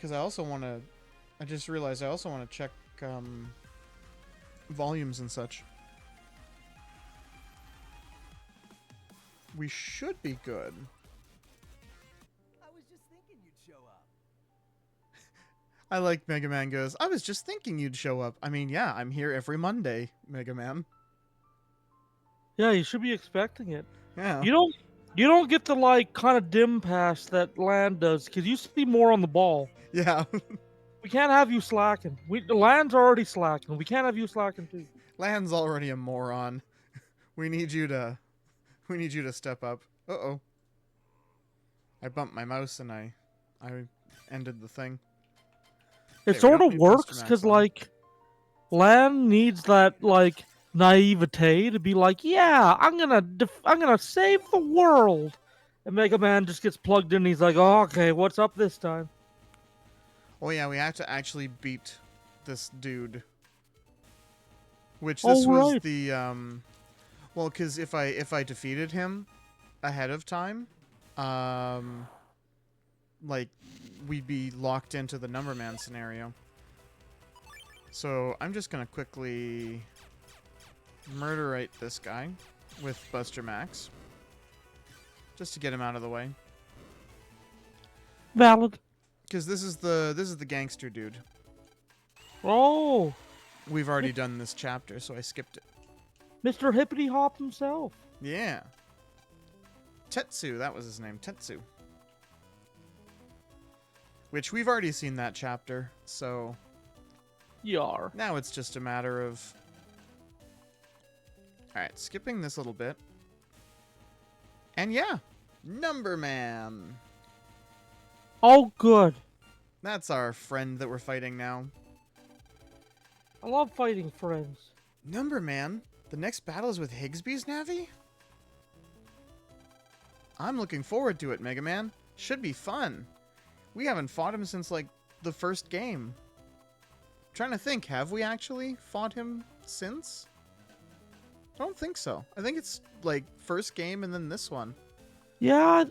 Because I also want to... I just realized I also want to check volumes and such. We should be good. I was just thinking you'd show up. I like Mega Man goes, I was just thinking you'd show up. I mean, yeah, I'm here every Monday, Mega Man. Yeah, you should be expecting it. Yeah. You don't get the like kind of dim pass that Land does because you see more on the ball. Yeah. We can't have you slacking. The Land's already slacking. We can't have you slacking too. Land's already a moron. We need you to step up. Uh-oh. I bumped my mouse and I ended the thing. It Okay, we sort don't of need works Buster Max because on. like Land needs that like naivete to be like, yeah, I'm gonna save the world, and Mega Man just gets plugged in. And he's like, oh, okay, what's up this time? Oh yeah, we have to actually beat this dude. Which this Oh was right, the well, because if I defeated him ahead of time, like we'd be locked into the Numberman scenario. So I'm just gonna quickly murderate this guy with Buster Max, just to get him out of the way. valid. Because this is the gangster dude. Oh, We've already done this chapter, so I skipped it. Mr. Hippity Hop himself. Yeah. Tetsu, that was his name, Tetsu. Which we've already seen that chapter, so Yar. now it's just a matter of... Alright, skipping this little bit. And yeah, Numberman. Oh, good. That's our friend that we're fighting now. I love fighting friends. Numberman? The next battle is with Higsby's Navi? I'm looking forward to it, Mega Man. Should be fun. We haven't fought him since, like, the first game. Trying to think, have we actually fought him since? I don't think so. I think it's, like, first game and then this one. Yeah,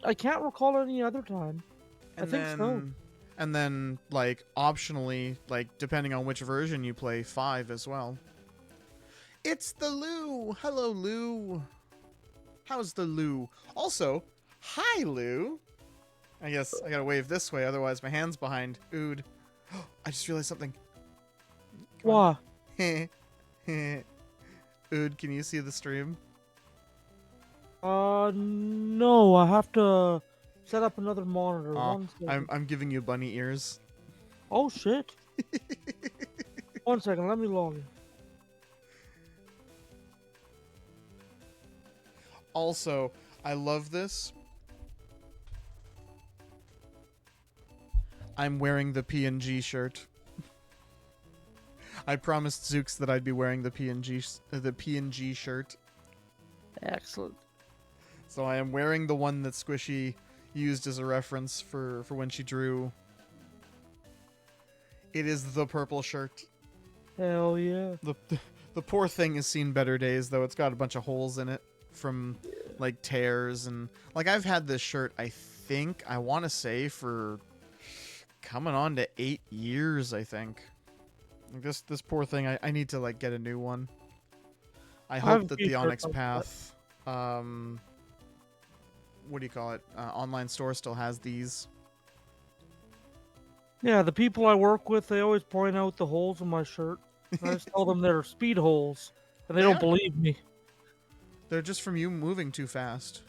I can't recall any other time. And I think so. And then, like, optionally, like, depending on which version you play, 5 as well. It's the Lou! Hello, Lou! How's the Lou? Also, hi, Lou! I guess I gotta wave this way, otherwise my hand's behind. Ood. I just realized something. Why? Ood, can you see the stream? No, I have to set up another monitor. Aw, One second. I'm giving you bunny ears. Oh shit. 1 second, let me log in. Also, I love this. I'm wearing the PNG shirt. I promised Zooks that I'd be wearing the PNG shirt. Excellent. So I am wearing the one that Squishy used as a reference for when she drew. It is the purple shirt. Hell yeah. The poor thing has seen better days, though. It's got a bunch of holes in it from like tears and like I've had this shirt, I want to say, for coming on to 8 years, I think. Like this poor thing, I need to like get a new one. I hope that the Onyx Path what do you call it? Online store still has these. Yeah, the people I work with, they always point out the holes in my shirt. I just tell them they're speed holes, and they They don't are. believe me. They're just from you moving too fast.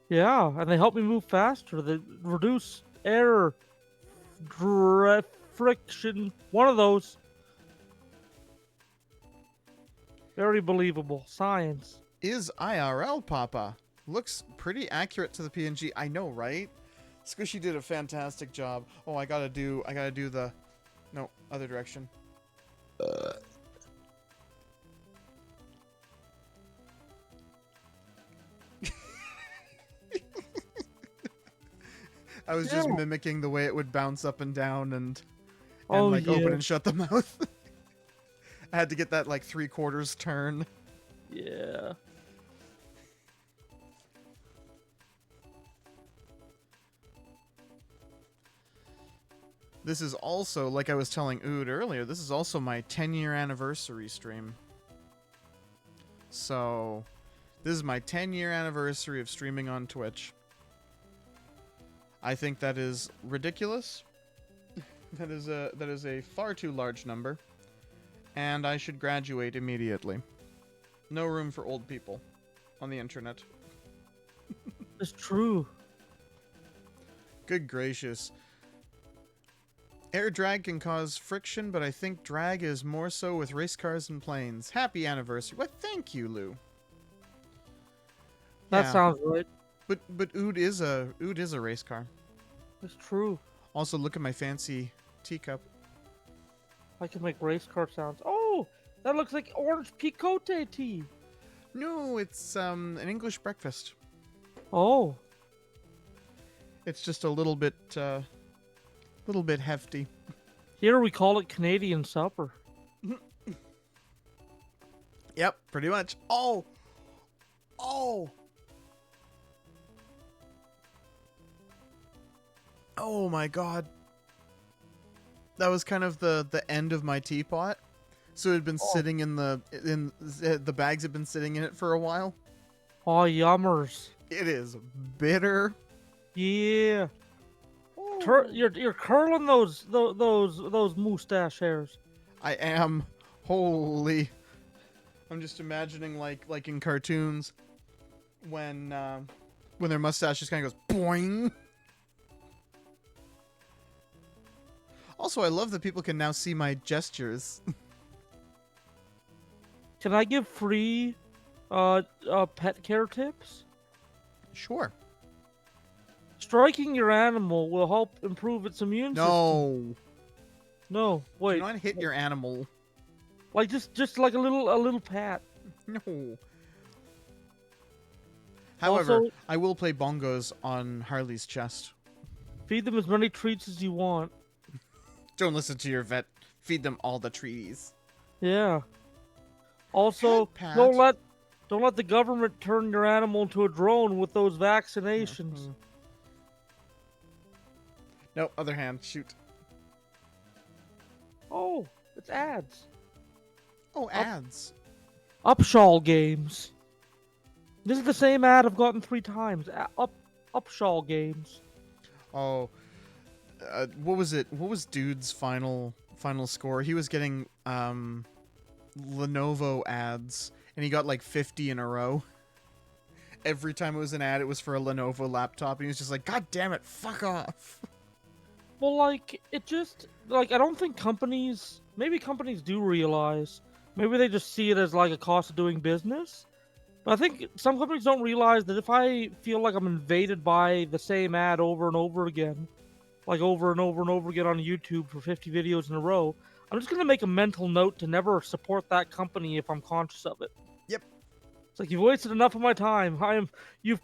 Yeah, and they help me move faster. They reduce air friction. One of those. Very believable. Science. Is IRL, Papa. Looks pretty accurate to the PNG. I know, right? Squishy did a fantastic job. Oh, I gotta do the... No, other direction. I was just mimicking the way it would bounce up and down and like open and shut the mouth. I had to get that like 3/4 turn. Yeah. This is also, like I was telling Ood earlier, this is also my 10-year anniversary stream. So, this is my 10-year anniversary of streaming on Twitch. I think that is ridiculous. That is a far too large number. And I should graduate immediately. No room for old people on the internet. It's true. Good gracious. Air drag can cause friction, but I think drag is more so with race cars and planes. Happy anniversary. Well, thank you, Lou. That Yeah, sounds right. but Ood is a race car. It's true. Also, look at my fancy teacup. I can make race car sounds. Oh, that looks like orange picote tea. No, it's an English breakfast. Oh, It's just a little bit hefty. here we call it Canadian supper. Yep, pretty much. Oh, oh my God. That was kind of the end of my teapot. So it had been sitting in the bags had been sitting in it for a while. Oh, yummers. It is bitter. Yeah. You're curling those mustache hairs. I am. Holy. I'm just imagining like in cartoons when their mustache just kind of goes boing. Also, I love that people can now see my gestures. Can I give free pet care tips? Sure. Striking your animal will help improve its immune system. No. No, wait. Do not hit your animal. Like just like a little pat. No. However, Also- I will play bongos on Harley's chest. Feed them as many treats as you want. Don't listen to your vet. Feed them all the treaties. Yeah. Also, Pat. don't let the government turn your animal into a drone with those vaccinations. Mhm. No, other hand, shoot. Oh, it's ads. Oh, ads. Upshaw Games. This is the same ad I've gotten 3 times. Upshaw Games. Oh, what was it? What was Dude's final score? He was getting Lenovo ads, and he got like 50 in a row. Every time it was an ad, it was for a Lenovo laptop, and he was just like, "God damn it, fuck off." Well, like, it just, like, I don't think maybe companies do realize, maybe they just see it as, like, a cost of doing business. But I think some companies don't realize that if I feel like I'm invaded by the same ad over and over again, like over and over and over again on YouTube for 50 videos in a row, I'm just going to make a mental note to never support that company if I'm conscious of it. Yep. It's like, you've wasted enough of my time. You've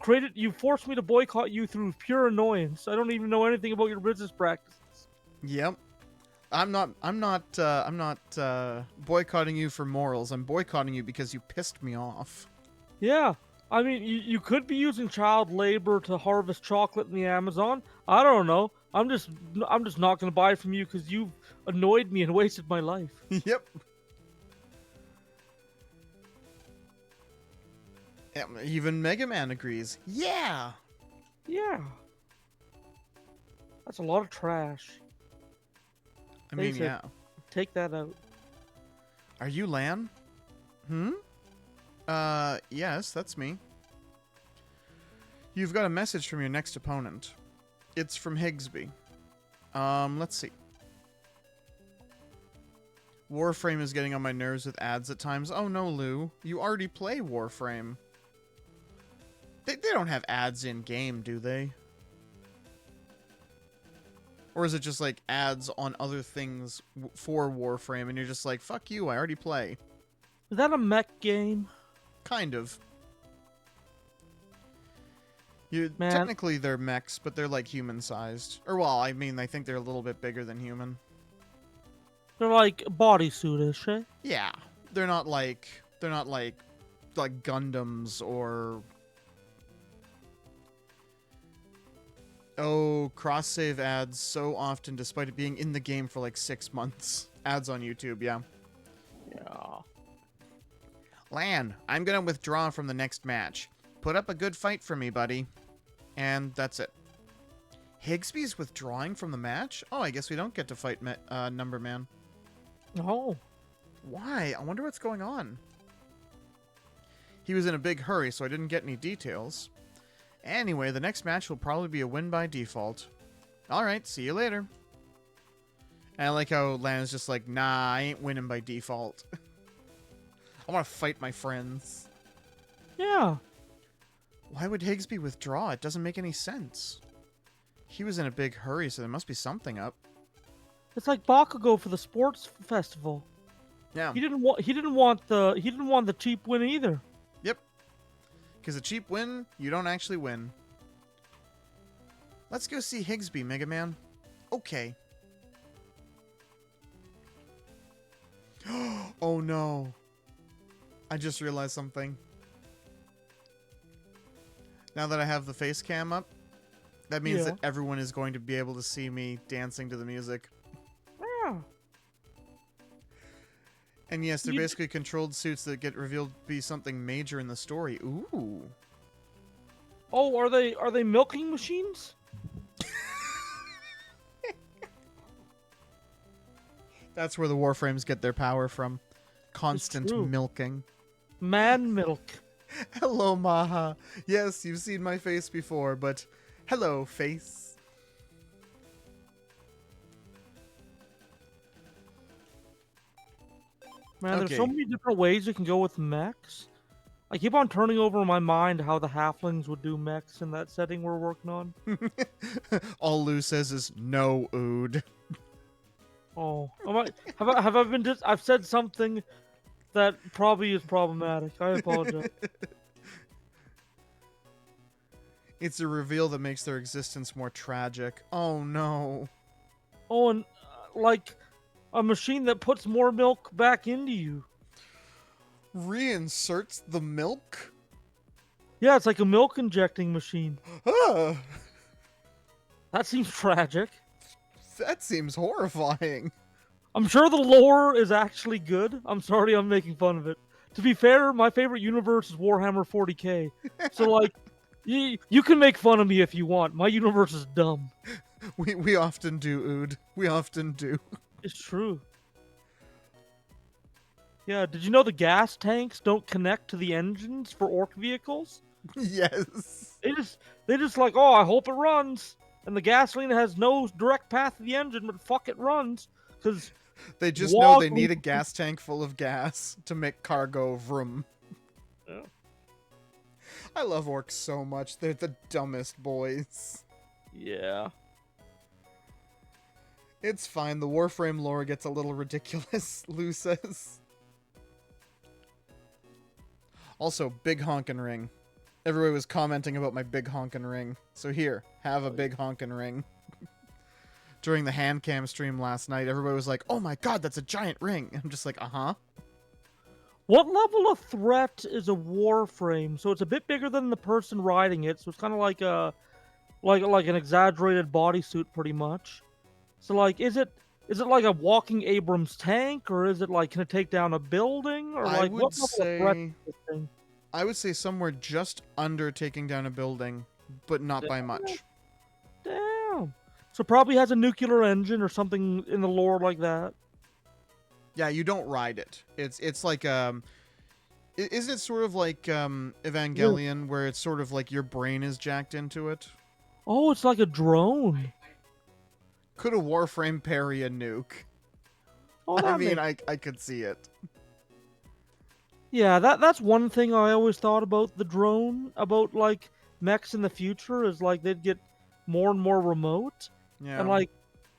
forced me to boycott you through pure annoyance. I don't even know anything about your business practices. Yep. I'm not boycotting you for morals. I'm boycotting you because you pissed me off. Yeah. I mean, you could be using child labor to harvest chocolate in the Amazon. I don't know. I'm just not going to buy from you because you've annoyed me and wasted my life. Yep. Even Mega Man agrees. Yeah. Yeah. That's a lot of trash. I mean, They said- yeah. Take that out. Are you Lan? Yes, that's me. You've got a message from your next opponent. It's from Higsby. Let's see. Warframe is getting on my nerves with ads at times. Oh no, Lou. You already play Warframe. They don't have ads in-game, do they? Or is it just like ads on other things for Warframe and you're just like, fuck you, I already play. Is that a mech game? Kind of. Man. Technically they're mechs, but they're like human-sized. Or well, I mean, I think they're a little bit bigger than human. They're like bodysuit-ish, eh? Yeah, they're not like Gundams or Oh, cross save ads so often, despite it being in the game for like 6 months. Ads on YouTube, yeah. Yeah. Lan, I'm gonna withdraw from the next match. Put up a good fight for me, buddy. And that's it. Higsby's withdrawing from the match? Oh, I guess we don't get to fight Numberman. Oh. Why? I wonder what's going on. He was in a big hurry, so I didn't get any details. Anyway, the next match will probably be a win by default. Alright, see you later. And I like how Lan's just like, nah, I ain't winning by default. I want to fight my friends. Yeah. Why would Higsby withdraw? It doesn't make any sense. He was in a big hurry, so there must be something up. It's like Bakugo for the sports festival. Yeah. He didn't want the cheap win either. Yep. Because a cheap win, you don't actually win. Let's go see Higsby, Mega Man. Okay. Oh no. I just realized something. Now that I have the face cam up, that means that everyone is going to be able to see me dancing to the music. Yeah. And yes, they're basically controlled suits that get revealed to be something major in the story. Ooh. Oh, are they milking machines? That's where the Warframes get their power from. Constant milking. Man milk. Hello, Maha. Yes, you've seen my face before, but hello, face. Man, there's so many different ways you can go with mechs. I keep on turning over in my mind how the halflings would do mechs in that setting we're working on. All Lou says is no, Ood. Oh, have I been just? I've said something that probably is problematic. I apologize. It's a reveal that makes their existence more tragic. Oh no. Oh, and like a machine that puts more milk back into you. Reinserts the milk? Yeah, it's like a milk injecting machine. Ah, That seems tragic. that seems horrifying. I'm sure the lore is actually good. I'm sorry I'm making fun of it. To be fair, my favorite universe is Warhammer 40k. So, like, you can make fun of me if you want. My universe is dumb. We often do, Ood. We often do. It's true. Yeah, did you know the gas tanks don't connect to the engines for orc vehicles? Yes. They just like, oh, I hope it runs. And the gasoline has no direct path to the engine, but fuck, it runs. Because they just know they need a gas tank full of gas to make cargo vroom. Yeah. I love orcs so much. They're the dumbest boys. Yeah. It's fine. The Warframe lore gets a little ridiculous, Lou says. Also, big honkin' ring. Everybody was commenting about my big honkin' ring. So here, have a big honkin' ring. During the hand cam stream last night, everybody was like, oh my god, that's a giant ring. I'm just like, uh-huh. What level of threat is a warframe? So it's a bit bigger than the person riding it, so it's kind of like a like an exaggerated bodysuit pretty much. So like is it like a walking Abrams tank, or is it like, can it take down a building, or like what level of threat is this thing? I would say somewhere just under taking down a building, but not by much. Damn. So probably has a nuclear engine or something in the lore like that. Yeah, you don't ride it. It's like isn't it sort of like Evangelion, where it's sort of like your brain is jacked into it? Oh, it's like a drone. Could a Warframe parry a nuke? Oh, I mean, I could see it. Yeah, that's one thing I always thought about the drone, about like mechs in the future, is like they'd get more and more remote, Yeah. and like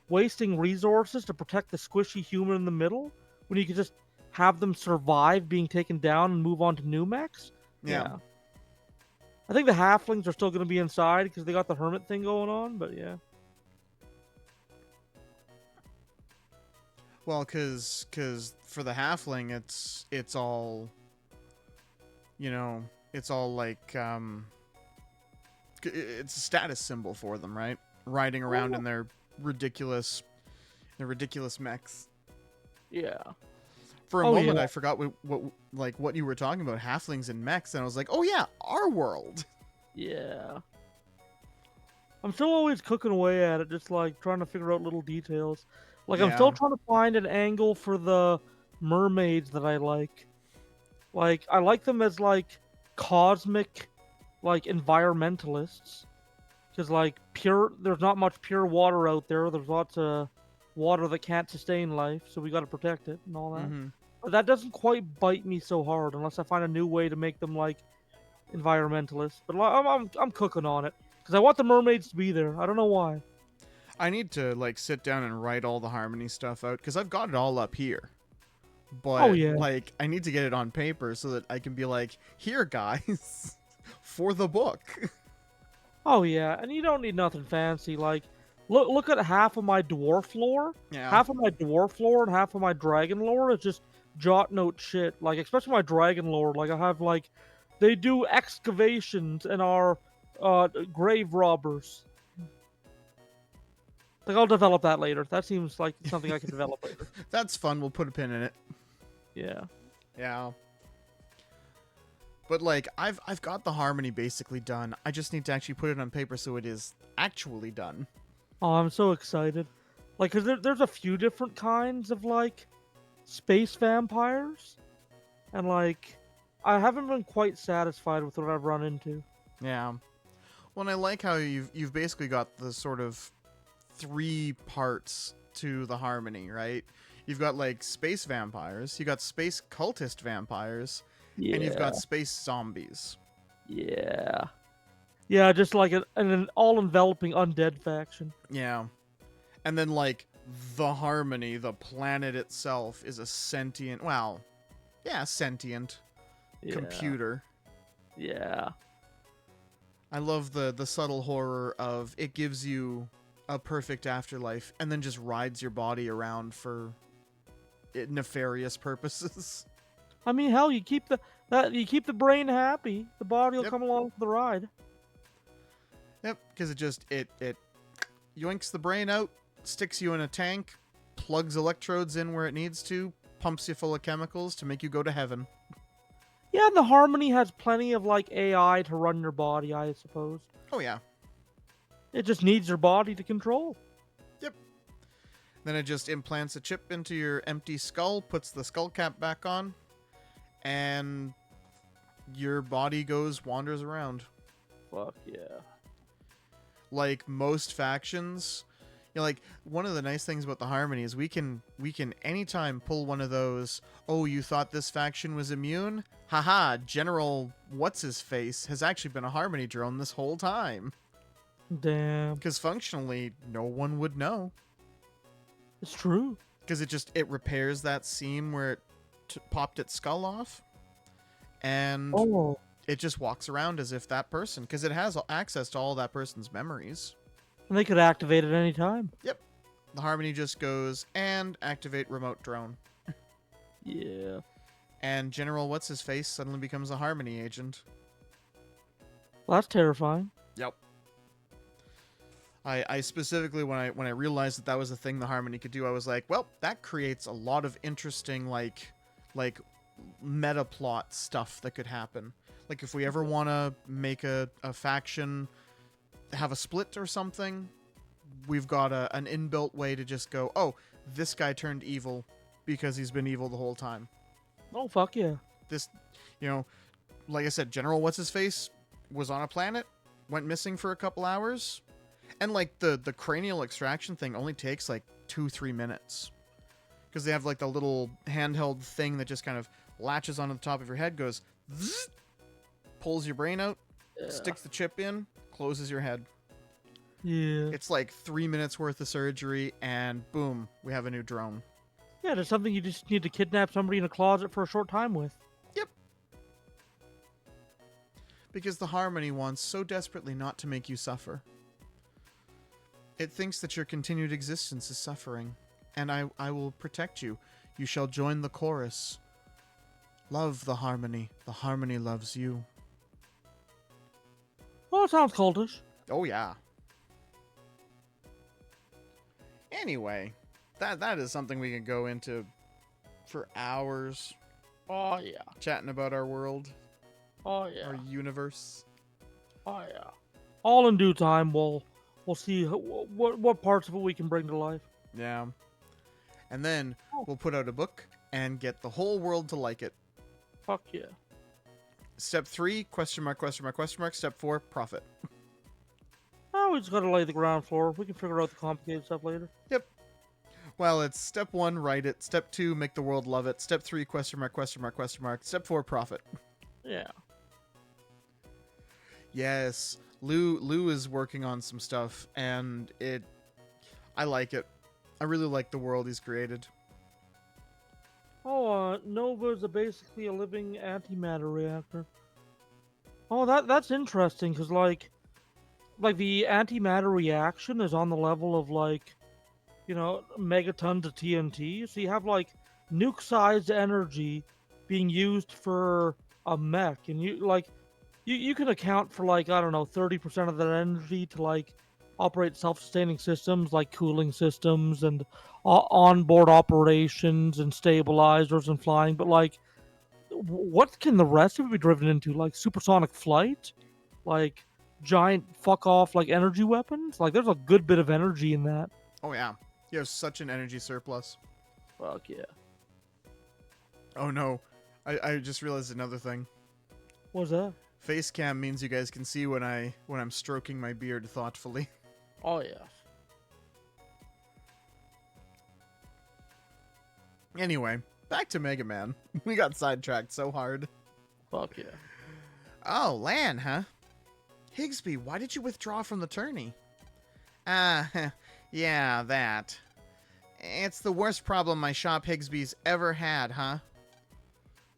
wasting resources to protect the squishy human in the middle when you could just have them survive being taken down and move on to new mechs. Yeah. I think the halflings are still going to be inside because they got the hermit thing going on, but yeah. Well, cause for the halfling, it's all, you know, it's all like it's a status symbol for them, right? riding around in their ridiculous mechs. Yeah. For a Oh, moment, yeah. I forgot what you were talking about, halflings and mechs, and I was like, oh yeah, our world. Yeah. I'm still always cooking away at it, just like trying to figure out little details. Like I'm still Yeah. trying to find an angle for the mermaids that I like. Like I like them as like cosmic, like environmentalists, because like there's not much pure water out there. There's lots of water that can't sustain life, so we got to protect it and all that. Mm-hmm. But that doesn't quite bite me so hard unless I find a new way to make them like environmentalists. But I'm cooking on it because I want the mermaids to be there. I don't know why. I need to like sit down and write all the harmony stuff out because I've got it all up here. Oh But yeah. like I need to get it on paper so that I can be like, here guys, for the book. Oh yeah, and you don't need nothing fancy. Like, look at half of my dwarf lore. Yeah. Half of my dwarf lore and half of my dragon lore is just jot note shit. Like, especially my dragon lore. Like, I have like, they do excavations and are grave robbers. Like, I'll develop that later. That seems like something I can develop later. That's fun. We'll put a pin in it. Yeah. Yeah. But like I've got the harmony basically done. I just need to actually put it on paper so it is actually done. Oh, I'm so excited. Like, cause there's a few different kinds of like space vampires, and like I haven't been quite satisfied with what I've run into. Yeah. Well, and I like how you've basically got the sort of 3 parts to the harmony, right? You've got like space vampires, you got space cultist vampires, Yeah. and you've got space zombies. Yeah. Yeah, just like an all-enveloping undead faction. Yeah. And then like the harmony, the planet itself is a sentient, well, yeah, sentient Yeah. computer. Yeah. I love the subtle horror of it gives you a perfect afterlife and then just rides your body around for nefarious purposes. I mean, hell, you keep the brain happy, the body will Yep. come along for the ride. Yep, because it yoinks the brain out, sticks you in a tank, plugs electrodes in where it needs to, pumps you full of chemicals to make you go to heaven. Yeah, and the Harmony has plenty of like AI to run your body, I suppose. Oh yeah. It just needs your body to control. Then it just implants a chip into your empty skull, puts the skull cap back on, and your body wanders around. Fuck yeah. Like most factions, like one of the nice things about the harmony is we can anytime pull one of those, oh, you thought this faction was immune? Haha, General what's his face has actually been a harmony drone this whole time. Damn. Because functionally no one would know. It's true. Because it repairs that seam where it popped its skull off, and Oh. it just walks around as if that person, because it has access to all that person's memories. And they could activate at any time. Yep. The harmony just goes and activate remote drone. Yeah. And General what's his face suddenly becomes a harmony agent. Well, that's terrifying. Yep. I specifically when I realized that was a thing the harmony could do, I was like, well, that creates a lot of interesting like meta plot stuff that could happen. Like if we ever want to make a faction have a split or something, we've got an inbuilt way to just go, oh, this guy turned evil because he's been evil the whole time. Oh, fuck yeah. This, like I said, General what's his face was on a planet, went missing for a couple hours. And like the cranial extraction thing only takes like 2-3 minutes, because they have like the little handheld thing that just kind of latches onto the top of your head, goes zzz, pulls your brain out, sticks the chip in, closes your head. Yeah. It's like 3 minutes worth of surgery, and boom, we have a new drone. Yeah, there's something you just need to kidnap somebody in a closet for a short time with. Yep. Because the harmony wants so desperately not to make you suffer. It thinks that your continued existence is suffering, and I will protect you. You shall join the chorus. Love the harmony loves you. Oh, it sounds cultish. Oh yeah. Anyway, that is something we can go into for hours, Oh yeah. chatting about our world, Oh yeah. our universe. Oh yeah. All in due time, we'll see what parts of it we can bring to life. Yeah. And then Oh. we'll put out a book and get the whole world to like it. Fuck yeah. Step 3, question mark, question mark, question mark. Step 4, profit. Oh, we just gotta lay the ground floor. We can figure out the complicated stuff later. Yep. Well, it's step 1, write it. Step 2, make the world love it. Step 3, question mark, question mark, question mark. Step 4, profit. Yeah. Yes. Lou is working on some stuff, and I like it. I really like the world he's created. Oh, Nova is basically a living antimatter reactor. Oh, that's interesting, because like the antimatter reaction is on the level of like, megatons of TNT. So you have like nuke-sized energy being used for a mech, and you can account for like, I don't know, 30% of that energy to like operate self-sustaining systems like cooling systems and onboard operations and stabilizers and flying. But like, what can the rest of it be driven into? Like supersonic flight, like giant fuck off like energy weapons. Like there's a good bit of energy in that. Oh, yeah. You have such an energy surplus. Fuck yeah. Oh, no. I just realized another thing. What's that? Face cam means you guys can see when I'm stroking my beard thoughtfully. Oh yeah. Anyway, back to Mega Man. We got sidetracked so hard. Fuck yeah. Oh, Lan, huh? Higsby, why did you withdraw from the tourney? Yeah, that. It's the worst problem my shop Higsby's ever had, huh?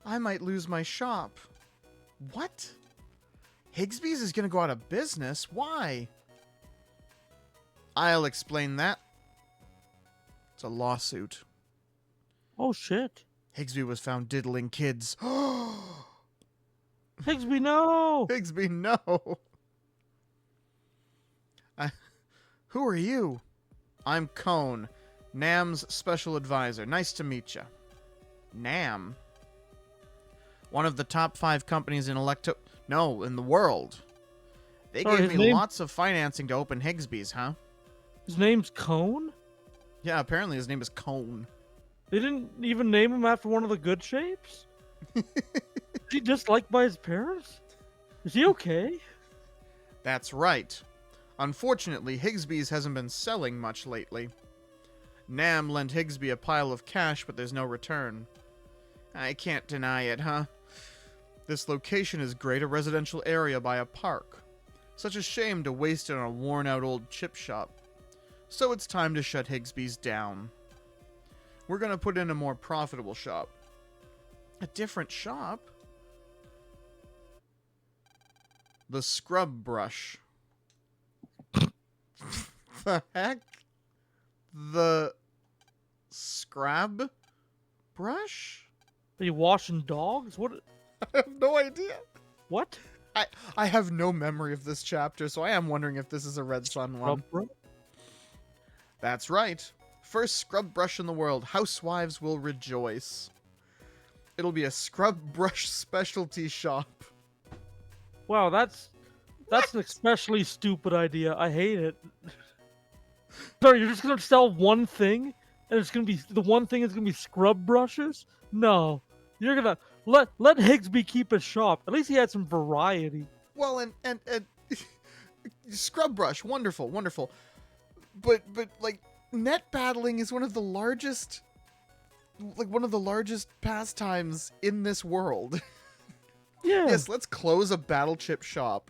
I might lose my shop. What? Higsby's is gonna go out of business? Why? I'll explain that. It's a lawsuit. Oh shit. Higsby was found diddling kids. Higsby, no. Higsby, no. Who are you? I'm Cone, Nam's special advisor. Nice to meet you. Nam? One of the top 5 companies in in the world. They Sorry, gave his me name- lots of financing to open Higsby's, huh? His name's Cone? Yeah, apparently his name is Cone. They didn't even name him after one of the good shapes? Is he disliked by his parents? Is he okay? That's right. Unfortunately, Higsby's hasn't been selling much lately. Nam lent Higsby a pile of cash, but there's no return. I can't deny it, huh? This location is great, a residential area by a park. Such a shame to waste it on a worn-out old chip shop. So it's time to shut Higsby's down. We're gonna put in a more profitable shop. A different shop? The Scrub Brush. The heck? The Scrab Brush? Are you washing dogs? What? I have no idea. What? I have no memory of this chapter, so I am wondering if this is a Red Sun one. Rub- That's right. First scrub brush in the world. Housewives will rejoice. It'll be a scrub brush specialty shop. Wow, that's an especially stupid idea. I hate it. Sorry, you're just gonna sell one thing, and it's gonna be the one thing is gonna be scrub brushes? No, you're gonna let Higsby keep his shop. At least he had some variety. Well, and scrub brush, wonderful, wonderful. But like net battling is one of the largest pastimes in this world. Yeah. Yes, let's close a battle chip shop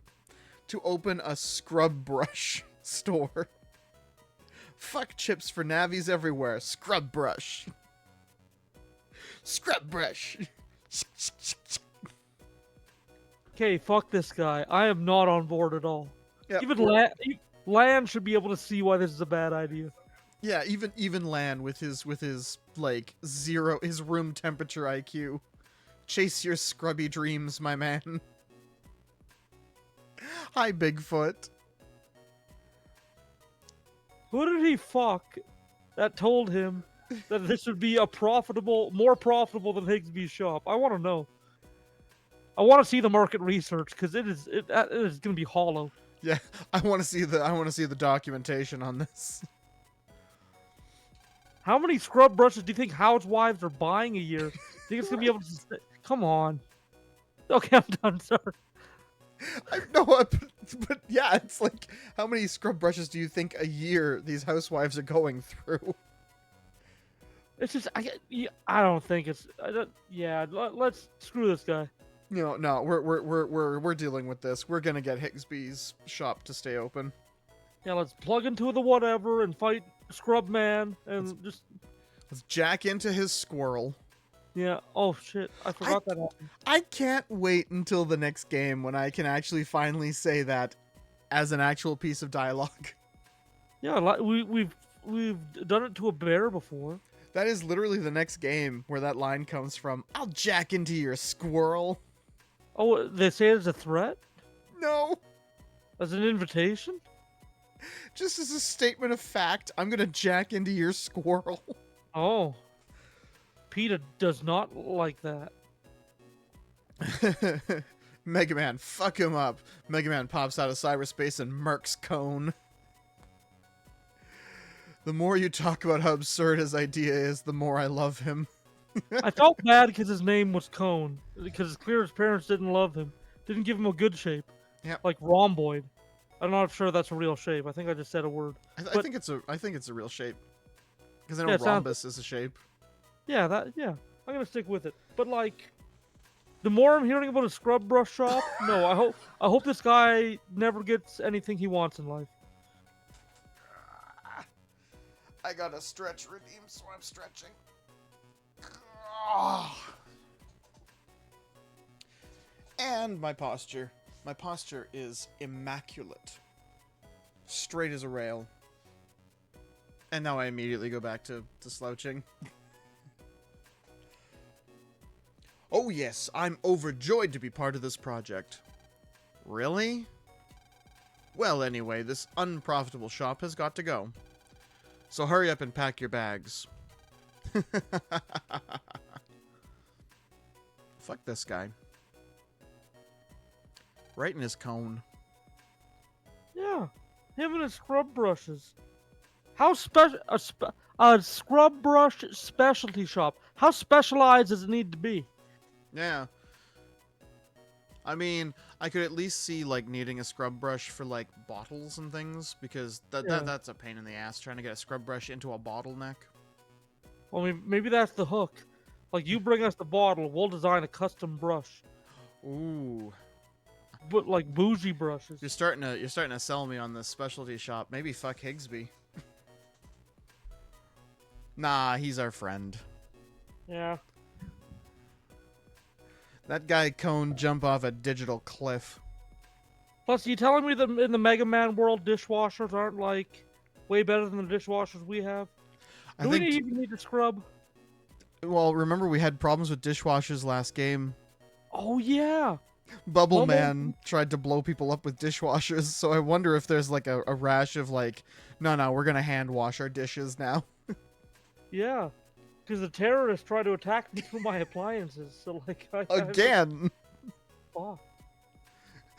to open a scrub brush store. Fuck chips for navies everywhere. Scrub brush. Scrub brush. Okay, fuck this guy. I am not on board at all. Yeah, Even Lan should be able to see why this is a bad idea. yeah, even Lan with his like his room temperature IQ. Chase your scrubby dreams, my man. Hi, Bigfoot. Who did he fuck? that told him that this would be more profitable than Higgsby's shop? I want to know. I want to see the market research because it is going to be hollow. Yeah, I want to see the documentation on this. How many scrub brushes do you think housewives are buying a year? Do you think it's going to be able to? Come on. Okay, I'm done. Sorry. I know, but yeah, it's like, how many scrub brushes do you think a year these housewives are going through? It's just I don't think it's. Yeah, let's screw this guy. No, we're dealing with this. We're gonna get Higgsby's shop to stay open. Yeah, let's plug into the whatever and fight Scrub Man and Let's jack into his squirrel. Yeah. Oh shit! I forgot that happened. I can't wait until the next game when I can actually finally say that as an actual piece of dialogue. Yeah, we've done it to a bear before. That is literally the next game where that line comes from. I'll jack into your squirrel. Oh, they say it as a threat? No. As an invitation? Just as a statement of fact, I'm gonna jack into your squirrel. Oh. PETA does not like that. Mega Man, fuck him up. Mega Man pops out of cyberspace and murks Cone. The more you talk about how absurd his idea is, the more I love him. I felt bad because his name was Cone. Because it's clear his parents didn't love him. Didn't give him a good shape. Yeah. Like rhomboid. I'm not sure that's a real shape. I think I just said a word. I think it's a real shape. Because I know Yeah, rhombus is a shape. Yeah, I'm gonna stick with it. But like, the more I'm hearing about a scrub brush shop, no, I hope this guy never gets anything he wants in life. I got a stretch redeem, so I'm stretching. And my posture. My posture is immaculate. Straight as a rail. And now I immediately go back to slouching. Oh yes, I'm overjoyed to be part of this project. Really? Well, anyway, this unprofitable shop has got to go. So hurry up and pack your bags. Fuck this guy. Right in his cone. Yeah, him and his scrub brushes. How a scrub brush specialty shop? How specialized does it need to be? Yeah. I mean, I could at least see, like, needing a scrub brush for, like, bottles and things, because that's a pain in the ass, trying to get a scrub brush into a bottleneck. Well, maybe that's the hook. Like, you bring us the bottle, we'll design a custom brush. Ooh. But, like, bougie brushes. You're starting to sell me on this specialty shop. Maybe fuck Higgsby. Nah, he's our friend. Yeah. That guy Cone jump off a digital cliff. Plus, you telling me that in the Mega Man world, dishwashers aren't, like, way better than the dishwashers we have? Do we even need to scrub? Well, remember we had problems with dishwashers last game. Oh, yeah. Bubble Man tried to blow people up with dishwashers, so I wonder if there's, like, a rash of, like, no, we're gonna hand wash our dishes now. Yeah. Because the terrorists try to attack me through my appliances, so like again. Fuck.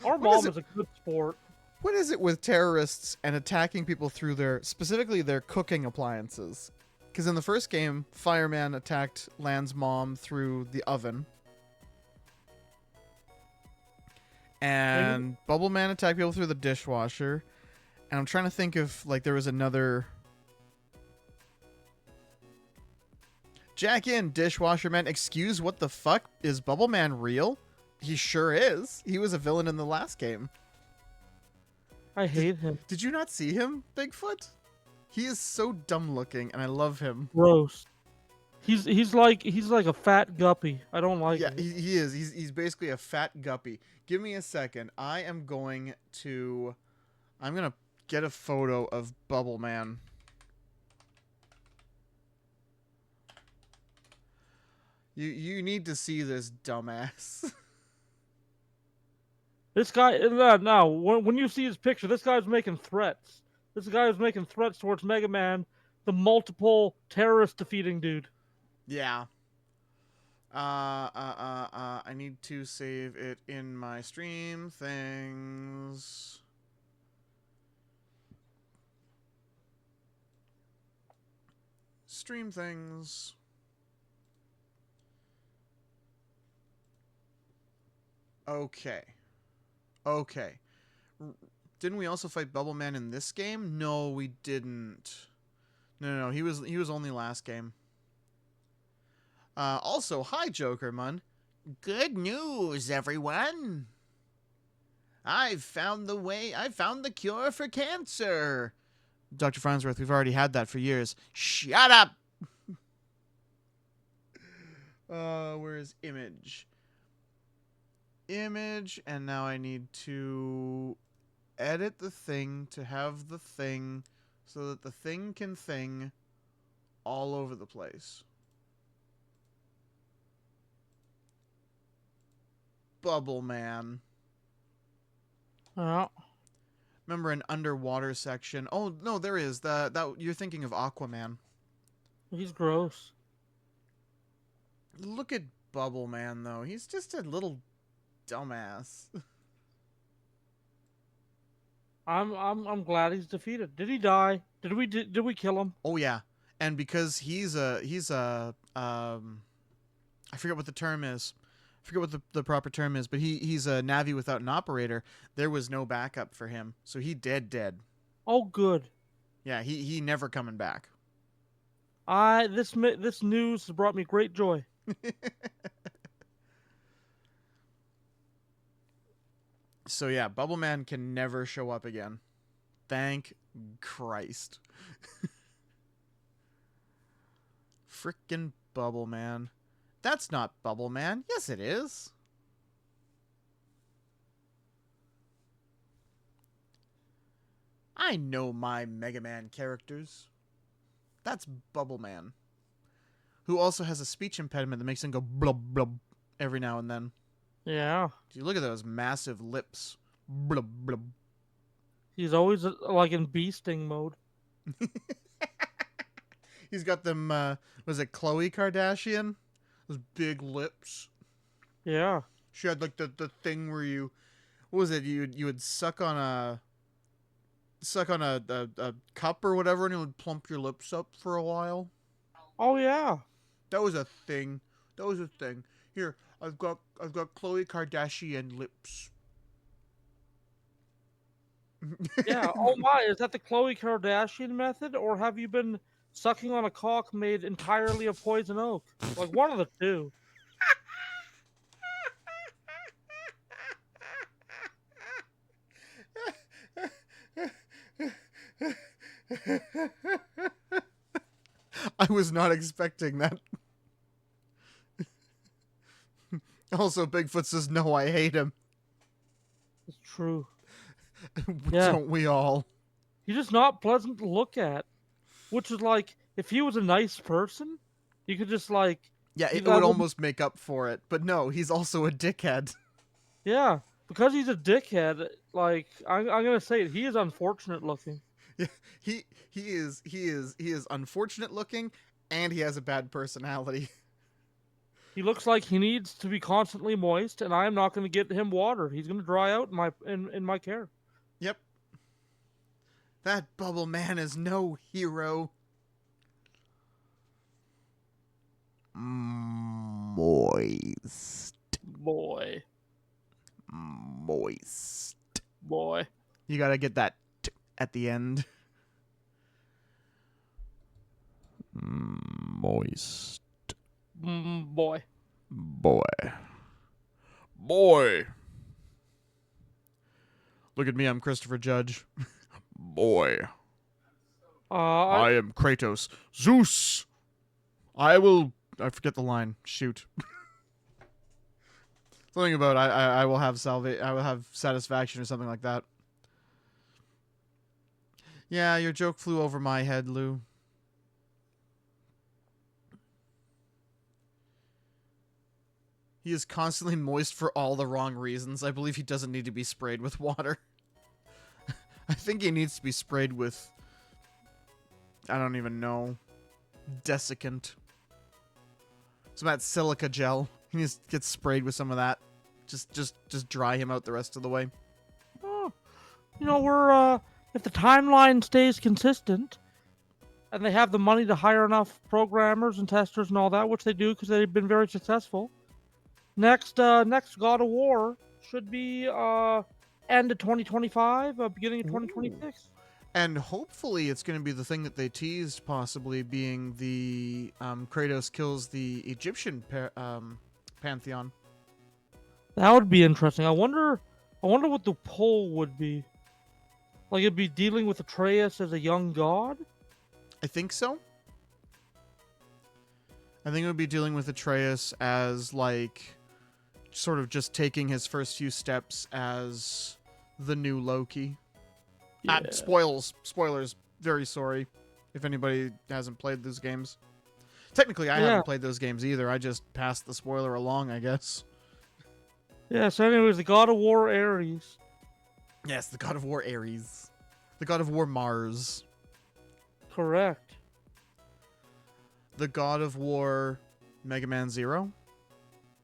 Our mom is a good sport. What is it with terrorists and attacking people through specifically their cooking appliances? Because in the first game, Fireman attacked Lan's mom through the oven, and Bubble Man attacked people through the dishwasher. And I'm trying to think if like there was another. Jack in, dishwasher man. Excuse, what the fuck? Is Bubble Man real? He sure is. He was a villain in the last game. I hate him. Did you not see him, Bigfoot? He is so dumb looking, and I love him. Gross. He's like a fat guppy. I don't like him. Yeah, he is. He's basically a fat guppy. Give me a second. I'm gonna get a photo of Bubble Man. You need to see this dumbass. This guy, when you see his picture, this guy's making threats. This guy is making threats towards Mega Man the multiple terrorist defeating dude. Yeah. I need to save it in my stream things. Stream things. Okay. Okay. Didn't we also fight Bubble Man in this game? No, we didn't. No. He was only last game. Also, hi Jokerman. Good news, everyone. I've found the cure for cancer. Dr. Farnsworth, we've already had that for years. Shut up. Where is Image? Image, and now I need to edit the thing to have the thing so that the thing can thing all over the place. Bubble Man. Yeah. Remember an underwater section? Oh no, there is that you're thinking of Aquaman. He's gross. Look at Bubble Man though. He's just a little dumbass. I'm glad he's defeated. Did he die? Did we kill him? Oh yeah, and because he's a I forget what the term is. I forget what the proper term is, but he's a Navi without an operator. There was no backup for him, so he dead. Oh, good. Yeah, he never coming back. This news has brought me great joy. So yeah, Bubble Man can never show up again. Thank Christ. Frickin' Bubble Man. That's not Bubble Man. Yes, it is. I know my Mega Man characters. That's Bubble Man. Who also has a speech impediment that makes him go blub blub every now and then. Yeah. You look at those massive lips. Blub blub. He's always like in beasting mode. He's got them, was it Khloe Kardashian? Those big lips. Yeah. She had like the thing where you, what was it? You would suck on a cup or whatever, and it would plump your lips up for a while. Oh yeah. That was a thing. That was a thing. Here, I've got Khloe Kardashian lips. Yeah. Oh my, is that the Khloe Kardashian method, or have you been sucking on a cock made entirely of poison oak? Like one of the two. I was not expecting that. Also, Bigfoot says, no, I hate him. It's true. Yeah. Don't we all? He's just not pleasant to look at. Which is like, if he was a nice person, you could just like... Yeah, it would almost make up for it. But no, he's also a dickhead. Yeah, because he's a dickhead, like, I'm gonna say it, he is unfortunate looking. Yeah, he is unfortunate looking, and he has a bad personality. He looks like he needs to be constantly moist, and I am not going to get him water. He's going to dry out in my care. Yep. That Bubble Man is no hero. Moist. Boy. Moist. Boy. You gotta get that t at the end. Moist. Boy. Boy. Boy. Look at me, I'm Christopher Judge. Boy. I am Kratos. Zeus! I forget the line. Shoot. Something about I will have I will have satisfaction or something like that. Yeah, your joke flew over my head, Lou. He is constantly moist for all the wrong reasons. I believe he doesn't need to be sprayed with water. I think he needs to be sprayed with I don't even know. Desiccant. Some of that silica gel. He needs to get sprayed with some of that. Just dry him out the rest of the way. Oh, we're if the timeline stays consistent, and they have the money to hire enough programmers and testers and all that, which they do because they've been very successful. Next God of War should be end of 2025, beginning of 2026. And hopefully it's going to be the thing that they teased, possibly being the Kratos kills the Egyptian pantheon. That would be interesting. I wonder what the poll would be. Like, it'd be dealing with Atreus as a young god? I think so. I think it would be dealing with Atreus as, like, sort of just taking his first few steps as the new Loki. Yeah. Spoilers. Very sorry if anybody hasn't played those games. Technically, I haven't played those games either. I just passed the spoiler along, I guess. Yeah, so anyways, the God of War Ares. Yes, the God of War Ares. The God of War Mars. Correct. The God of War Mega Man Zero?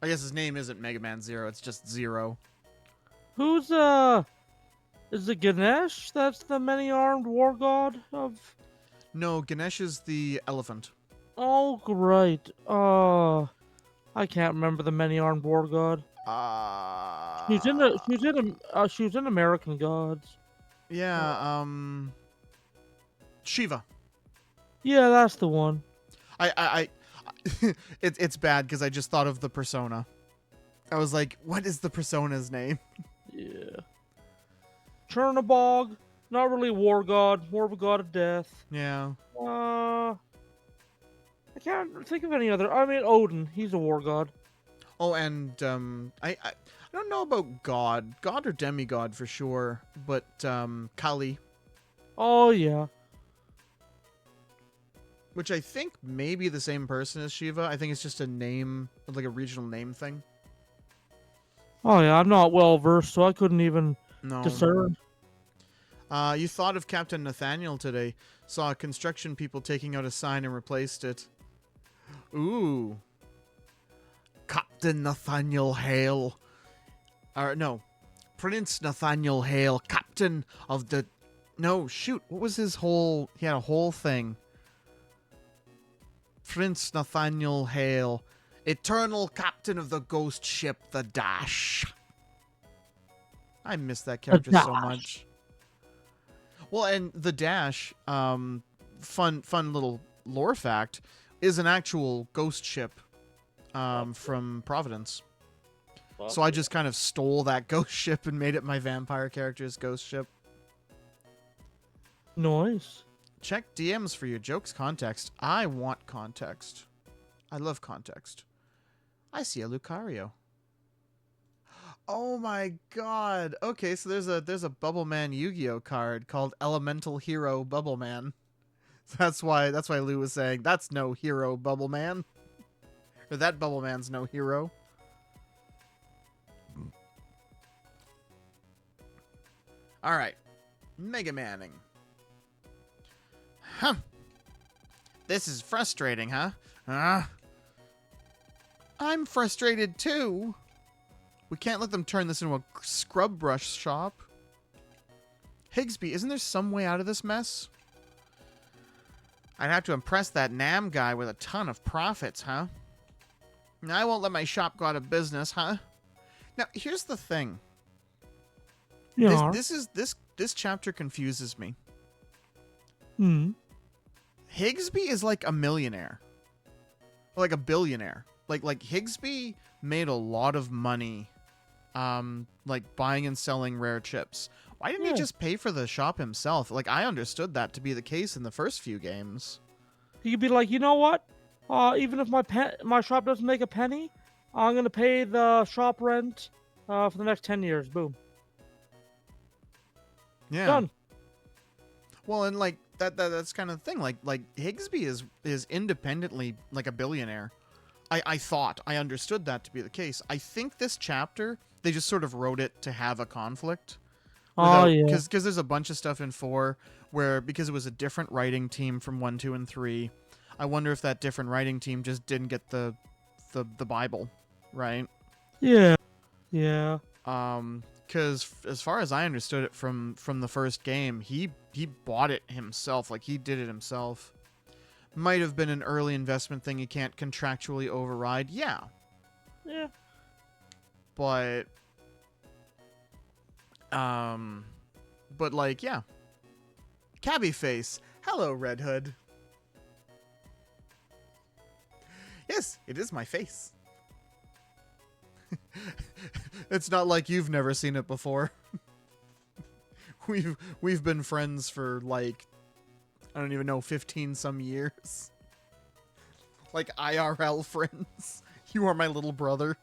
I guess his name isn't Mega Man Zero, it's just Zero. Who's, is it Ganesh? That's the many-armed war god of... No, Ganesh is the elephant. Oh, great. I can't remember the many-armed war god. She was in American Gods. Yeah, Shiva. Yeah, that's the one. It's bad because I just thought of the persona. I was like, what is the persona's name? Yeah. Chernobog, not really a war god, more of a god of death. Yeah. I can't think of any other. I mean, Odin, he's a war god. Oh, and I don't know about god or demigod for sure, but Kali, Oh yeah. which I think may be the same person as Shiva. I think it's just a name, like a regional name thing. Oh yeah, I'm not well versed, so I couldn't even No. discern. You thought of Captain Nathaniel today. Saw construction people taking out a sign and replaced it. Ooh. Captain Nathaniel Hale. No. Prince Nathaniel Hale, captain of the... No, shoot. What was his whole... He had a whole thing. Prince Nathaniel Hale, eternal captain of the ghost ship, the Dash. I miss that character so much. Well, and the Dash, fun little lore fact, is an actual ghost ship from Providence. So I just kind of stole that ghost ship and made it my vampire character's ghost ship. Nice. Check DMs for your jokes context. I want context. I love context. I see a Lucario. Oh my god. Okay, so there's a Bubble Man Yu-Gi-Oh card called Elemental Hero Bubble Man. So that's why Lou was saying that's no hero, Bubble Man. Or that Bubble Man's no hero. All right. Mega Manning. Huh. This is frustrating, huh? I'm frustrated too. We can't let them turn this into a scrub brush shop. Higsby, isn't there some way out of this mess? I'd have to impress that Nam guy with a ton of profits, huh? I won't let my shop go out of business, huh? Now, here's the thing. Yeah. This chapter confuses me. Hmm. Higsby is like a millionaire. Or like a billionaire. Like Higsby made a lot of money like buying and selling rare chips. Why didn't he just pay for the shop himself? Like, I understood that to be the case in the first few games. He could be like, you know what? Even if my shop doesn't make a penny, I'm gonna pay the shop rent for the next 10 years. Boom. Yeah. Done. Well, and like that's kind of the thing. Like Higsby is independently like a billionaire. I understood that to be the case. I think this chapter they just sort of wrote it to have a conflict. Oh yeah. Because there's a bunch of stuff in 4 where, because it was a different writing team from 1, 2, and 3, I wonder if that different writing team just didn't get the Bible, right? Yeah. Yeah. Because as far as I understood it from the first game, he bought it himself, like he did it himself. Might have been an early investment thing you can't contractually override, yeah. Yeah. But like, yeah. Cabby face. Hello, Red Hood. Yes, it is my face. It's not like you've never seen it before. We've been friends for like, I don't even know, 15 some years. Like IRL friends. You are my little brother.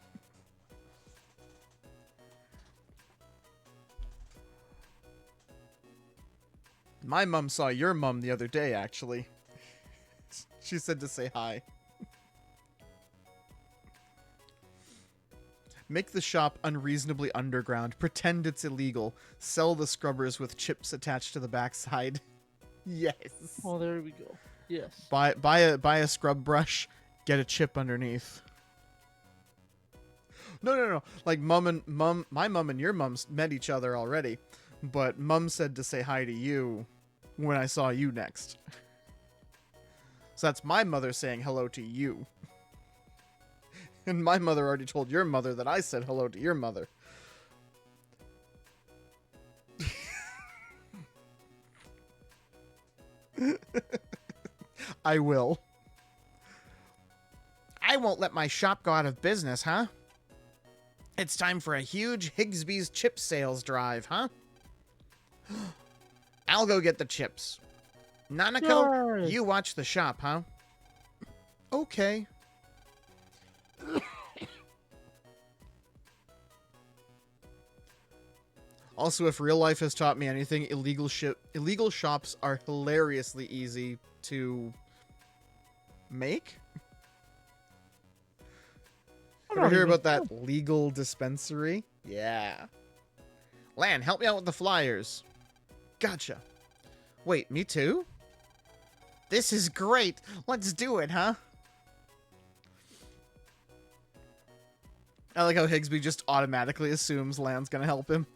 My mom saw your mom the other day, actually. She said to say hi. Make the shop unreasonably underground. Pretend it's illegal. Sell the scrubbers with chips attached to the backside. Yes. Oh, there we go. Yes. Buy a scrub brush. Get a chip underneath. No. Like my mom and your mom's met each other already, but mom said to say hi to you when I saw you next. So that's my mother saying hello to you. And my mother already told your mother that I said hello to your mother. I will. I won't let my shop go out of business, huh? It's time for a huge Higsby's chip sales drive, huh? I'll go get the chips. Nanako, Yay. you watch the shop, huh? Okay. Also, if real life has taught me anything, illegal shops are hilariously easy to make. Ever hear about that legal dispensary? Yeah. Lan, help me out with the flyers. Gotcha. Wait, me too? This is great. Let's do it, huh? I like how Higsby just automatically assumes Lan's gonna help him.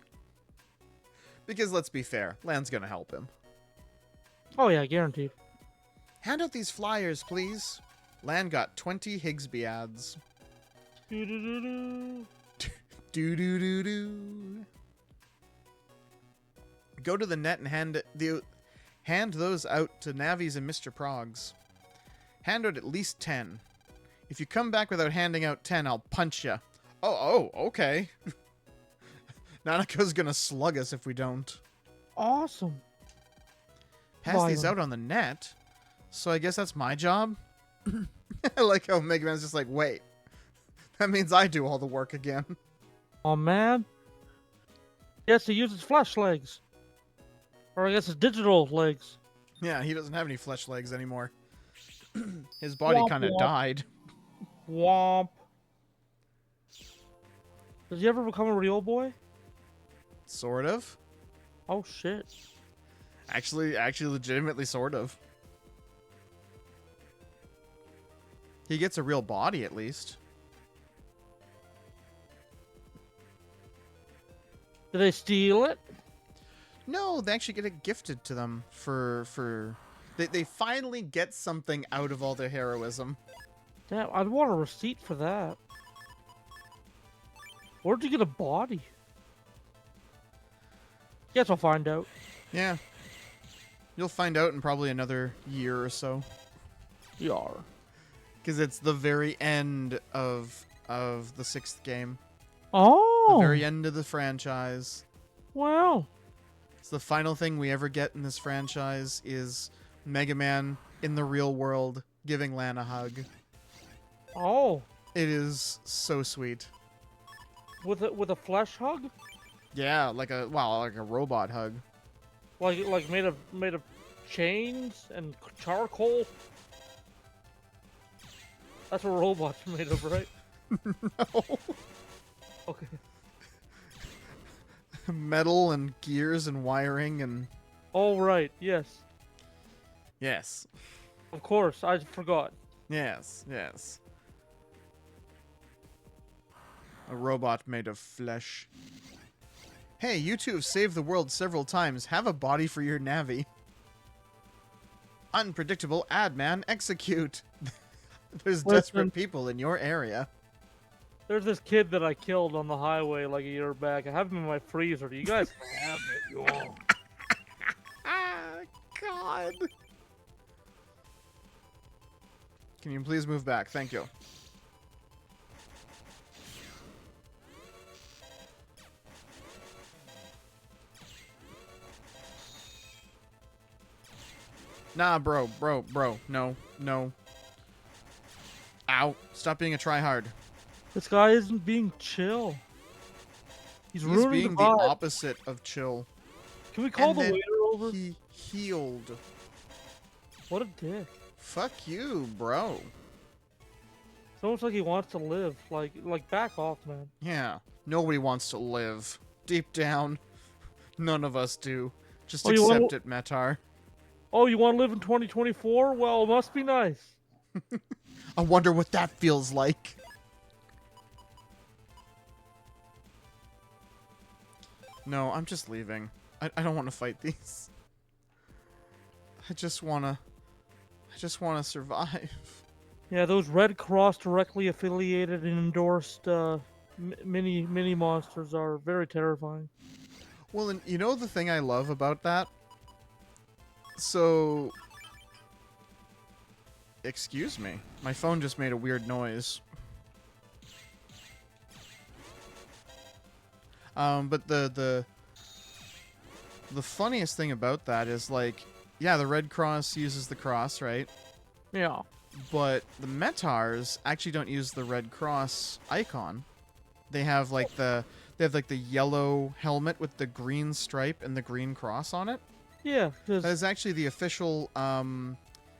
Because let's be fair, Lan's gonna help him. Oh yeah, guaranteed. Hand out these flyers, please. Lan got 20 Higsby ads. Do-do-do-do. Do-do-do-do. Go to the net and hand those out to Navies and Mr. Progs. Hand out at least 10. If you come back without handing out 10, I'll punch ya. Oh, okay. Nanako's gonna slug us if we don't. Awesome. Pass these out on the net? So I guess that's my job? I like how Mega Man's just like, wait. That means I do all the work again. Oh man. Yes, he uses flesh legs. Or I guess it's digital legs. Yeah, he doesn't have any flesh legs anymore. His body Womp kind of womp. died. Womp. Does he ever become a real boy? Sort of. Oh shit. Actually, legitimately sort of. He gets a real body, at least. Do they steal it? No, they actually get it gifted to them for... They finally get something out of all their heroism. Damn, I'd want a receipt for that. Where'd you get a body? Guess I'll find out. Yeah. You'll find out in probably another year or so. Yar. Because it's the very end of the 6th game. Oh. The very end of the franchise. Wow. It's the final thing we ever get in this franchise is Mega Man in the real world giving Lan a hug. Oh. It is so sweet. With a flesh hug? Yeah, like a robot hug. Like made of chains and charcoal? That's what robots are made of, right? No. Okay. Metal and gears and wiring and Oh right, yes, yes, of course. I forgot. yes, yes. A robot made of flesh. Hey, you two have saved the world several times. Have a body for your navvy. Unpredictable ad man, execute. There's Listen. desperate people in your area. There's this kid that I killed on the highway like a year back. I have him in my freezer. Do you guys have it? You all? Ah, God. Can you please move back? Thank you. Nah, bro. No, no. Ow. Stop being a tryhard. This guy isn't being chill. He's He's ruining being the the vibe. opposite of chill. Can we call And the then waiter over? He healed. What a dick. Fuck you, bro. It's almost like he wants to live. Like back off, man. Yeah. Nobody wants to live. Deep down, none of us do. Just Oh, you wanna- accept it, Metar. Oh, you want to live in 2024? Well, it must be nice. I wonder what that feels like. No, I'm just leaving. I don't want to fight these. I just wanna survive. Yeah, those Red Cross directly affiliated and endorsed mini monsters are very terrifying. Well, and you know the thing I love about that? So... Excuse me. My phone just made a weird noise. But the funniest thing about that is, like, yeah, the Red Cross uses the cross, right? Yeah. But the Metars actually don't use the Red Cross icon. They have like the yellow helmet with the green stripe and the green cross on it. Yeah, That because is actually the official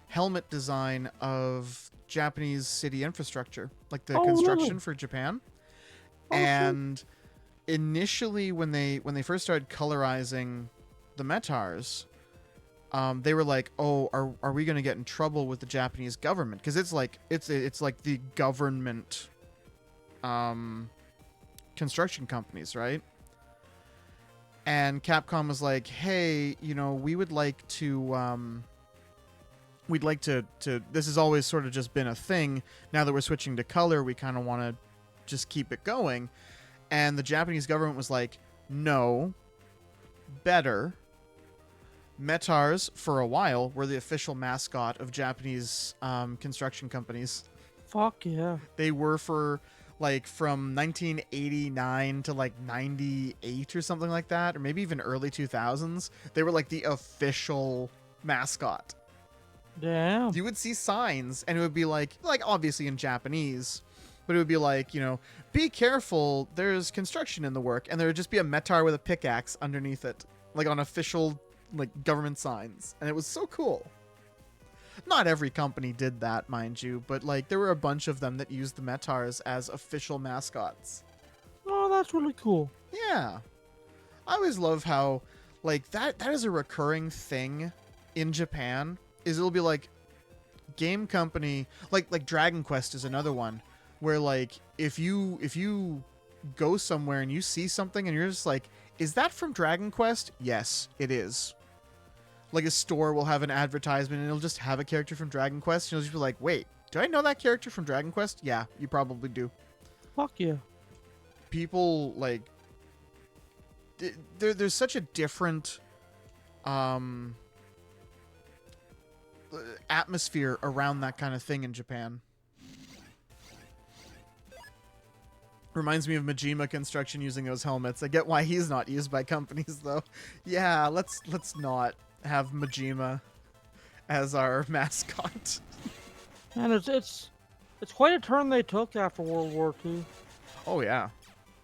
helmet design of Japanese city infrastructure, like the Oh, construction really? for Japan. Oh, shit. And initially, when they first started colorizing the Metars, they were like, "Oh, are we going to get in trouble with the Japanese government?" Because it's like the government construction companies, right? And Capcom was like, "Hey, you know, we would like to we'd like to this has always sort of just been a thing. Now that we're switching to color, we kind of want to just keep it going." And the Japanese government was like, "No, better." Metars, for a while, were the official mascot of Japanese construction companies. fuck yeah. They were for, like, from 1989 to, like, 98 or something like that, or maybe even early 2000s. They were, like, the official mascot. Damn. You would see signs, and it would be, like obviously in Japanese, but it would be like, you know, "Be careful, there's construction in the work," and there would just be a Metar with a pickaxe underneath it, like, on official, like, government signs, and it was so cool. Not every company did that, mind you, but, like, there were a bunch of them that used the Metars as official mascots. Oh, that's really cool. Yeah. I always love how, like, that is a recurring thing in Japan, is it'll be like game company, like Dragon Quest is another one, where, like, if you go somewhere and you see something and you're just like, "Is that from Dragon Quest?" Yes, it is. Like, a store will have an advertisement and it'll just have a character from Dragon Quest, and you'll just be like, "Wait, do I know that character from Dragon Quest?" Yeah, you probably do. Fuck yeah. People, like, there's such a different atmosphere around that kind of thing in Japan. Reminds me of Majima Construction using those helmets. I get why he's not used by companies, though. Yeah, let's not have Majima as our mascot. And it's quite a turn they took after World War II. Oh yeah.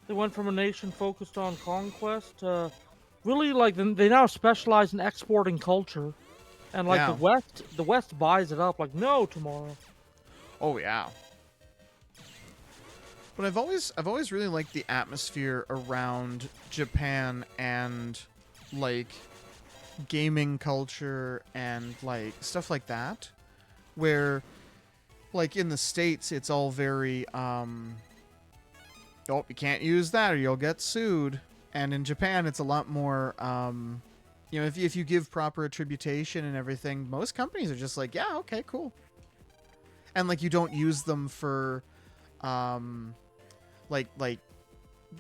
They went from a nation focused on conquest to really, like, they now specialize in exporting culture, and, like, Yeah. the West buys it up. Like, no tomorrow. Oh yeah. But I've always really liked the atmosphere around Japan and like gaming culture and like stuff like that, where like in the States it's all very oh, you can't use that or you'll get sued. And in Japan it's a lot more if you give proper attribution and everything, most companies are just like, yeah, okay, cool. And like you don't use them for like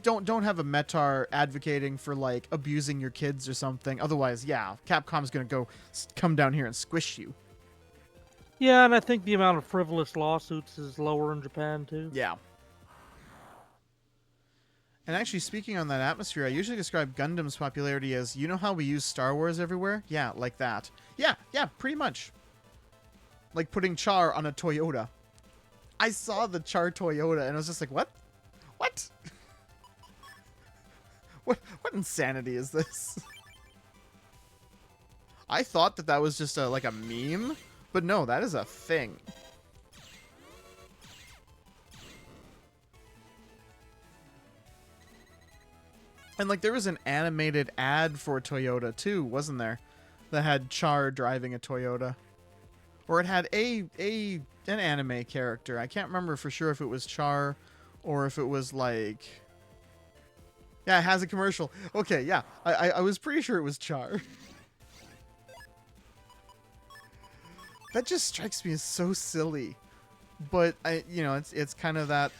don't have a Metar advocating for like abusing your kids or something. Otherwise, yeah, Capcom's gonna come down here and squish you. Yeah, and I think the amount of frivolous lawsuits is lower in Japan too. Yeah. And actually, speaking on that atmosphere, I usually describe Gundam's popularity as, you know how we use Star Wars everywhere? Yeah, like that. Yeah, pretty much. Like putting Char on a Toyota. I saw the Char Toyota and I was just like, what? What? What insanity is this? I thought that was just like a meme, but no, that is a thing. And like there was an animated ad for Toyota too, wasn't there? That had Char driving a Toyota. Or it had an anime character. I can't remember for sure if it was Char or if it was like... Yeah, it has a commercial. Okay, yeah. I was pretty sure it was Char. That just strikes me as so silly. But it's kind of the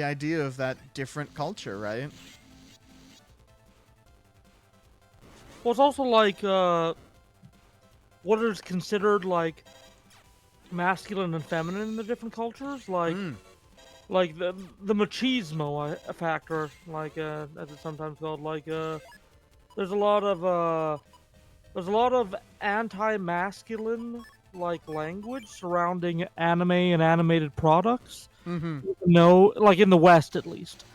idea of that different culture, right? Well, it's also like what is considered like masculine and feminine in the different cultures, like the machismo factor, like as it's sometimes called. Like there's a lot of anti-masculine like language surrounding anime and animated products. Mm-hmm. No, like in the West at least.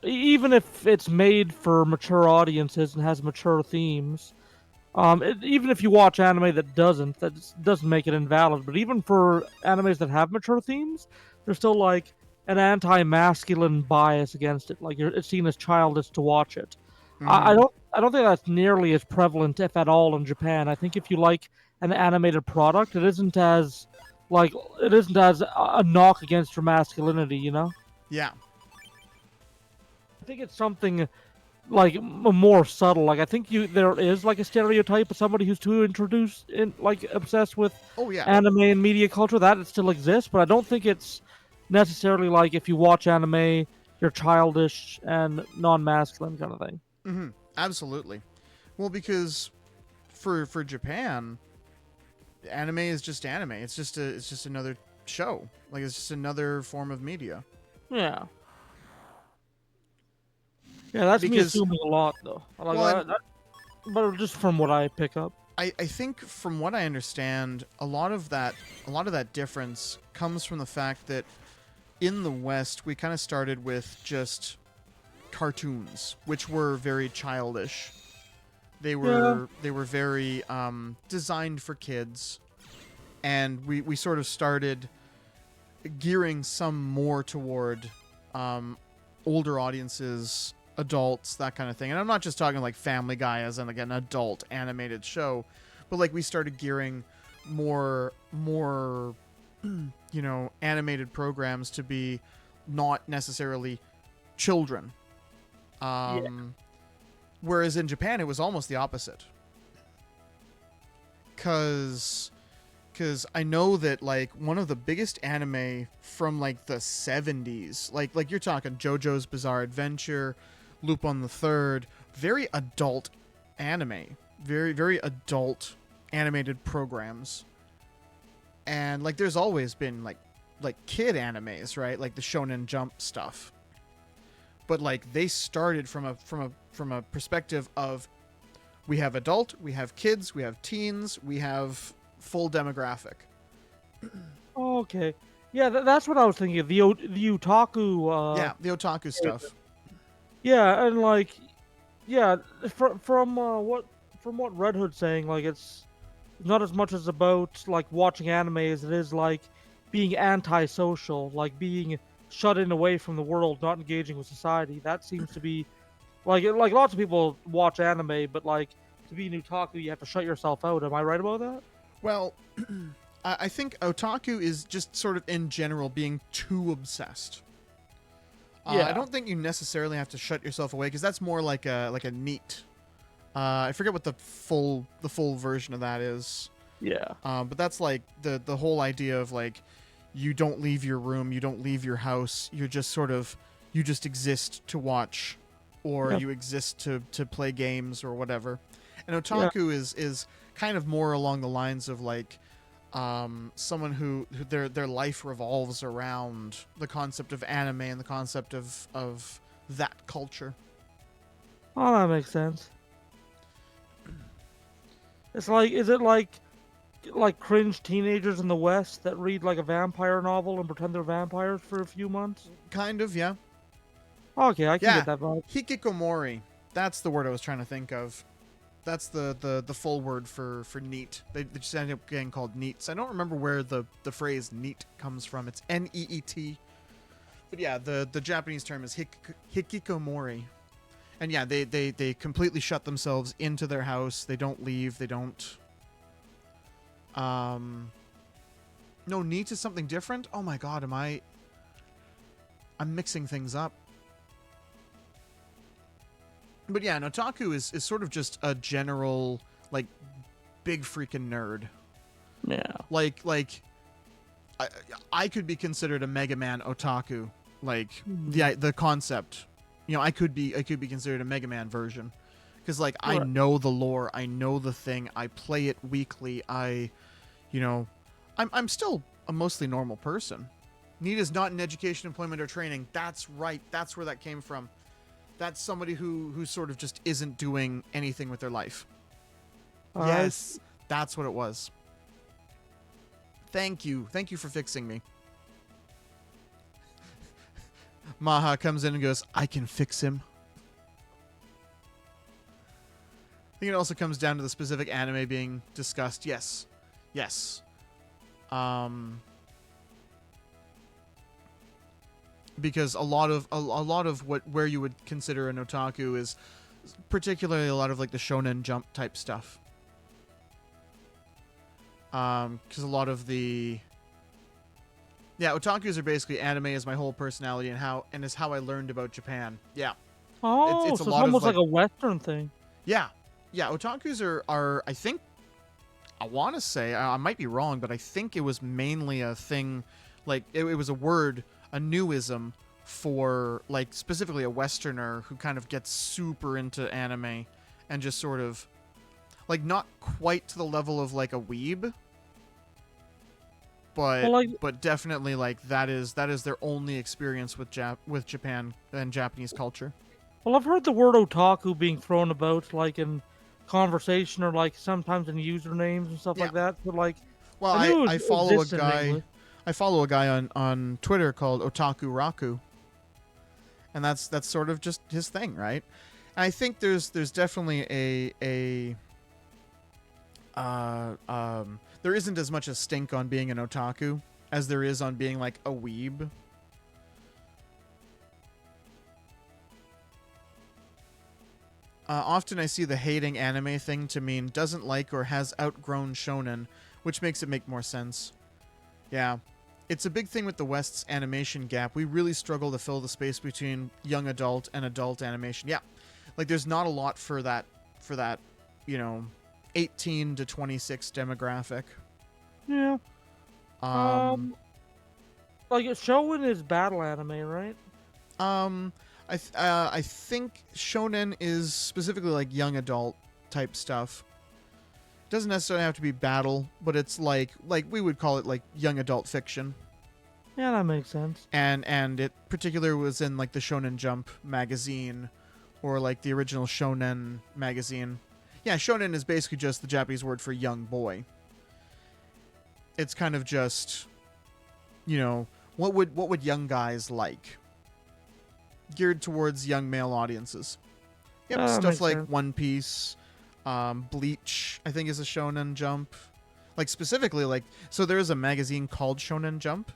Even if it's made for mature audiences and has mature themes, even if you watch anime that doesn't make it invalid. But even for animes that have mature themes, there's still like an anti-masculine bias against it. Like it's seen as childish to watch it. Mm-hmm. I don't think that's nearly as prevalent, if at all, in Japan. I think if you like an animated product, it isn't as a knock against your masculinity, you know? Yeah. I think it's something like more subtle. Like I think there is like a stereotype of somebody who's too obsessed with anime and media culture. That it still exists, but I don't think it's necessarily like if you watch anime, you're childish and non-masculine kind of thing. Mm-hmm. Absolutely. Well, because for Japan, anime is just anime. It's just another show. Like it's just another form of media. Yeah. Yeah, that's me assuming a lot, though. But just from what I pick up, I think from what I understand, a lot of that difference comes from the fact that in the West we kind of started with just cartoons, which were very childish. They were very designed for kids, and we sort of started gearing some more toward older audiences. Adults, that kind of thing. And I'm not just talking like Family Guy as in like an adult animated show, but like we started gearing more animated programs to be not necessarily children. Whereas in Japan it was almost the opposite. Cause I know that like one of the biggest anime from like the 70s, like you're talking JoJo's Bizarre Adventure, Lupin the Third, very adult anime, very very adult animated programs. And like there's always been like kid animes, right? Like the Shonen Jump stuff. But like they started from a perspective of we have adult, we have kids, we have teens, we have full demographic. Okay. Yeah, that's what I was thinking of. The otaku. The otaku stuff. Yeah, and like, yeah, from what Red Hood's saying, like it's not as much as about like watching anime as it is like being antisocial, like being shut in away from the world, not engaging with society. That seems to be like lots of people watch anime, but like to be an otaku, you have to shut yourself out. Am I right about that? Well, I think otaku is just sort of in general being too obsessed. Yeah. I don't think you necessarily have to shut yourself away because that's more like a neat. I forget what the full version of that is. Yeah. But that's like the whole idea of like you don't leave your room, you don't leave your house, you're just sort of you just exist to watch, or Yeah. you exist to play games or whatever. And Yeah. otaku is kind of more along the lines of like someone who their life revolves around the concept of anime and the concept of that culture. Oh, that makes sense. It's like, is it like cringe teenagers in the West that read like a vampire novel and pretend they're vampires for a few months? Kind of, yeah. Okay, I can Yeah. get that vibe. Hikikomori. That's the word I was trying to think of. That's the full word for neat. They just ended up getting called neats. I don't remember where the phrase neat comes from. It's Neet. But yeah, the Japanese term is hikikomori. And yeah, they completely shut themselves into their house. They don't leave. They don't. No, neat is something different. Oh my god, I'm mixing things up. But yeah, an otaku is sort of just a general, like, big freaking nerd. Yeah. Like I could be considered a Mega Man otaku. Like the concept, you know, I could be considered a Mega Man version, because like I Right. know the lore, I know the thing, I play it weekly. You know, I'm still a mostly normal person. Need is not in education, employment, or training. That's right. That's where that came from. That's somebody who sort of just isn't doing anything with their life. Yes, that's what it was. Thank you for fixing me. Maha comes in and goes, I can fix him. I think it also comes down to the specific anime being discussed. Yes. Because a lot of where you would consider an otaku is particularly a lot of like the Shonen Jump type stuff. Because a lot of the otakus are basically anime is my whole personality and is how I learned about Japan. Yeah. Oh, It's a so lot it's of almost like like a Western thing. yeah. Otakus are I think I want to say I might be wrong, but I think it was mainly a thing like it was a word, a newism for like specifically a Westerner who kind of gets super into anime and just sort of like not quite to the level of like a weeb, Well, like, but definitely like that is their only experience with Japan and Japanese culture. well, I've heard the word otaku being thrown about, like in conversation or like sometimes in usernames and stuff Yeah. like that. But like, Well, I knew I it follow a existed in guy. English. I follow a guy on Twitter called Otaku Raku, and that's sort of just his thing, right? And I think there's definitely there isn't as much a stink on being an otaku as there is on being like a weeb. Often I see the hating anime thing to mean doesn't like or has outgrown shonen, which makes it make more sense. Yeah. It's a big thing with the West's animation gap. We really struggle to fill the space between young adult and adult animation. Yeah. Like there's not a lot for that, you know, 18 to 26 demographic. Yeah. Like Shonen is battle anime, right? I think shonen is specifically like young adult type stuff. Doesn't necessarily have to be battle, but it's like we would call it like young adult fiction. Yeah, that makes sense. And it particularly was in like the Shonen Jump magazine or like the original Shonen magazine. Yeah, shonen is basically just the Japanese word for young boy. It's kind of just, you know, what would young guys like? Geared towards young male audiences. Yep, That stuff makes like sense. One Piece, Bleach, I think is a Shonen Jump. Like specifically, like so there is a magazine called Shonen Jump,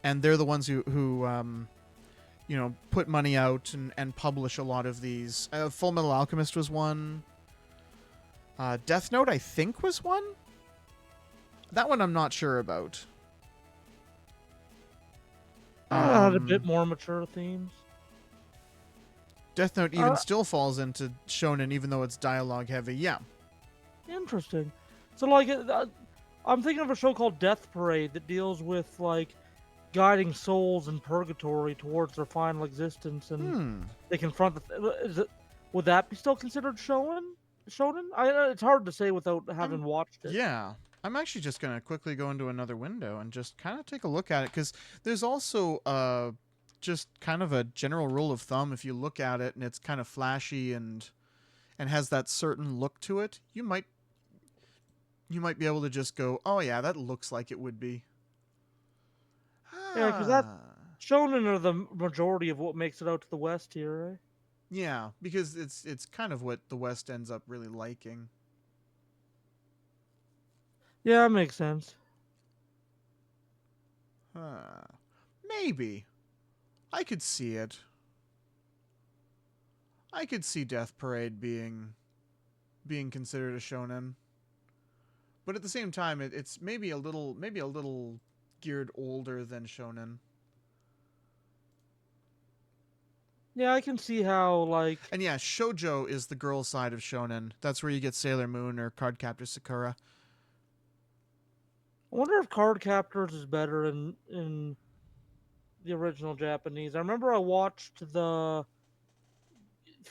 and they're the ones who put money out and publish a lot of these. Full Metal Alchemist was one. Death Note, I think, was one. That one I'm not sure about. Had a bit more mature themes. Death Note even still falls into shonen, even though it's dialogue heavy. Yeah. Interesting. So, like, I'm thinking of a show called Death Parade that deals with, like, guiding souls in purgatory towards their final existence, and they confront would that be still considered shonen? Shonen? It's hard to say without having watched it. Yeah. I'm actually just going to quickly go into another window and just kind of take a look at it, because there's also just kind of a general rule of thumb. If you look at it and it's kind of flashy and has that certain look to it, you might be able to just go, oh yeah, that looks like it would be. Yeah, because that shonen are the majority of what makes it out to the West here, right? Yeah, because it's kind of what the West ends up really liking. Yeah, that makes sense. Maybe. I could see it. I could see Death Parade being considered a shonen. But at the same time, it's maybe a little geared older than shonen. Yeah, I can see how, like... And yeah, shoujo is the girl side of shonen. That's where you get Sailor Moon or Cardcaptor Sakura. I wonder if Card Captors is better in the original Japanese. I remember I watched the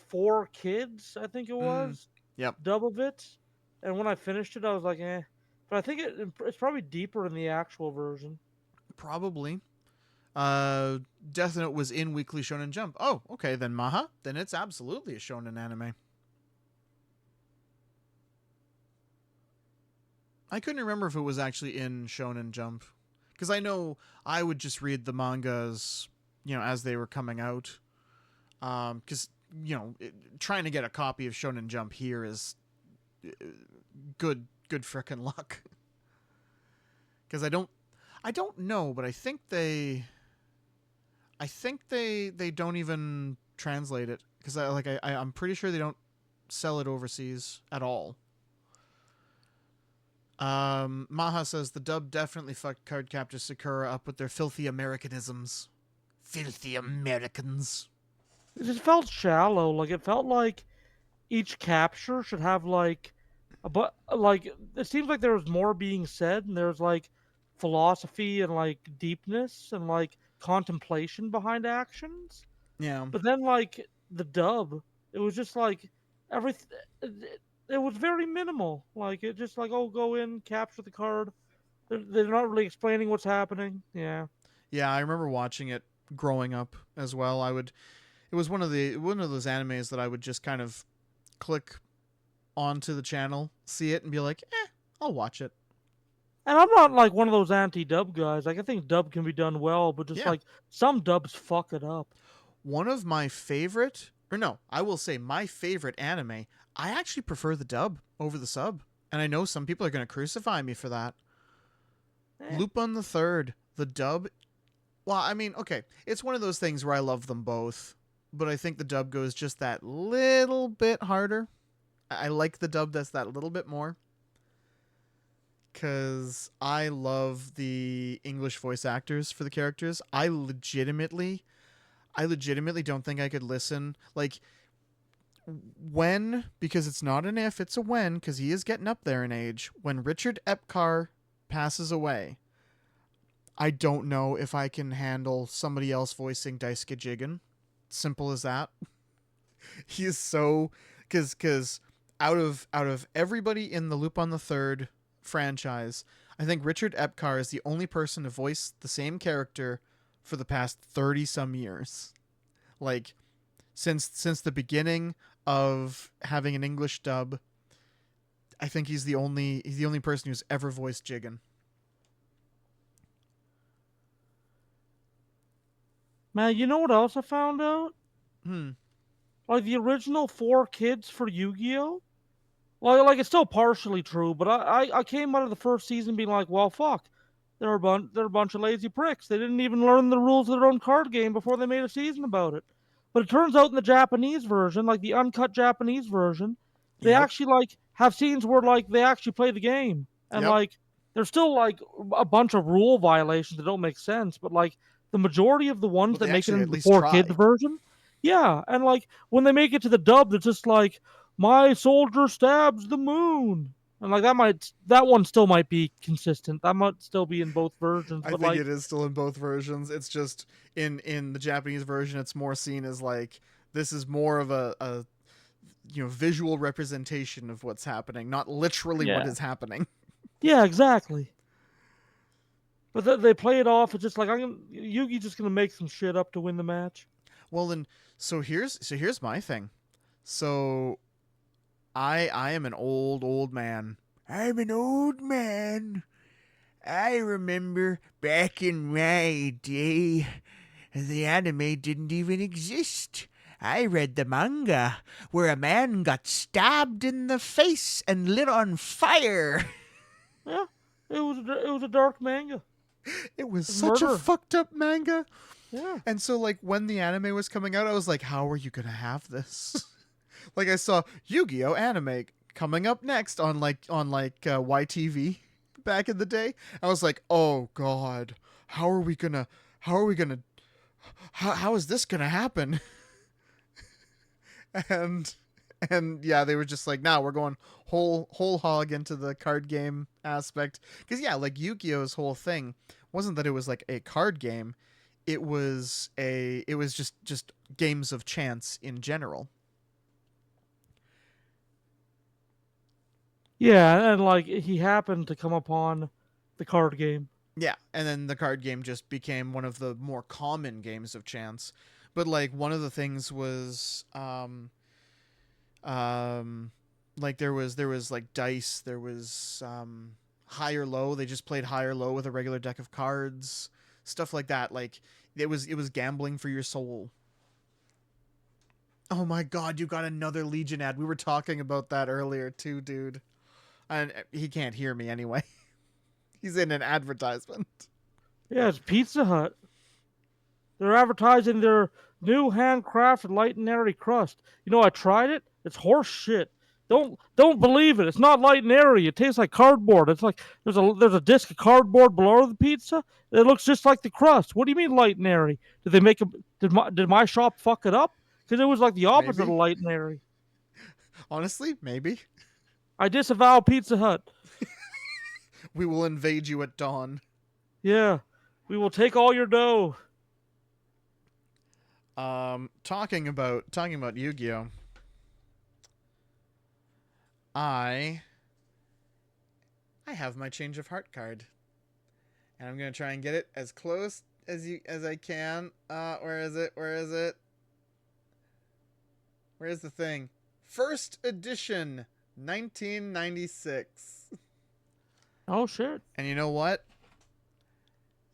Four Kids, I think it was, Yep. dub of it, and when I finished it, I was like, eh. But I think it's probably deeper in the actual version. Probably. Death Note was in Weekly Shonen Jump. Oh, okay, then Maha. Then it's absolutely a shonen anime. I couldn't remember if it was actually in Shonen Jump, because I know I would just read the mangas, as they were coming out. Because trying to get a copy of Shonen Jump here is good frickin' luck. Because I don't know, but I think they don't even translate it, because I'm pretty sure they don't sell it overseas at all. Maha says the dub definitely fucked Cardcaptor Sakura up with their filthy Americanisms. Filthy Americans. It just felt shallow. Like, it felt like each capture should have, like, it seems like there was more being said, and there's, like, philosophy and, like, deepness and, like, contemplation behind actions. Yeah. But then, like, the dub, it was just like everything. It was very minimal. Like, it just like, oh, go in, capture the card. They're not really explaining what's happening. Yeah. Yeah, I remember watching it growing up as well. It was one of those animes that I would just kind of click onto the channel, see it, and be like, I'll watch it. And I'm not like one of those anti-dub guys. Like, I think dub can be done well, but just like some dubs fuck it up. One of my favorite, I will say my favorite anime, I actually prefer the dub over the sub. And I know some people are going to crucify me for that. Lupin the Third, the dub. Well, I mean, okay, it's one of those things where I love them both, but I think the dub goes just that little bit harder. I like the dub that's that little bit more, because I love the English voice actors for the characters. I legitimately don't think I could listen, like, because it's not an if, it's a when, because he is getting up there in age. When Richard Epcar passes away, I don't know if I can handle somebody else voicing Daisuke Jigen. Simple as that. He is so, because out of everybody in the Lupin the Third franchise, I think Richard Epcar is the only person to voice the same character for the past 30 some years. Like, since the beginning of having an English dub, I think he's the only person who's ever voiced Jigen. Man, you know what else I found out? Hmm. Like, the original Four Kids for Yu-Gi-Oh! Like it's still partially true, but I came out of the first season being like, well, fuck, they're a bunch of lazy pricks. They didn't even learn the rules of their own card game before they made a season about it. But it turns out in the Japanese version, like the uncut Japanese version, they Yep. actually like have scenes where like they actually play the game, and Yep. like there's still like a bunch of rule violations that don't make sense, but like the majority of the ones But that they make it actually into at the least 4 kids try. version, yeah, and like when they make it to the dub, it's just like my soldier stabs the moon. And like that one still might be consistent. That might still be in both versions, I but think like it is still in both versions. It's just in the Japanese version, it's more seen as like this is more of a visual representation of what's happening, not literally what yeah. is happening. Yeah, exactly. But they play it off. It's just like Yugi just gonna make some shit up to win the match. Well, then, so here's my thing. So I am an old man. I'm an old man. I remember back in my day, the anime didn't even exist. I read the manga where a man got stabbed in the face and lit on fire. Yeah, it was a dark manga. It was It was such a murder. fucked up manga. Yeah, And so, like, when the anime was coming out, I was like, how are you gonna have this? Like, I saw Yu-Gi-Oh anime coming up next on YTV back in the day. I was like, oh god, how are we gonna how are we gonna how is this gonna happen? and and yeah, they were just like, nah, we're going whole hog into the card game aspect. Because yeah, like Yu-Gi-Oh's whole thing wasn't that it was like a card game. It was just games of chance in general. yeah, and like he happened to come upon the card game. Yeah, and then the card game just became one of the more common games of chance. But like one of the things was um like there was like dice, there was high or low. They just played high or low with a regular deck of cards, stuff like that. Like it was gambling for your soul. Oh my god, you got another Legion ad. We were talking about that earlier too, dude. And he can't hear me anyway. He's in an advertisement. Yeah, it's Pizza Hut. They're advertising their new handcrafted light and airy crust. You know, I tried it. It's horse shit. Don't believe it. It's not light and airy. It tastes like cardboard. It's like there's a disc of cardboard below the pizza. It looks just like the crust. What do you mean light and airy? Did they make a did my shop fuck it up? Because it was like the opposite of Maybe. light and airy. Honestly, maybe. I disavow Pizza Hut. We will invade you at dawn. Yeah, we will take all your dough. Talking about Yu-Gi-Oh. I I have my change of heart card, and I'm gonna try and get it as close as I can. Where is it? Where is it? Where's the thing? First edition, 1996. Oh shit. And you know what?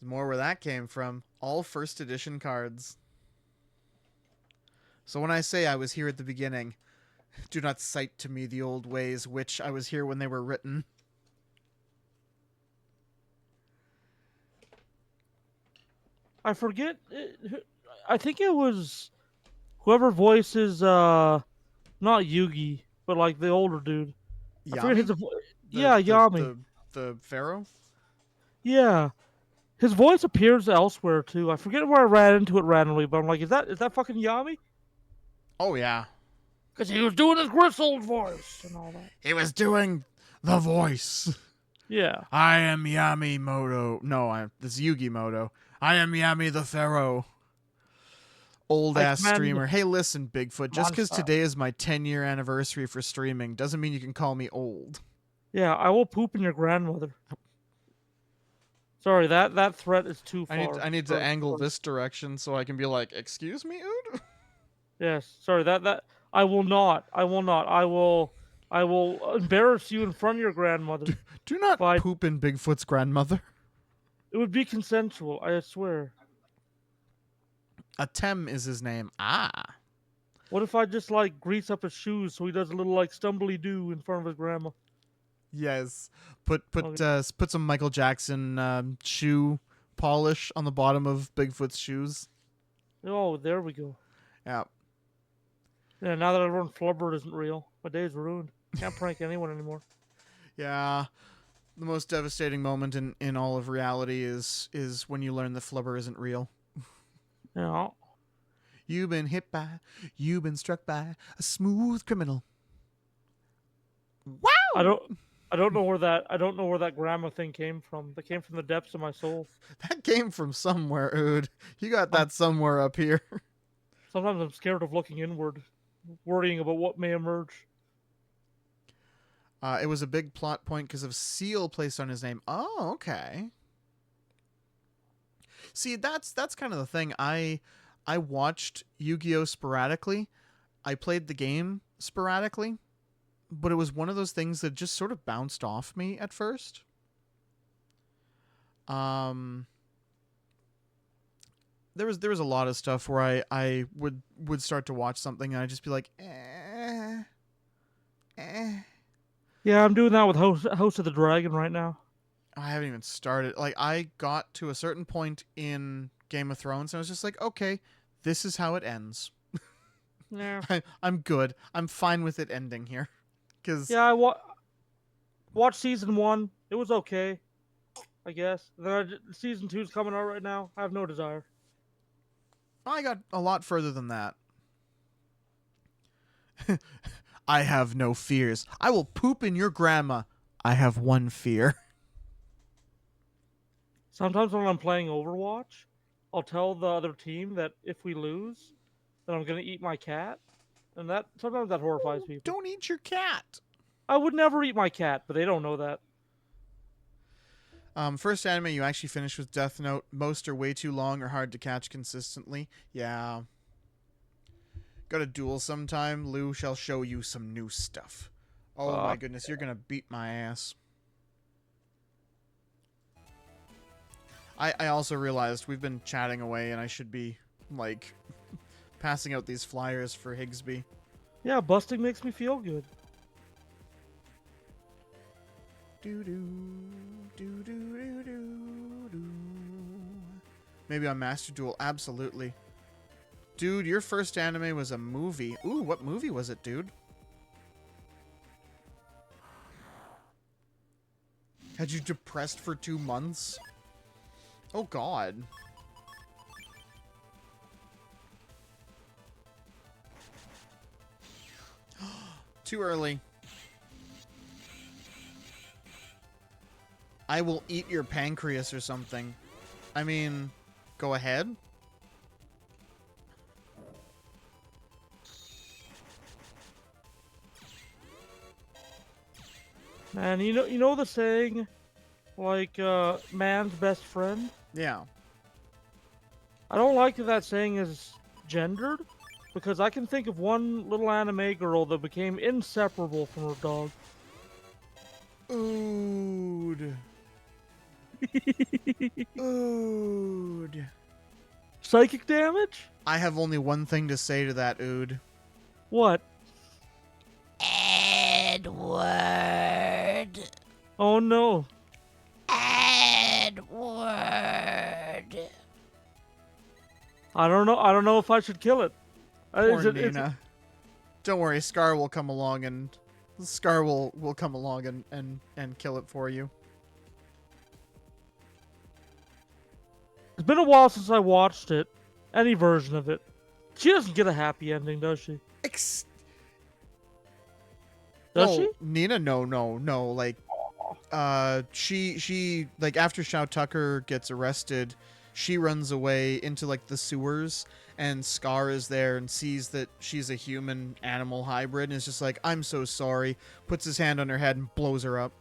There's more where that came from. All first edition cards. So when I say I was here at the beginning, do not cite to me the old ways, which I was here when they were written. I forget. I think it was whoever voices not Yugi, but like the older dude. I forget his Yami? The yeah, the Yami. the the pharaoh? Yeah. His voice appears elsewhere too. I forget where I ran into it randomly, but I'm like, is that fucking Yami? Oh yeah. Because he was doing his Gristle voice and all that. He was doing the voice. Yeah. I am Yami Moto. No, this is Yugi Moto. I am Yami the Pharaoh. Old I ass command streamer. Hey, listen, Bigfoot. Just because monster. today is my 10-year anniversary for streaming doesn't mean you can call me old. Yeah, I will poop in your grandmother. Sorry, that threat is too far. I need to angle this direction so I can be like, excuse me, Ood? Yes. Sorry, that I will not. I will not. I will embarrass you in front of your grandmother. Do not But poop in Bigfoot's grandmother. it would be consensual, I swear. Atem is his name. Ah. What if I just like grease up his shoes so he does a little like stumbly do in front of his grandma? Yes. Put Okay. put some Michael Jackson shoe polish on the bottom of Bigfoot's shoes. Oh, there we go. Yeah. Yeah, now that I learned Flubber isn't real, my day's ruined. Can't prank anyone anymore. Yeah. The most devastating moment in all of reality is when you learn that Flubber isn't real. Yeah. You've been hit by, you've been struck by a smooth criminal. I Wow! don't I don't know where that grandma thing came from. That came from the depths of my soul. That came from somewhere, Ood. You got Um, that somewhere up here. Sometimes I'm scared of looking inward, worrying about what may emerge. It was a big plot point because of seal placed on his name. Oh, okay. See, that's kind of the thing. I watched Yu-Gi-Oh sporadically. I played the game sporadically, but it was one of those things that just sort of bounced off me at first. Um there was a lot of stuff where I would start to watch something and I'd just be like, eh. Yeah, I'm doing that with House of the Dragon right now. I haven't even started. Like, I got to a certain point in Game of Thrones and I was just like, okay, this is how it ends. Yeah. I'm good. I'm fine with it ending here. Because Yeah, watched season 1. It was okay, I guess. Season 2 is coming out right now. I have no desire. I got a lot further than that. I have no fears. I will poop in your grandma. I have one fear. Sometimes when I'm playing Overwatch, I'll tell the other team that if we lose, then I'm gonna eat my cat, and that sometimes that horrifies people. Don't eat your cat. I would never eat my cat, but they don't know that. First anime you actually finished with Death Note. Most are way too long or hard to catch consistently. Yeah. Got a duel sometime. Lou shall show you some new stuff. Oh my goodness, you're gonna beat my ass. I also realized we've been chatting away and I should be, like, passing out these flyers for Higsby. Yeah, busting makes me feel good. Maybe on Master Duel, absolutely. Dude, your first anime was a movie. Ooh, what movie was it, dude? Had you depressed for 2 months? Oh, God. Too early. I will eat your pancreas or something. I mean, go ahead. Man, you know the saying, like man's best friend. Yeah. I don't like that that saying is gendered, because I can think of one little anime girl that became inseparable from her dog. Ood. Ood. Psychic damage? I have only one thing to say to that, Ood. What? Edward. Oh no. Edward. I don't know. I don't know if I should kill it. Poor Is it- Nina. Don't worry, Scar will come along and come along and kill it for you. It's been a while since I watched it. Any version of it. She doesn't get a happy ending, does she? Does she? Nina, no. Like, she like after Shao Tucker gets arrested, she runs away into like the sewers, and Scar is there and sees that she's a human animal hybrid, and is just like, I'm so sorry. Puts his hand on her head and blows her up.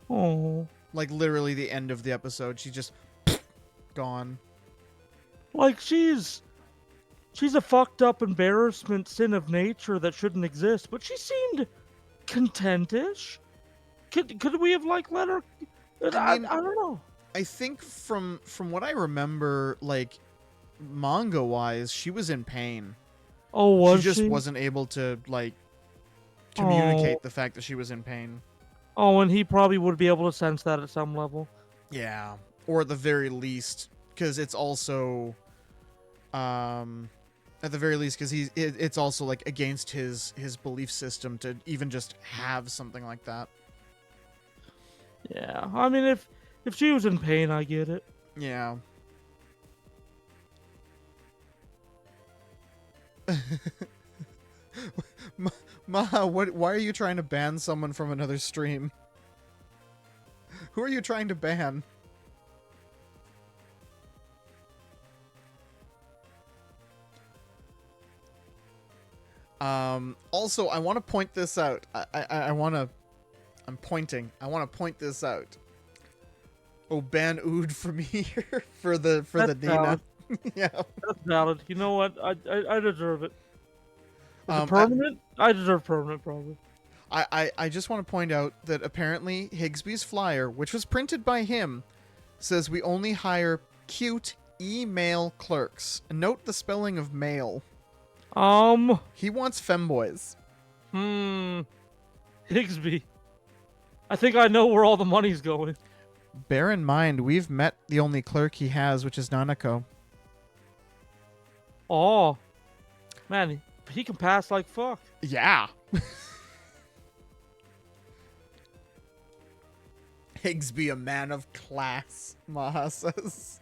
Oh. Like literally the end of the episode, she's just gone. Like she's a fucked up embarrassment sin of nature that shouldn't exist, but she seemed contentish. Could we have like let her? I don't know. I think from what I remember, like manga wise, she was in pain. Oh, was She just she? wasn't able to like Oh. communicate the fact that she was in pain. Oh, and he probably would be able to sense that at some level. Yeah, or at the very least, because it's also, at the very least, because it's also like against his belief system to even just have something like that. Yeah, I mean, if she was in pain, I get it. Yeah. Ma, what? Why are you trying to ban someone from another stream? Who are you trying to ban? Also, I want to point this out. I want to... I'm pointing. I want to point this out. Oh, ban Ood from here for the That's Nina. valid. Yeah. That's valid. You know what? I deserve it. Is it Um, permanent? I deserve permanent, probably. I just want to point out that apparently Higsby's flyer, which was printed by him, says we only hire cute email clerks. And note the spelling of male. He wants femboys. Higsby. I think I know where all the money's going. Bear in mind, we've met the only clerk he has, which is Nanako. Oh, man, he can pass like fuck. Yeah. Higsby, a man of class, Maha says.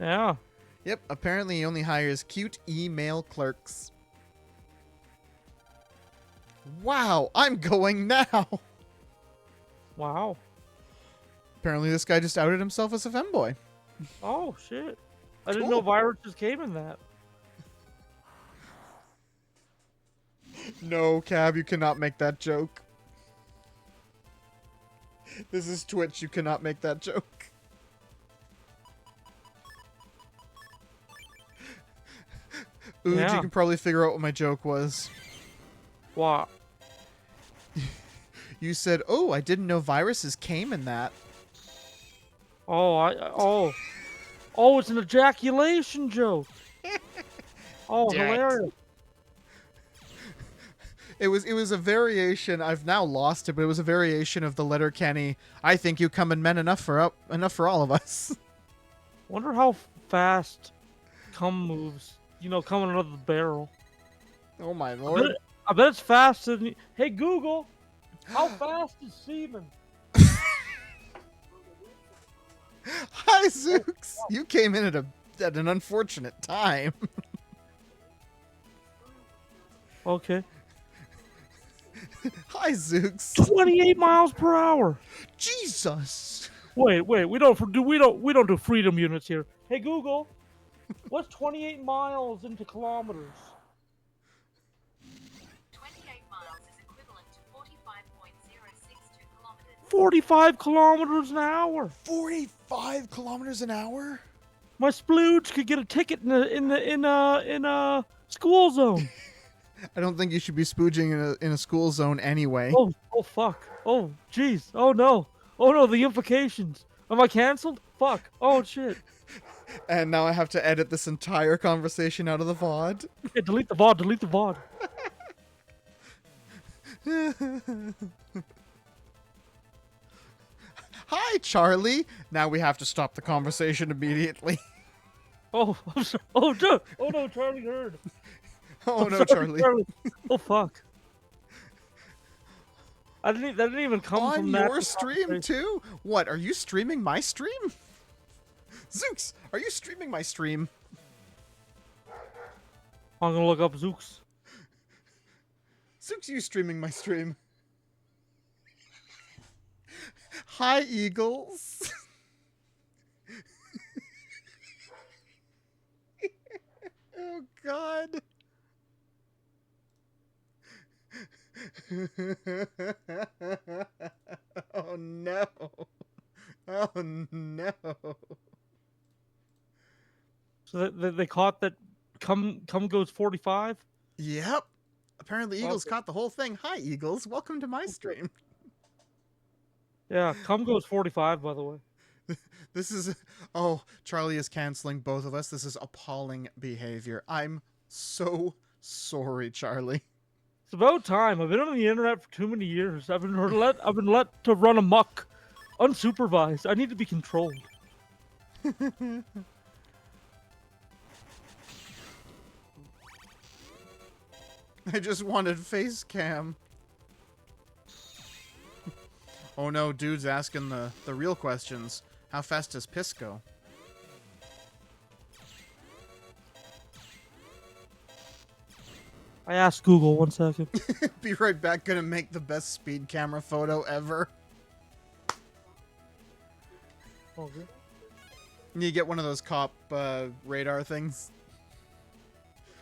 Yeah. Yep, apparently he only hires cute email clerks. Wow, I'm going now. Wow. Apparently this guy just outed himself as a femboy. Oh shit. I didn't Cool. know viruses came in that. No, Cab, you cannot make that joke. This is Twitch, you cannot make that joke. Ood, Yeah. you can probably figure out what my joke was. Wow. You said, oh, I didn't know viruses came in that. Oh, it's an ejaculation joke. Oh, Damn it. hilarious. It was a variation. I've now lost it, but it was a variation of the letter Kenny. I think you come in men enough for all of us. Wonder how fast cum moves. You know, coming out of the barrel. Oh my lord! I bet it's faster than. Hey Google, how fast is semen? Hi Zooks, you came in at an unfortunate time. Okay. Hi Zooks. 28 miles per hour. Jesus. Wait, we don't do freedom units here. Hey Google, what's 28 miles into kilometers? 28 miles is equivalent to 45.062 kilometers. 45 kilometers an hour. 45 kilometers an hour? My splooge could get a ticket in a school zone. I don't think you should be spooging in a school zone anyway. Oh fuck. Oh jeez. Oh no, the implications. Am I canceled? Fuck. Oh shit. And now I have to edit this entire conversation out of the VOD. Yeah, delete the VOD. Hi, Charlie. Now we have to stop the conversation immediately. Oh, I'm sorry. Oh no, Charlie heard. Oh I'm no, sorry, Charlie. Oh fuck. That didn't even come On from your that stream too? What, are you streaming my stream? Zooks, are you streaming my stream? I'm gonna look up Zooks. Zooks, you streaming my stream? Hi, Eagles. Oh, God. Oh, no. Oh, no. So they caught that cum goes 45? Yep. Apparently, Eagles Okay. caught the whole thing. Hi, Eagles. Welcome to my stream. Yeah, cum goes 45, by the way. This is... Oh, Charlie is canceling both of us. This is appalling behavior. I'm so Sorry, Charlie. It's about time. I've been on the internet for too many years. I've been let to run amok, unsupervised. I need to be controlled. I just wanted face cam. Oh no, dude's asking the real questions. How fast does piss go? I asked Google 1 second. Be right back, gonna make the best speed camera photo ever. Okay. You get one of those cop radar things.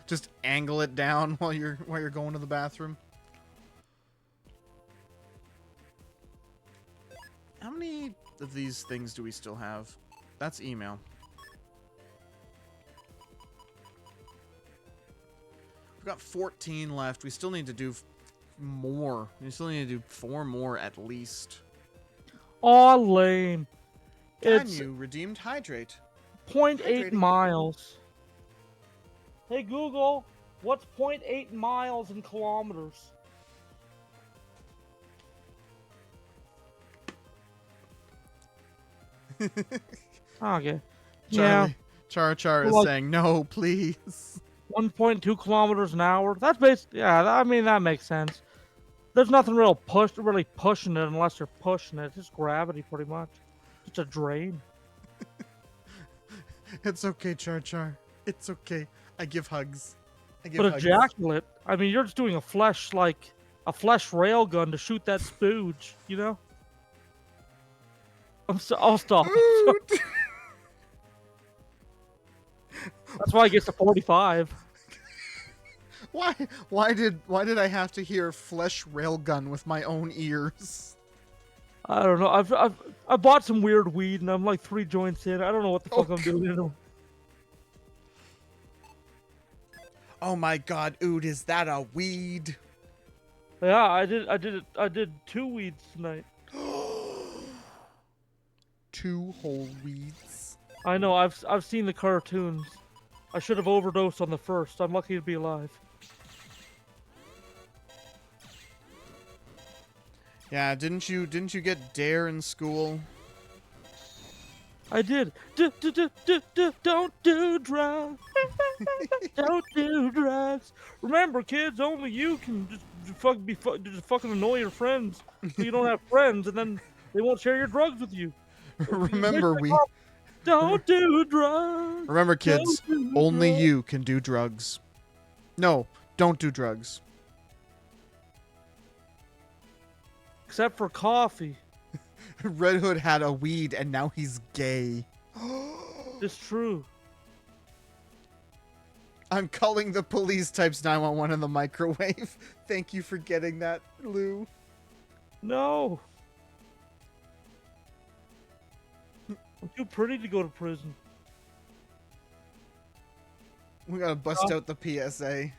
Just angle it down while you're going to the bathroom. How many of these things do we still have? That's email. We've got 14 left. We still need to do more. We still need to do 4 more at least. Aw, lame. Can It's you redeemed hydrate? 0.8 Hydrating. miles. Hey Google, what's 0.8 miles in kilometers? Okay. Yeah, Charlie, Char is Well, saying no, please. 1.2 kilometers an hour. That's basically, yeah, I mean, that makes sense. There's nothing really pushing it unless you're pushing it. It's just gravity, pretty much. It's a drain. It's okay, Char. It's okay. I give hugs. But ejaculate, I mean, you're just doing a flesh rail gun to shoot that spooge, you know? I'll stop. Oot. That's why it gets to 45. Why did I have to hear flesh railgun with my own ears? I don't know. I bought some weird weed and I'm like 3 joints in. I don't know what the fuck I'm doing. Oh my god, Ood, is that a weed? Yeah, I did 2 weeds tonight. 2 whole weeds. I know. I've seen the cartoons. I should have overdosed on the first. I'm lucky to be alive. Yeah, didn't you get dare in school? I did. Don't do drugs. Don't do drugs. Remember, kids, only you can just fucking annoy your friends, so you don't have friends, and then they won't share your drugs with you. Remember Don't do drugs. Remember, kids, Don't do only drugs. you can do drugs. No, don't do drugs. Except for coffee. Red Hood had a weed and now he's gay. It's true. I'm calling the police, types 911 in the microwave. Thank you for getting that, Lou. No. I'm too pretty to go to prison. We gotta bust out the PSA.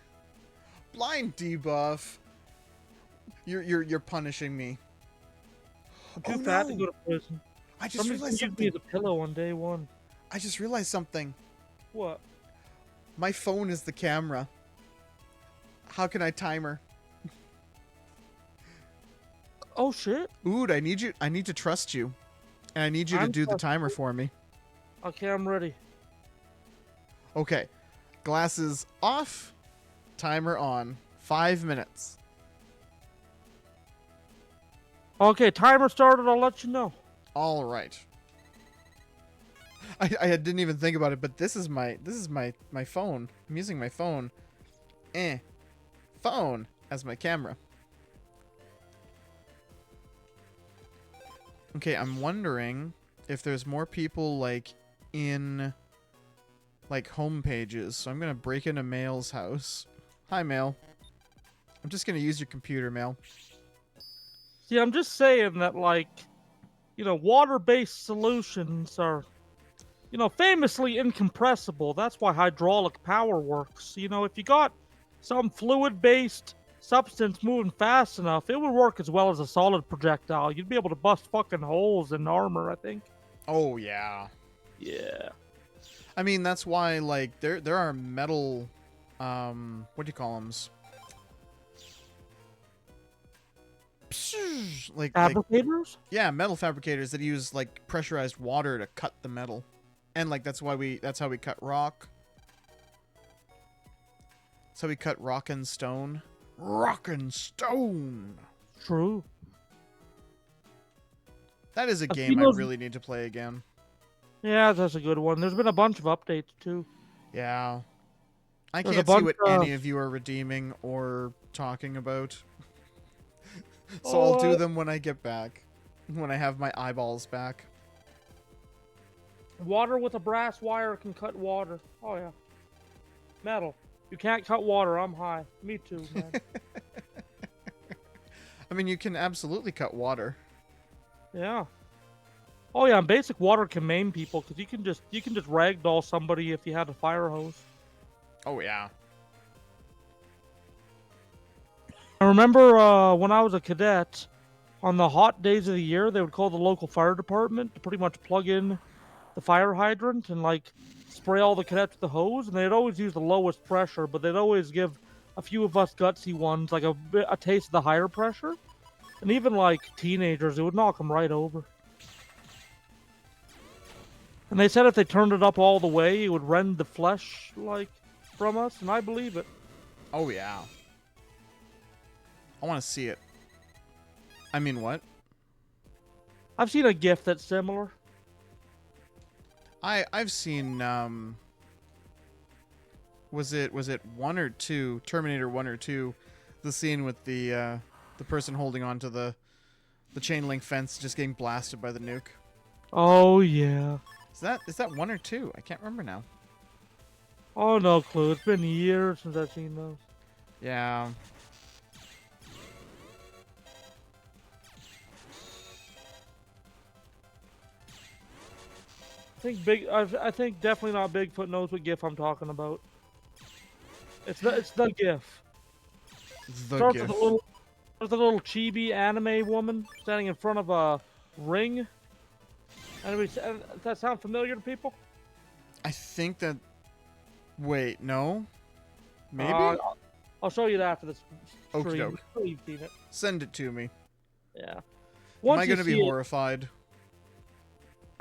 Blind debuff. You're punishing me. I'm too fat to no. go to prison. I just Somebody's realized gonna give me something. the pillow on day 1. I just realized something. What? My phone is the camera. How can I timer? Oh shit. Ood, I need to trust you. And I need you to I'm do the trusting timer for me. Okay, I'm ready. Okay. Glasses off. Timer on. 5 minutes. Okay, timer started. I'll let you know. All right. I didn't even think about it, but this is my phone. I'm using my phone. Phone as my camera. Okay, I'm wondering if there's more people like in like home pages. So I'm gonna break into Mail's house. Hi, Mail. I'm just gonna use your computer, Mail. See, I'm just saying that, like, you know, water-based solutions are, you know, famously incompressible. That's why hydraulic power works. You know, if you got some fluid-based substance moving fast enough, it would work as well as a solid projectile. You'd be able to bust fucking holes in armor, I think. Oh yeah. Yeah. I mean, that's why like there are metal what do you call them? Like Fabricators? yeah, metal fabricators that use like pressurized water to cut the metal, and like that's how we cut rock. That's how we cut rock and stone. Rock and stone. True. That is a I've game seen I those- really need to play again. Yeah, that's a good one. There's been a bunch of updates too. Yeah. I There's a can't see bunch what of- any of you are redeeming or talking about. So I'll do them when I get back. When I have my eyeballs back. Water with a brass wire can cut water. Oh yeah. Metal. You can't cut water. I'm high. Me too, man. I mean, you can absolutely cut water. Yeah. Oh yeah, and basic water can maim people because you can just ragdoll somebody if you had a fire hose. Oh, yeah. I remember when I was a cadet, on the hot days of the year, they would call the local fire department to pretty much plug in the fire hydrant and like spray all the cadets with the hose, and they'd always use the lowest pressure, but they'd always give a few of us gutsy ones like a taste of the higher pressure, and even like teenagers, it would knock them right over. And they said if they turned it up all the way, it would rend the flesh like from us, and I believe it. Oh, yeah. I want to see it. I mean, what? I've seen a GIF that's similar. I've seen was it 1 or 2, Terminator 1 or 2, the scene with the person holding onto the chain link fence just getting blasted by the nuke. Oh yeah. Is that 1 or 2? I can't remember now. Oh, no clue. It's been years since I've seen those. Yeah. I think definitely not Bigfoot knows what GIF I'm talking about. It's the GIF. The Starts GIF. with a little chibi anime woman standing in front of a ring. Does that sound familiar to people? I think that. Wait, no. Maybe. I'll show you that after this Okie stream. doke. I'm sure you've seen it. Send it to me. Yeah. Am Once I you gonna be see it- horrified?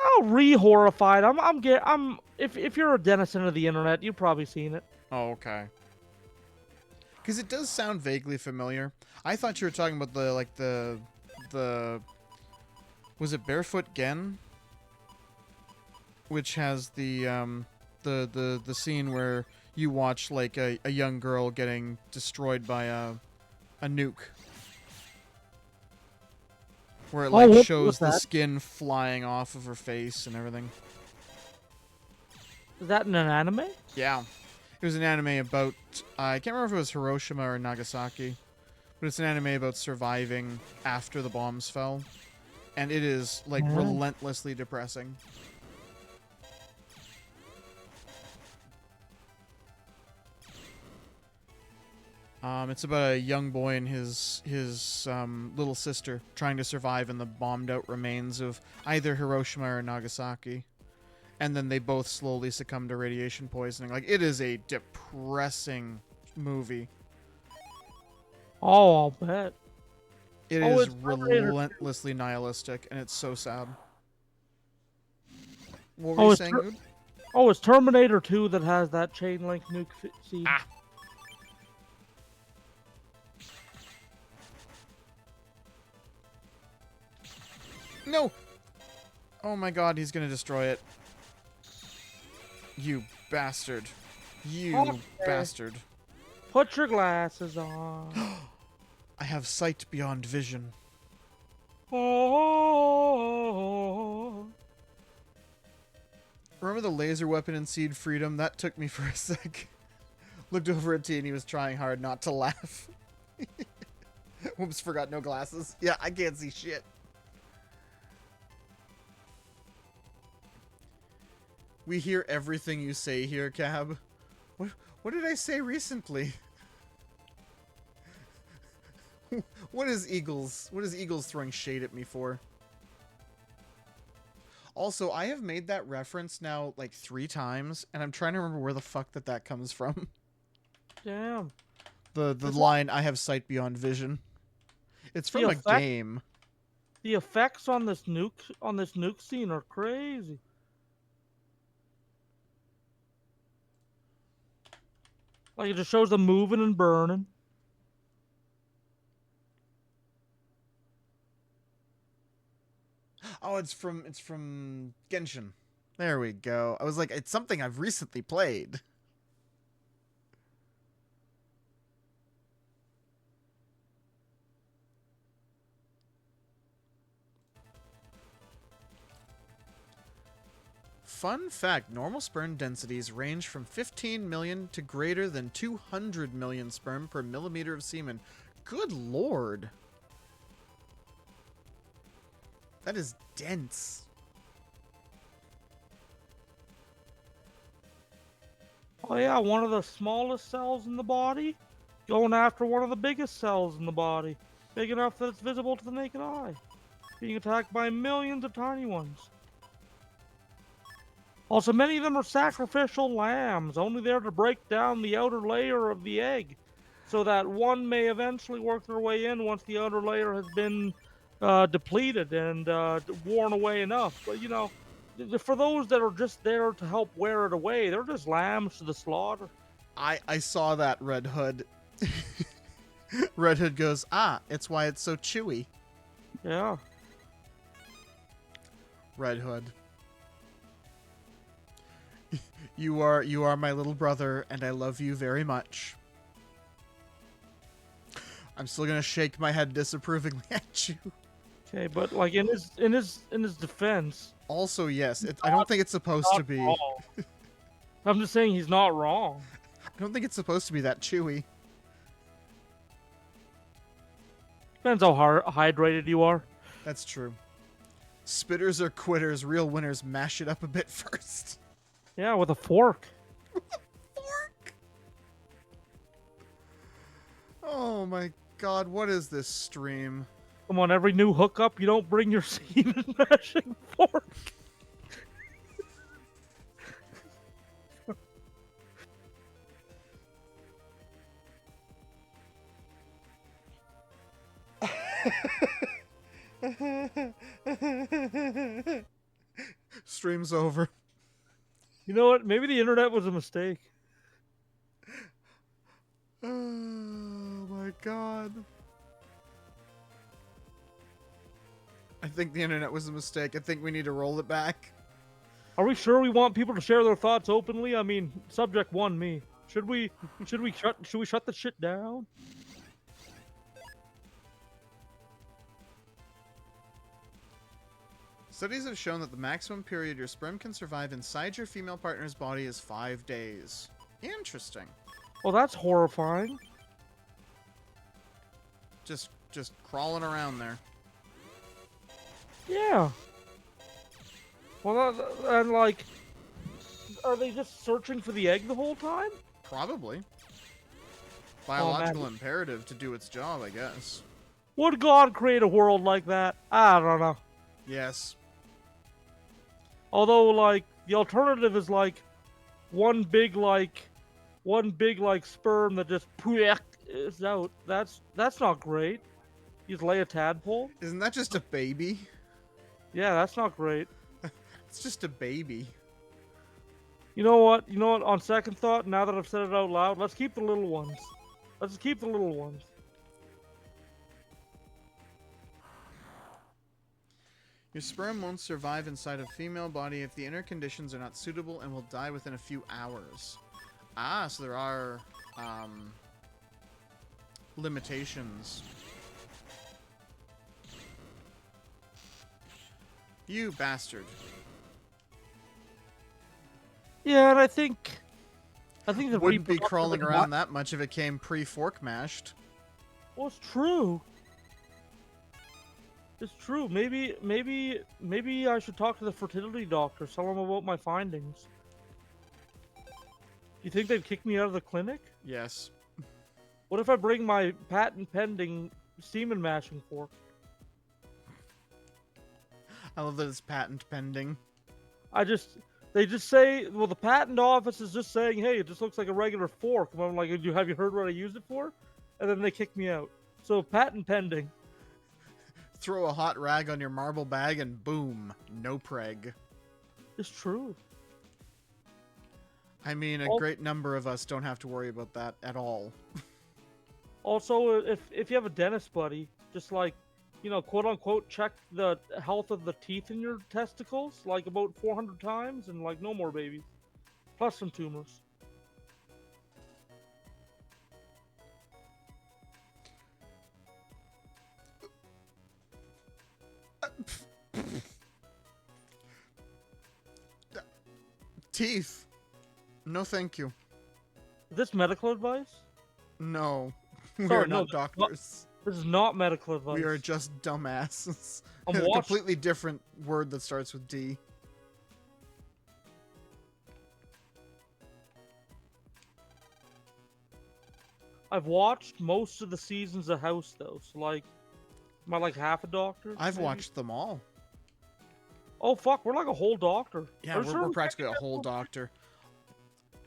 Oh, re-horrified. If you're a denizen of the internet, you've probably seen it. Oh, okay. Because it does sound vaguely familiar. I thought you were talking about the was it Barefoot Gen? Which has the scene where you watch like a young girl getting destroyed by a nuke. Where it like what shows was the that? skin flying off of her face and everything. Is that in an anime? Yeah. It was an anime about, I can't remember if it was Hiroshima or Nagasaki, but it's an anime about surviving after the bombs fell. And it is, like, Yeah. relentlessly depressing. It's about a young boy and his little sister trying to survive in the bombed out remains of either Hiroshima or Nagasaki. And then they both slowly succumb to radiation poisoning. Like, it is a depressing movie. Oh, I'll bet. It Oh, is it's Terminator. relentlessly nihilistic, and it's so sad. What Oh, were you it's saying, Ter- Ood? Oh, it's Terminator 2 that has that chain link nuke scene. Ah. No! Oh my god, he's gonna destroy it. You bastard. You Okay. bastard. Put your glasses on. I have sight beyond vision. Oh. Remember the laser weapon in Seed Freedom? That took me for a sec. Looked over at T and he was trying hard not to laugh. Whoops, forgot no glasses. Yeah, I can't see shit. We hear everything you say here, Cab. What did I say recently? What is Eagles throwing shade at me for? Also, I have made that reference now like 3 times, and I'm trying to remember where the fuck that comes from. Damn. The That's line, "I have sight beyond vision." It's from The a effect- game. The effects on this nuke scene are crazy. Like it just shows them moving and burning. Oh, it's from Genshin. There we go. I was like, it's something I've recently played. Fun fact, normal sperm densities range from 15 million to greater than 200 million sperm per millimeter of semen. Good lord. That is dense. Oh yeah, one of the smallest cells in the body going after one of the biggest cells in the body. Big enough that it's visible to the naked eye. Being attacked by millions of tiny ones. Also, many of them are sacrificial lambs, only there to break down the outer layer of the egg, so that one may eventually work their way in once the outer layer has been depleted and worn away enough. But you know, for those that are just there to help wear it away, they're just lambs to the slaughter. I saw that, Red Hood. Red Hood goes, it's why it's so chewy. Yeah. Red Hood. You are my little brother, and I love you very much. I'm still gonna shake my head disapprovingly at you. Okay, but like in his defense, Also, yes, I don't think it's supposed to not be. wrong. I'm just saying he's not wrong. I don't think it's supposed to be that chewy. Depends how hydrated you are. That's true. Spitters are quitters. Real winners mash it up a bit first. Yeah, with a fork. Fork. Oh my god, what is this stream? Come on, every new hookup, you don't bring your semen mashing fork. Stream's over. You know what? Maybe the internet was a mistake. Oh my god. I think the internet was a mistake. I think we need to roll it back. Are we sure we want people to share their thoughts openly? I mean, subject one, me. Should we shut the shit down? Studies have shown that the maximum period your sperm can survive inside your female partner's body is 5 days. Interesting. Well, that's horrifying. Just crawling around there. Yeah. Well, and like, are they just searching for the egg the whole time? Probably. Oh, Biological imperative to do its job, I guess. Would God create a world like that? I don't know. Yes. Although, like, the alternative is like one big sperm that just is out. That's not great. You just lay a tadpole. Isn't that just a baby? Yeah, that's not great. It's just a baby. You know what? On second thought, now that I've said it out loud, let's keep the little ones. Let's keep the little ones. Your sperm won't survive inside a female body if the inner conditions are not suitable and will die within a few hours. Ah, so there are limitations. You bastard. Yeah, and I think the Wouldn't be reproductive crawling and around that much if it came pre-fork mashed. Well, it's true. It's true. Maybe I should talk to the fertility doctor, tell him about my findings. You think they'd kick me out of the clinic? Yes. What if I bring my patent-pending semen mashing fork? I love that it's patent pending. I just They just say, well, the patent office is just saying, hey, it just looks like a regular fork. And I'm like, have you heard what I used it for? And then they kick me out. So patent pending. Throw a hot rag on your marble bag and boom, no preg. It's true. I mean, a Oh. great number of us don't have to worry about that at all. Also, if you have a dentist buddy, just like, quote unquote, check the health of the teeth in your testicles like about 400 times and like no more babies, plus some tumors. Teeth. No, thank you. Is this medical advice? No. We Sorry, are no, not doctors. This is not medical advice. We are just dumbasses. I'm A watching- completely different word that starts with D. I've watched most of the seasons of House though, so like, am I like half a doctor? I've maybe? watched them all. Oh fuck, we're like a whole doctor. Yeah, Are you we're, sure we're we practically a can't whole get- doctor.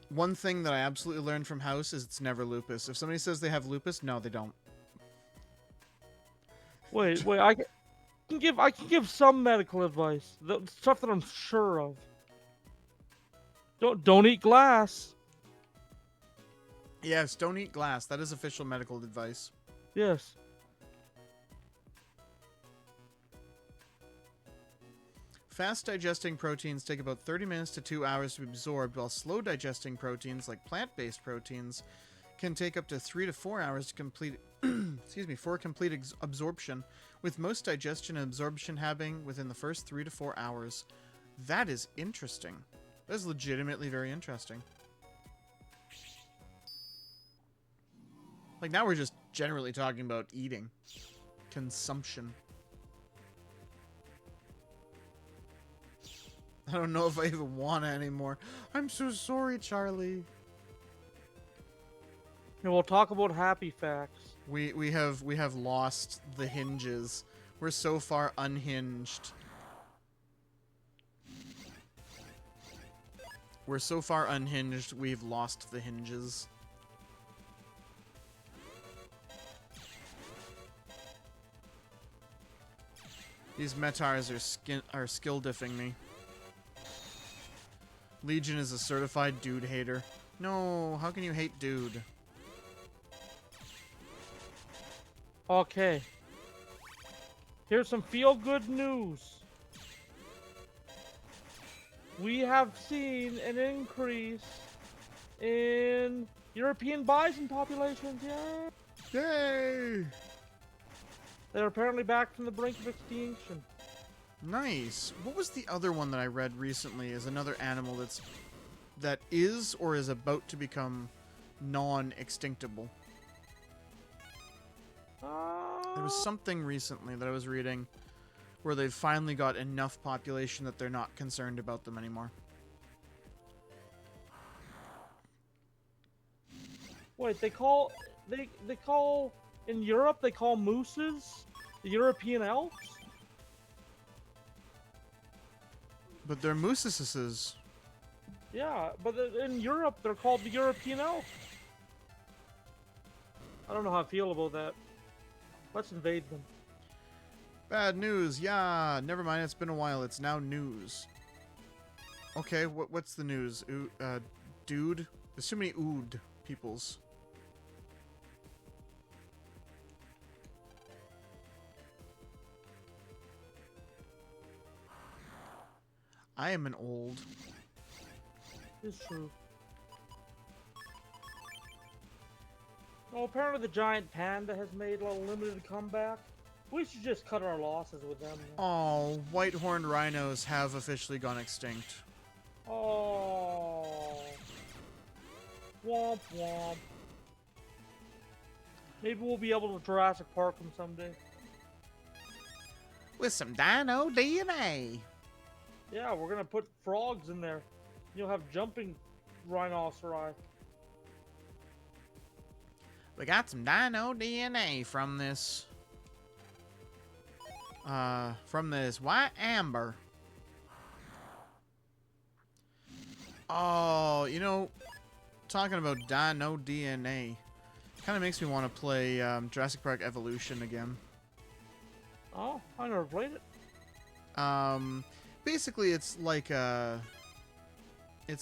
One thing that I absolutely learned from House is it's never lupus. If somebody says they have lupus, no, they don't. Wait, I can give some medical advice. The stuff that I'm sure of. Don't eat glass. Yes, don't eat glass. That is official medical advice. Yes. Fast digesting proteins take about 30 minutes to 2 hours to be absorbed, while slow digesting proteins, like plant-based proteins, can take up to 3 to 4 hours to complete for complete absorption, with most digestion and absorption happening within the first 3 to 4 hours. That is interesting. That is legitimately very interesting. Like, now we're just generally talking about eating. Consumption. I don't know if I even want it anymore. I'm so sorry, Charlie. And we'll talk about happy facts. We have lost the hinges. We're so far unhinged. We're so far unhinged, we've lost the hinges. These metars are skill diffing me. Legion is a certified dude hater. No, how can you hate dude? Okay. Here's some feel-good news. We have seen an increase in European bison populations. Yay! Yay! They're apparently back from the brink of extinction. Nice. What was the other one that I read recently? Is another animal that is or is about to become non-extinctable? There was something recently that I was reading where they've finally got enough population that they're not concerned about them anymore. Wait, they call in Europe they call mooses the European elks? But they're moosises. Yeah, but in Europe they're called the European elk. I don't know how I feel about that. Let's invade them. Bad news. Yeah, never mind. It's been a while. It's now news. Okay, what's the news? Dude? There's too many ood peoples. I am an old. It's true. Oh, apparently the giant panda has made a limited comeback. We should just cut our losses with them. Oh, white-horned rhinos have officially gone extinct. Oh. Womp womp. Maybe we'll be able to Jurassic Park them someday. With some dino DNA. Yeah, we're gonna put frogs in there. You'll have jumping rhinoceri. We got some dino DNA from this white amber. Oh, you know, talking about Dino DNA, kind of makes me want to play Jurassic Park Evolution again. Oh, I never played it. Basically, it's like a, I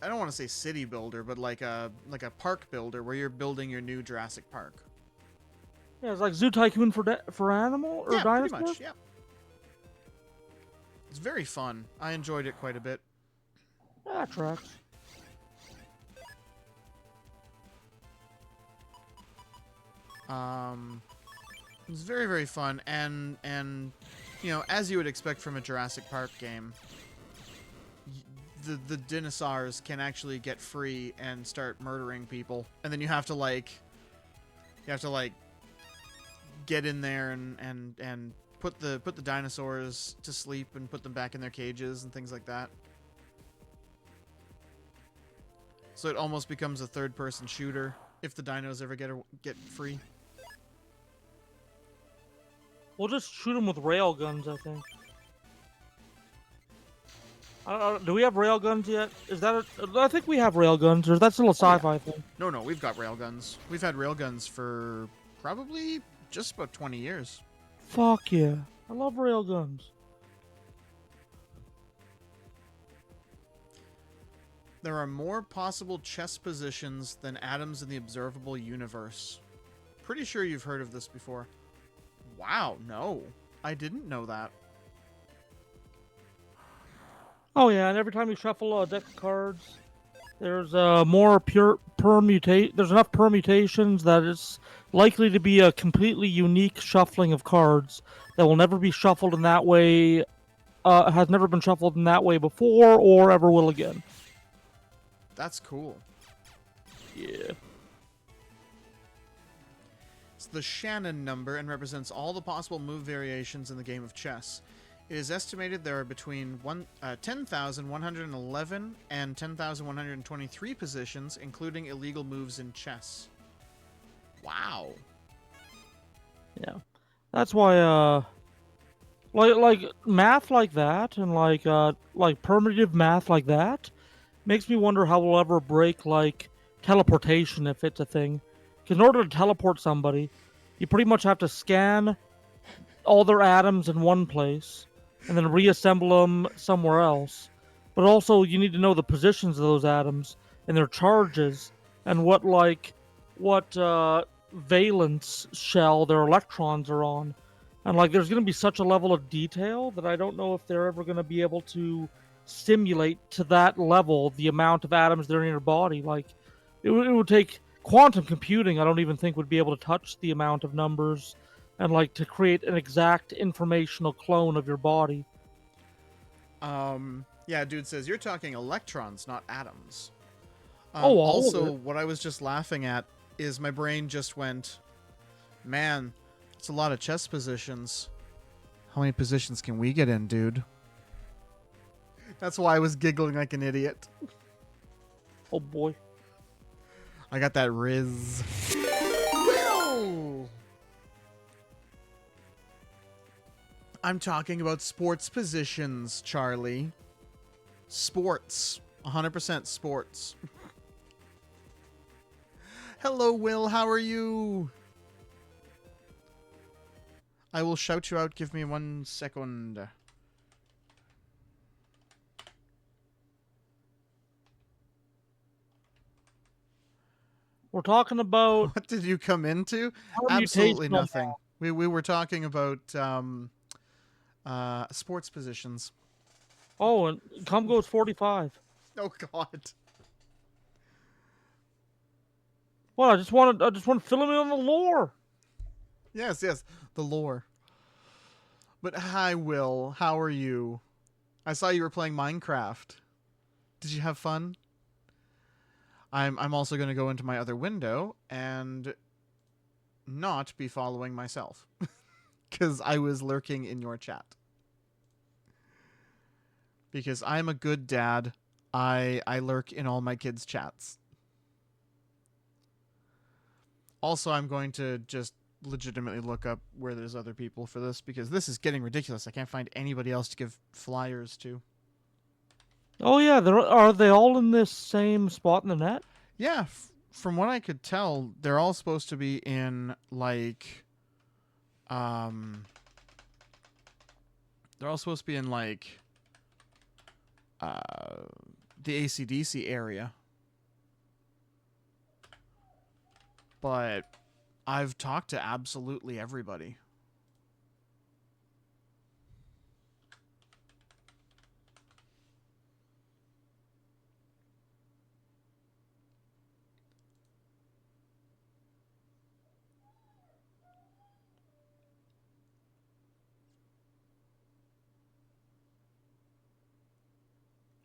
don't want to say city builder, but like a park builder where you're building your new Jurassic Park. Yeah, it's like Zoo Tycoon for animal or Yeah, pretty dinosaurs. much. Yeah, it's very fun. I enjoyed it quite a bit. Yeah, tracks. It's very, very fun, and you know, as you would expect from a Jurassic Park game, the dinosaurs can actually get free and start murdering people, and then you have to like get in there and put the dinosaurs to sleep and put them back in their cages and things like that. So it almost becomes a third-person shooter if the dinos ever get free. We'll just shoot them with rail guns, I think. Do we have rail guns yet? Is that I think we have rail guns, or is that still a sci-fi thing? No, we've got railguns. We've had railguns for probably just about 20 years. Fuck yeah. I love rail guns. There are more possible chess positions than atoms in the observable universe. Pretty sure you've heard of this before. Wow, no. I didn't know that. Oh yeah, and every time you shuffle a deck of cards, there's more there's enough permutations that it's likely to be a completely unique shuffling of cards that will never be shuffled in that way, has never been shuffled in that way before or ever will again. That's cool. Yeah. It's the Shannon number and represents all the possible move variations in the game of chess. It is estimated there are between 10,111 and 10,123 positions, including illegal moves in chess. Wow. Yeah. That's why like math like that and like permutative math like that makes me wonder how we'll ever break like teleportation if it's a thing. Because in order to teleport somebody, you pretty much have to scan all their atoms in one place and then reassemble them somewhere else. But also, you need to know the positions of those atoms and their charges and what valence shell their electrons are on. And like, there's going to be such a level of detail that I don't know if they're ever going to be able to simulate to that level the amount of atoms that are in your body. Like, it would take quantum computing. I don't even think would be able to touch the amount of numbers and like to create an exact informational clone of your body. Yeah, dude says you're talking electrons, not atoms. All of Also, it. what I was just laughing at is my brain just went, man, it's a lot of chess positions. How many positions can we get in, dude? That's why I was giggling like an idiot. Oh boy. I got that Riz. Whoa! I'm talking about sports positions, Charlie. Sports. 100% sports. Hello, Will. How are you? I will shout you out. Give me 1 second. We're talking about What did you come into? permutational Absolutely nothing. We were talking about sports positions. Oh, and come goes 45. Oh God. Well, I just want to fill him in on the lore. Yes, the lore. But hi, Will. How are you? I saw you were playing Minecraft. Did you have fun? I'm also going to go into my other window and not be following myself because I was lurking in your chat. Because I'm a good dad, I lurk in all my kids' chats. Also, I'm going to just legitimately look up where there's other people for this because this is getting ridiculous. I can't find anybody else to give flyers to. Oh yeah, are they all in this same spot in the net? Yeah, from what I could tell, they're all supposed to be in like, they're all supposed to be in like, the AC/DC area. But I've talked to absolutely everybody.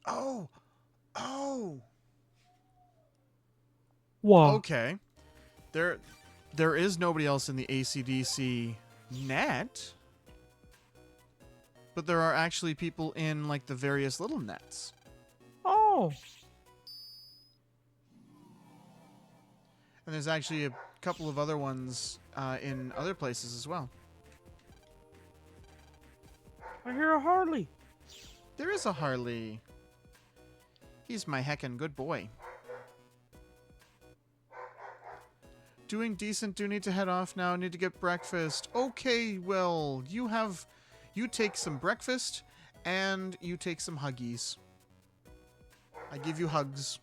Oh, oh. Wow. Okay. There is nobody else in the AC/DC net, but there are actually people in like the various little nets. Oh. And there's actually a couple of other ones in other places as well. I hear a Harley. There is a Harley. He's my heckin' good boy. Doing decent. Do need to head off now. Need to get breakfast. Okay, well, you take some breakfast and you take some huggies. I give you hugs.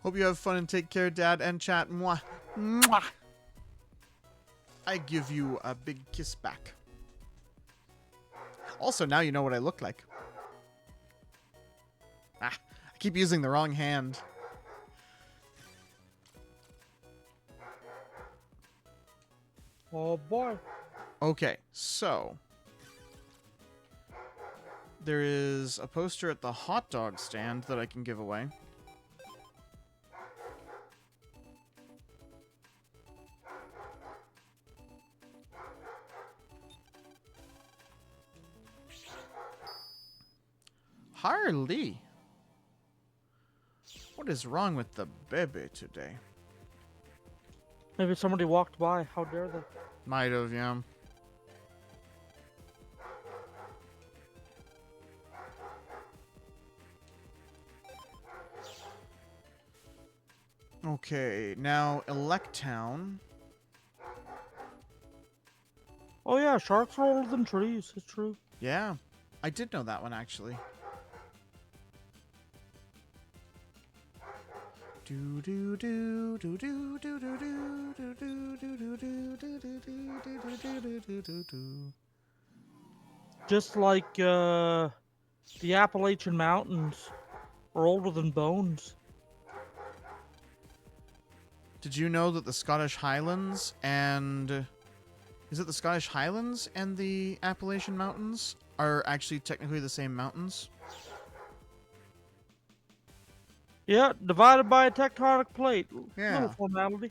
Hope you have fun and take care, Dad, and chat. Mwah. Mwah. I give you a big kiss back. Also, now you know what I look like. I keep using the wrong hand. Oh boy. Okay, so there is a poster at the hot dog stand that I can give away. Harley. What is wrong with the baby today? Maybe somebody walked by. How dare they? Might have, yeah. Okay, now Electown. Oh yeah, sharks are older than trees. It's true. Yeah, I did know that one actually. Do do do do do do do do do do do do do do do do do do. Just like the Appalachian Mountains are older than bones. Did you know that the Scottish Highlands and is it the Scottish Highlands and the Appalachian Mountains are actually technically the same mountains? Yeah, divided by a tectonic plate. Yeah. Little formality.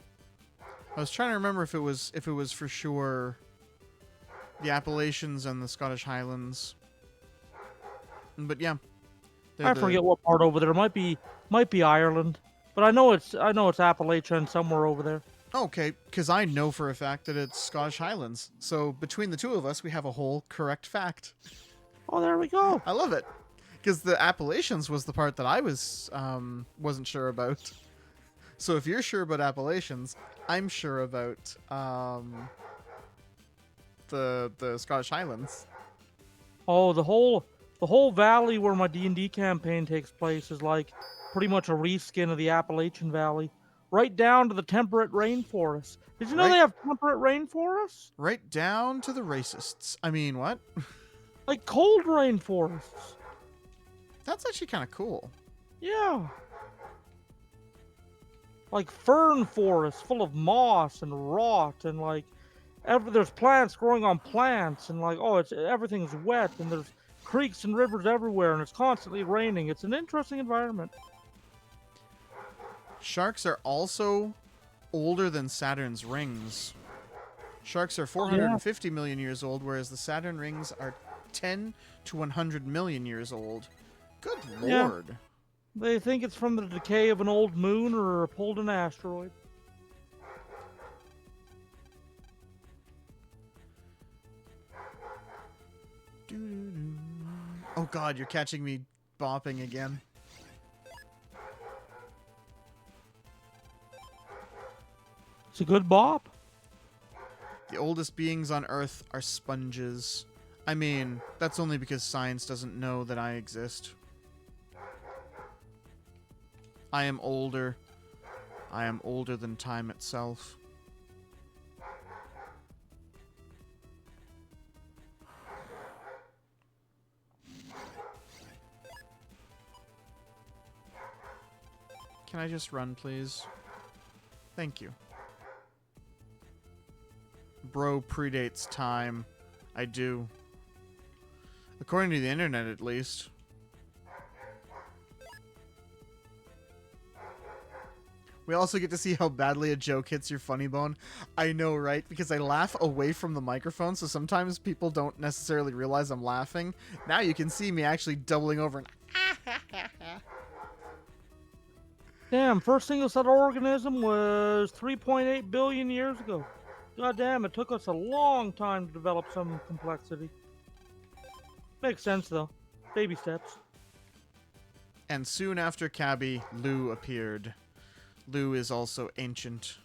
I was trying to remember if it was for sure the Appalachians and the Scottish Highlands. But yeah. I forget what part over there. Might be Ireland. But I know it's Appalachia and somewhere over there. Okay, because I know for a fact that it's Scottish Highlands. So between the two of us, we have a whole correct fact. Oh, there we go. I love it. Because the Appalachians was the part that I wasn't sure about. So if you're sure about Appalachians, I'm sure about the Scottish Highlands. Oh, the whole valley where my D&D campaign takes place is like pretty much a reskin of the Appalachian Valley, right down to the temperate rainforest. Did you know Right. they have temperate rainforests? Right down to the racists. I mean, what? Like cold rainforests. That's actually kind of cool. Yeah. Like fern forests full of moss and rot and like there's plants growing on plants and like everything's wet and there's creeks and rivers everywhere and it's constantly raining. It's an interesting environment. Sharks are also older than Saturn's rings. Sharks are 450 million years old, whereas the Saturn rings are 10 to 100 million years old. Good Yeah. lord. They think it's from the decay of an old moon or pulled an asteroid. Doo-doo-doo. Oh god, you're catching me bopping again. It's a good bop. The oldest beings on Earth are sponges. I mean, that's only because science doesn't know that I exist. I am older. I am older than time itself. Can I just run, please? Thank you. Bro predates time. I do. According to the internet, at least. We also get to see how badly a joke hits your funny bone. I know, right? Because I laugh away from the microphone, so sometimes people don't necessarily realize I'm laughing. Now you can see me actually doubling over and... Damn, first single-celled organism was 3.8 billion years ago. God damn, it took us a long time to develop some complexity. Makes sense, though. Baby steps. And soon after Cabby, Lou appeared. Lou is also ancient.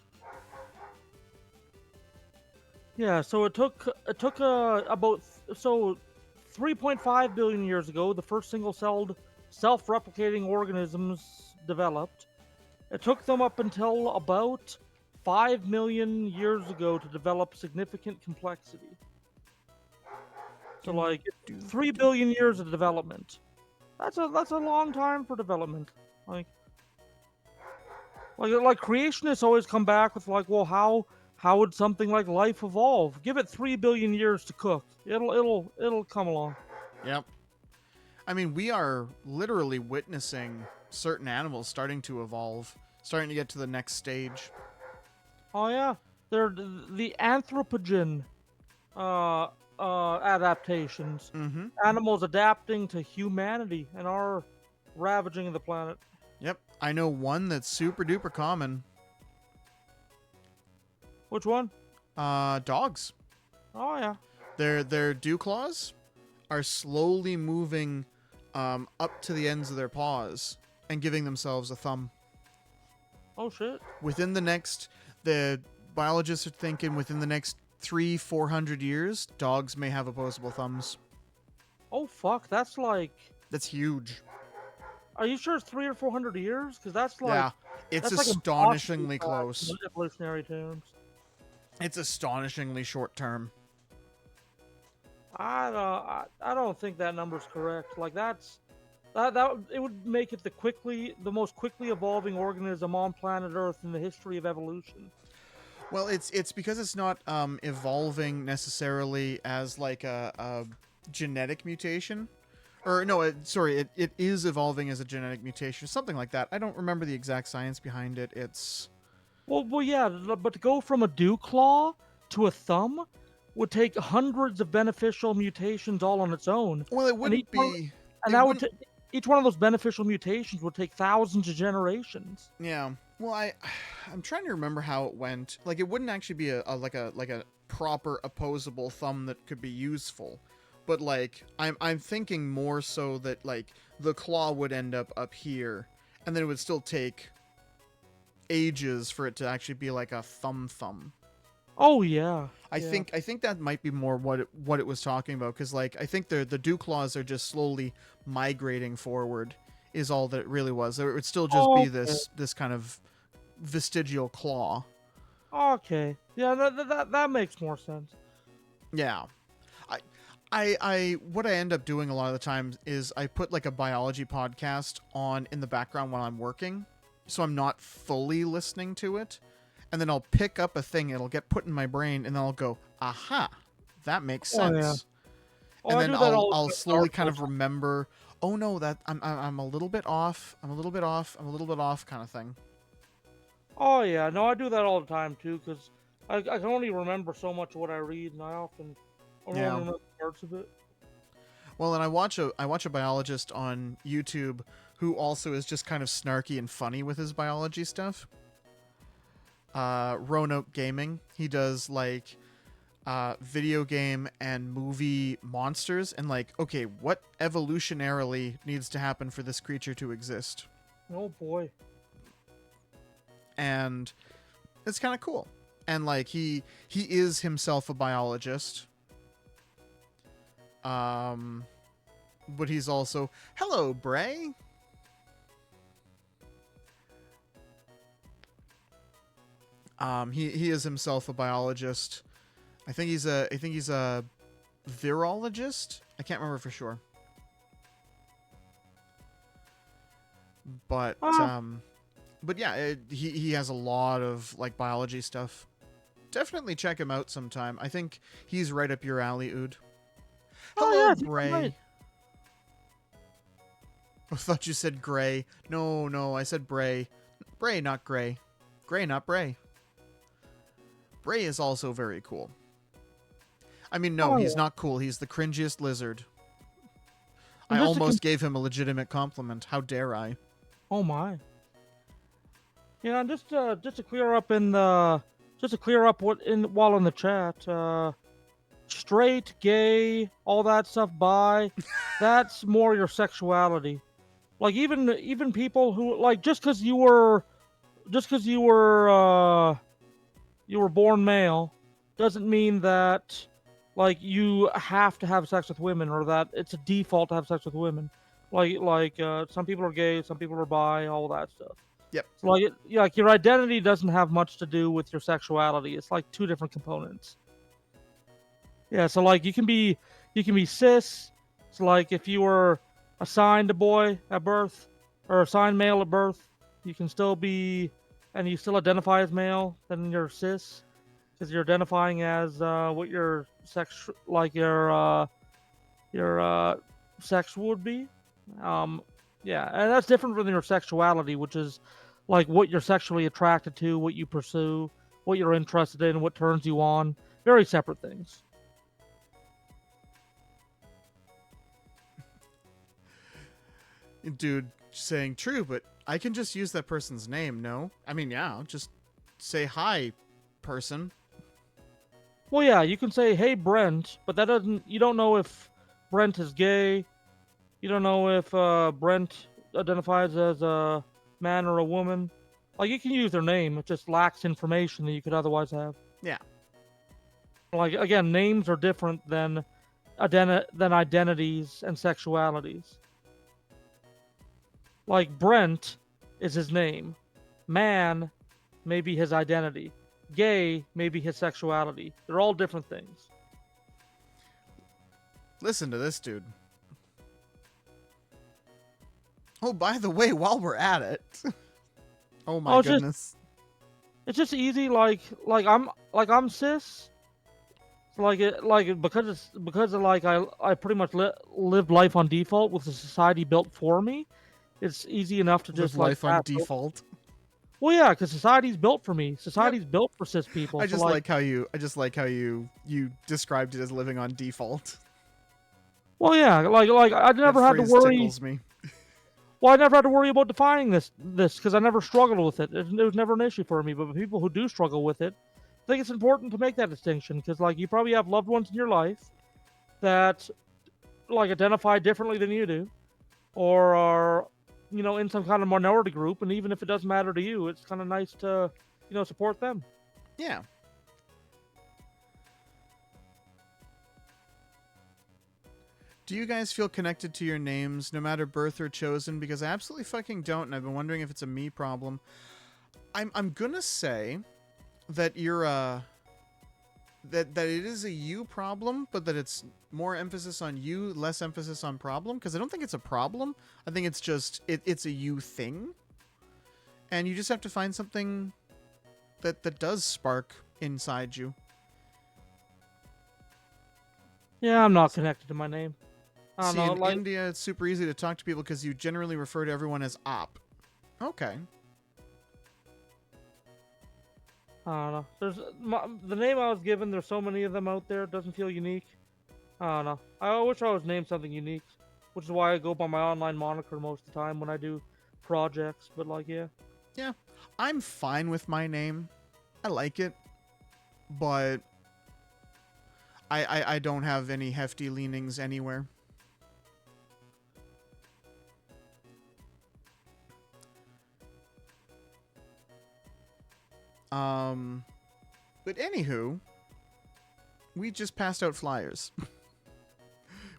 Yeah, so it took about 3.5 billion years ago, the first single-celled, self-replicating organisms developed. It took them up until about 5 million years ago to develop significant complexity. So, like, 3 billion years of development. That's a long time for development. Like creationists always come back with like, well, how would something like life evolve? Give it 3 billion years to cook. It'll come along. Yep. I mean, we are literally witnessing certain animals starting to evolve, starting to get to the next stage. Oh yeah, they're the anthropogen adaptations. Mm-hmm. Animals adapting to humanity and our ravaging of the planet. Yep. I know one that's super duper common. Which one? Dogs. Oh yeah. Their dew claws are slowly moving up to the ends of their paws and giving themselves a thumb. Oh shit. The biologists are thinking within the next 300-400 years, dogs may have opposable thumbs. Oh fuck, that's like. That's huge. Are you sure it's 300 or 400 years? Because that's like. Yeah, it's that's like astonishingly impossible close. in evolutionary terms. It's astonishingly short term. I don't think that number's correct. Like that it would make it the most quickly evolving organism on planet Earth in the history of evolution. Well, it's because it's not evolving necessarily as like a genetic mutation. Or no, it is evolving as a genetic mutation, something like that. I don't remember the exact science behind it. It's Well, yeah, but to go from a dew claw to a thumb would take hundreds of beneficial mutations all on its own. well, it wouldn't be. And it that wouldn't- each one of those beneficial mutations would take thousands of generations. Yeah. Well, I'm trying to remember how it went. Like, it wouldn't actually be a proper opposable thumb that could be useful. But like, I'm thinking more so that like the claw would end up here, and then it would still take ages for it to actually be like a thumb. Oh yeah. I think that might be more what it was talking about, because like I think the dew claws are just slowly migrating forward is all that it really was. It would still just be this kind of vestigial claw. Okay. Yeah, that makes more sense. Yeah. I what I end up doing a lot of the times is I put like a biology podcast on in the background while I'm working, so I'm not fully listening to it, and then I'll pick up a thing, it'll get put in my brain, and then I'll go, aha, that makes sense. Yeah. And then I'll slowly kind of Wars. remember, oh no, that I'm a little bit off, I'm a little bit off kind of thing. Oh yeah, no, I do that all the time too, because I can only remember so much of what I read, and I often only Yeah. remember parts of it. Well, and I watch a biologist on YouTube who also is just kind of snarky and funny with his biology stuff. Roanoke Gaming. He does like video game and movie monsters and like, okay, what evolutionarily needs to happen for this creature to exist? Oh boy. And it's kind of cool. And like he is himself a biologist. But he's also, hello, Bray. He is himself a biologist. I think he's a virologist. I can't remember for sure. But but yeah, he has a lot of like biology stuff. Definitely check him out sometime. I think he's right up your alley, Ood. Oh, Hello, yeah, I think I Bray. might. I thought you said Gray. No, I said Bray. Bray, not Gray. Gray, not Bray. Bray is also very cool. I mean, no, Oh, he's yeah. not cool. He's the cringiest lizard. And I just to almost gave him a legitimate compliment. How dare I? Oh my. Yeah, and just to clear up in the just to clear up what in while in the chat, straight, gay, all that stuff, bi, that's more your sexuality. Like even people who like just because you were you were born male doesn't mean that like you have to have sex with women or that it's a default to have sex with women. Like some people are gay, some people are bi, all that stuff. Yep. So like your identity doesn't have much to do with your sexuality. It's like two different components. Yeah, so like you can be cis. So like if you were assigned a boy at birth or assigned male at birth, you can still be and you still identify as male, then you're cis because you're identifying as what your sex like your sex would be. Yeah, and that's different from your sexuality, which is like what you're sexually attracted to, what you pursue, what you're interested in, what turns you on. Very separate things. Dude saying true, but I can just use that person's name, no? I mean, yeah, I'll just say hi, person. Well, yeah, you can say, "Hey, Brent," but that doesn't. You don't know if Brent is gay. You don't know if Brent identifies as a man or a woman. Like you can use their name, it just lacks information that you could otherwise have. Yeah. Like again, names are different than identities and sexualities. Like Brent is his name, man may be his identity, gay may be his sexuality. They're all different things. Listen to this dude. Oh, by the way, while we're at it. Oh my it's goodness. It's just easy. Like I'm cis. So because of like I pretty much lived life on default with the society built for me. It's easy enough to just Live life like on pass over. default. Well, yeah, because society's built for me. Society's built for cis people. I so, just like how you described it as living on default. Well, yeah, like I never That had to phrase worry. tickles me. Well, I never had to worry about defining this because I never struggled with it. It was never an issue for me. But people who do struggle with it, I think it's important to make that distinction because like you probably have loved ones in your life that like identify differently than you do, or are in some kind of minority group, and even if it doesn't matter to you, it's kind of nice to support them. Yeah. Do you guys feel connected to your names, no matter birth or chosen? Because I absolutely fucking don't, and I've been wondering if it's a me problem. I'm gonna say that you're that it is a you problem, but that it's more emphasis on you, less emphasis on problem. Because I don't think it's a problem. I think it's just it's a you thing, and you just have to find something that does spark inside you. Yeah, I'm not connected to my name. I See, don't know. in Like, India, it's super easy to talk to people because you generally refer to everyone as op. Okay. I don't know. The name I was given. There's so many of them out there. It doesn't feel unique. I don't know. I wish I was named something unique, which is why I go by my online moniker most of the time when I do projects. But like, yeah, Yeah, I'm fine with my name. I like it, but I don't have any hefty leanings anywhere. But anywho, we just passed out flyers.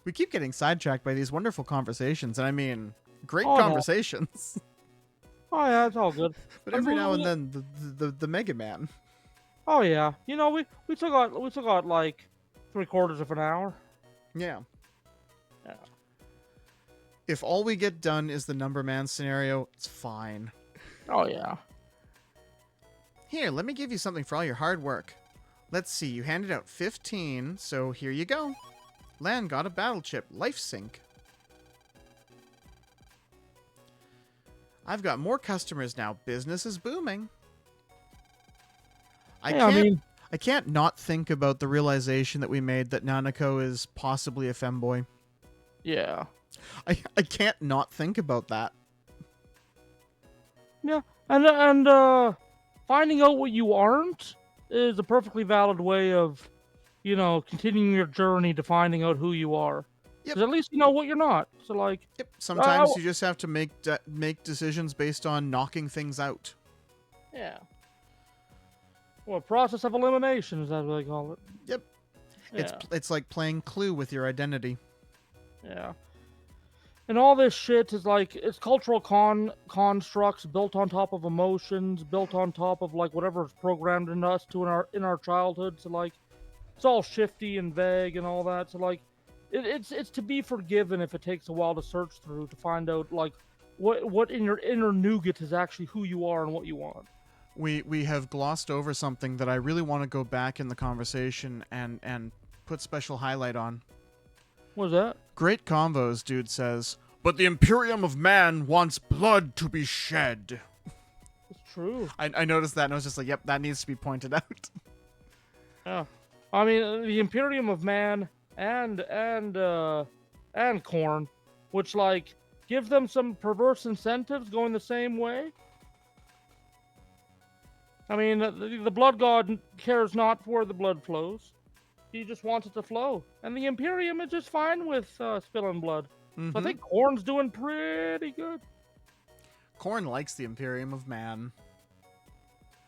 We keep getting sidetracked by these wonderful conversations, and I mean, great Oh, no. conversations. Oh yeah, it's all good. But I'm every now and moving- then, the Mega Man. Oh yeah, you know we still got like 3/4 of an hour. Yeah. Yeah. If all we get done is the Numberman scenario, it's fine. Oh yeah. Here, let me give you something for all your hard work. Let's see, you handed out 15, so here you go. Lan got a battle chip, Life Sync. I've got more customers now. Business is booming. I can't not think about the realization that we made that Nanako is possibly a femboy. Yeah. I can't not think about that. Yeah, and finding out what you aren't is a perfectly valid way of, continuing your journey to finding out who you are. Yep. Because at least you know what you're not. So like, Yep. Sometimes you just have to make decisions based on knocking things out. yeah. Well, process of elimination is that what they call it. Yep. Yeah. It's like playing Clue with your identity. Yeah. And all this shit is like it's cultural constructs built on top of emotions, built on top of like whatever's programmed in us in our childhood. So like it's all shifty and vague and all that. So like it's to be forgiven if it takes a while to search through to find out like what in your inner nougat is actually who you are and what you want. We have glossed over something that I really want to go back in the conversation and put special highlight on. What is that? Great convos, dude says. But the Imperium of Man wants blood to be shed. It's true. I noticed that and I was just like, yep, that needs to be pointed out. Yeah. I mean, the Imperium of Man and Corn, which like give them some perverse incentives going the same way. I mean, the Blood God cares not where the blood flows. He just wants it to flow. And the Imperium is just fine with spilling blood. Mm-hmm. So I think Corn's doing pretty good. Korn likes the Imperium of Man.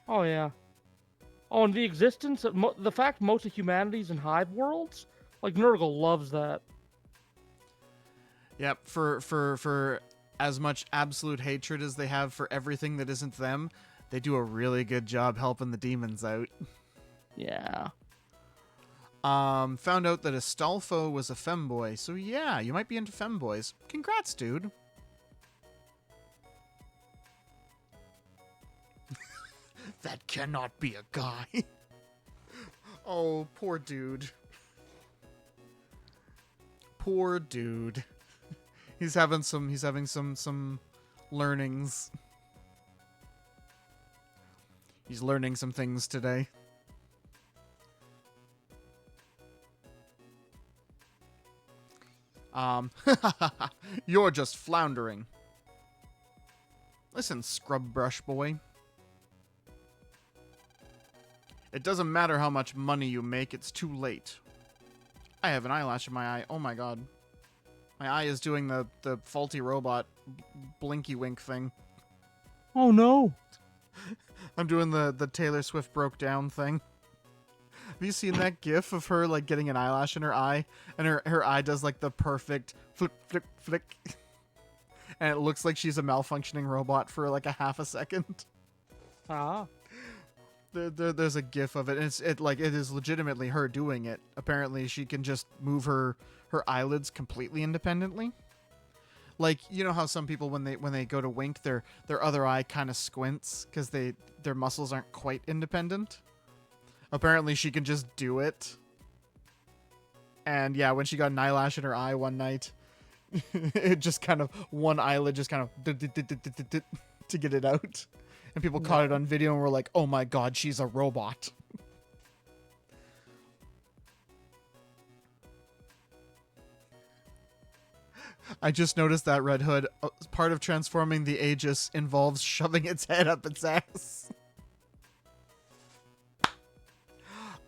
Oh, yeah. Oh, and the existence of the fact most of humanity's in hive worlds, like Nurgle loves that. Yep, for as much absolute hatred as they have for everything that isn't them, they do a really good job helping the demons out. Yeah. Found out that Astolfo was a femboy, so yeah, you might be into femboys. Congrats, dude. That cannot be a guy. Oh, poor dude. Poor dude. He's having some learnings. He's learning some things today. You're just floundering. Listen, scrub brush boy. It doesn't matter how much money you make, it's too late. I have an eyelash in my eye. Oh my god. My eye is doing the faulty robot blinky wink thing. Oh, no. I'm doing the Taylor Swift broke down thing. Have you seen that gif of her like getting an eyelash in her eye and her eye does like the perfect flick flick flick and it looks like she's a malfunctioning robot for like a half a second? Ah. There's a gif of it and it is legitimately her doing it. Apparently she can just move her eyelids completely independently. Like, you know how some people when they go to wink their other eye kind of squints because their muscles aren't quite independent? Apparently she can just do it. And yeah, when she got an eyelash in her eye one night, it just kind of, one eyelid just kind of to get it out. And people caught it on video and were like, oh my god, she's a robot. I just noticed that Red Hood, part of transforming the Aegis involves shoving its head up its ass.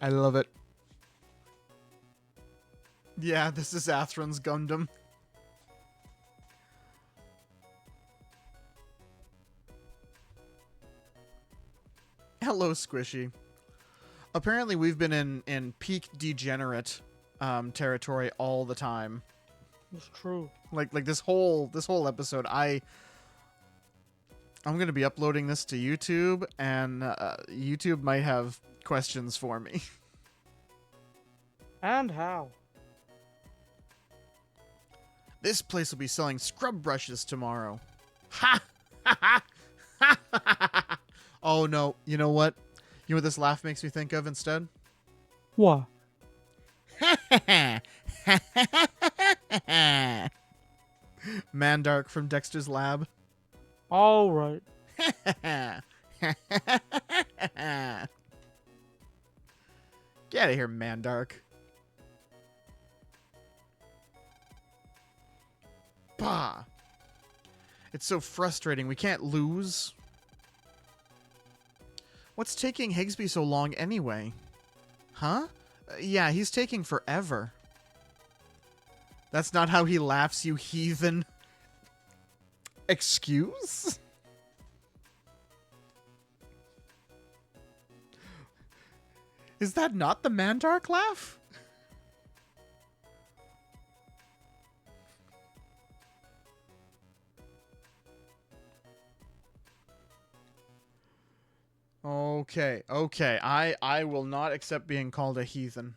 I love it. Yeah, this is Athron's Gundam. Hello, Squishy. Apparently, we've been in peak degenerate territory all the time. It's true. Like this whole episode, I'm gonna be uploading this to YouTube, and YouTube might have questions for me. And how? This place will be selling scrub brushes tomorrow. Ha! Ha ha! Ha ha! Oh no! You know what? You know what this laugh makes me think of instead? What? Mandark from Dexter's Lab. All right. Get out of here, Mandark. Bah! It's so frustrating. We can't lose. What's taking Higsby so long anyway? Huh? Yeah, he's taking forever. That's not how he laughs, you heathen. Excuse? Is that not the Mandark laugh? Okay, okay. I will not accept being called a heathen.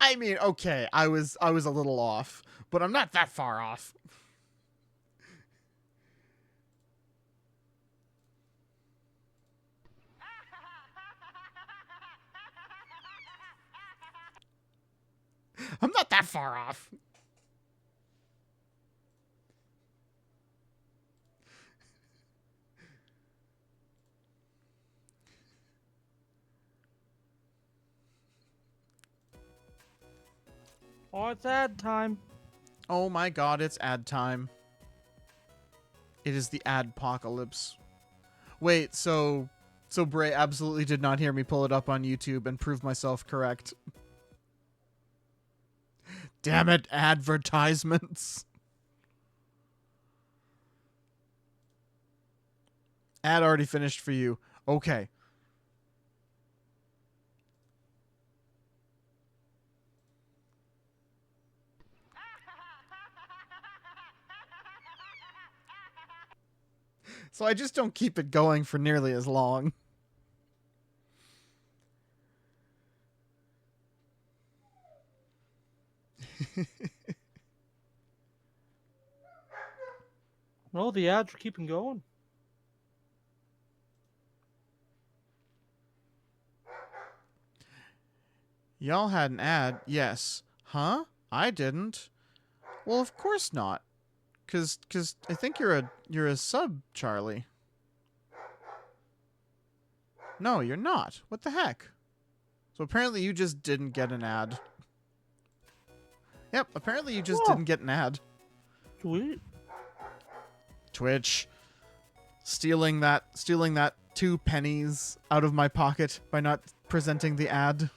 I mean, okay, I was a little off, but I'm not that far off. I'm not that far off. Oh, it's ad time. Oh my god, it's ad time. It is the adpocalypse. Wait, so Bray absolutely did not hear me pull it up on YouTube and prove myself correct. Damn it, advertisements. Ad already finished for you. Okay. So I just don't keep it going for nearly as long. No, the ads are keeping going. Y'all had an ad? Yes. Huh? I didn't. Well, of course not. Cause I think you're a sub, Charlie. No, you're not. What the heck? So apparently you just didn't get an ad. Yep, apparently you just didn't get an ad. Sweet. Twitch. Stealing that 2 pennies out of my pocket by not presenting the ad.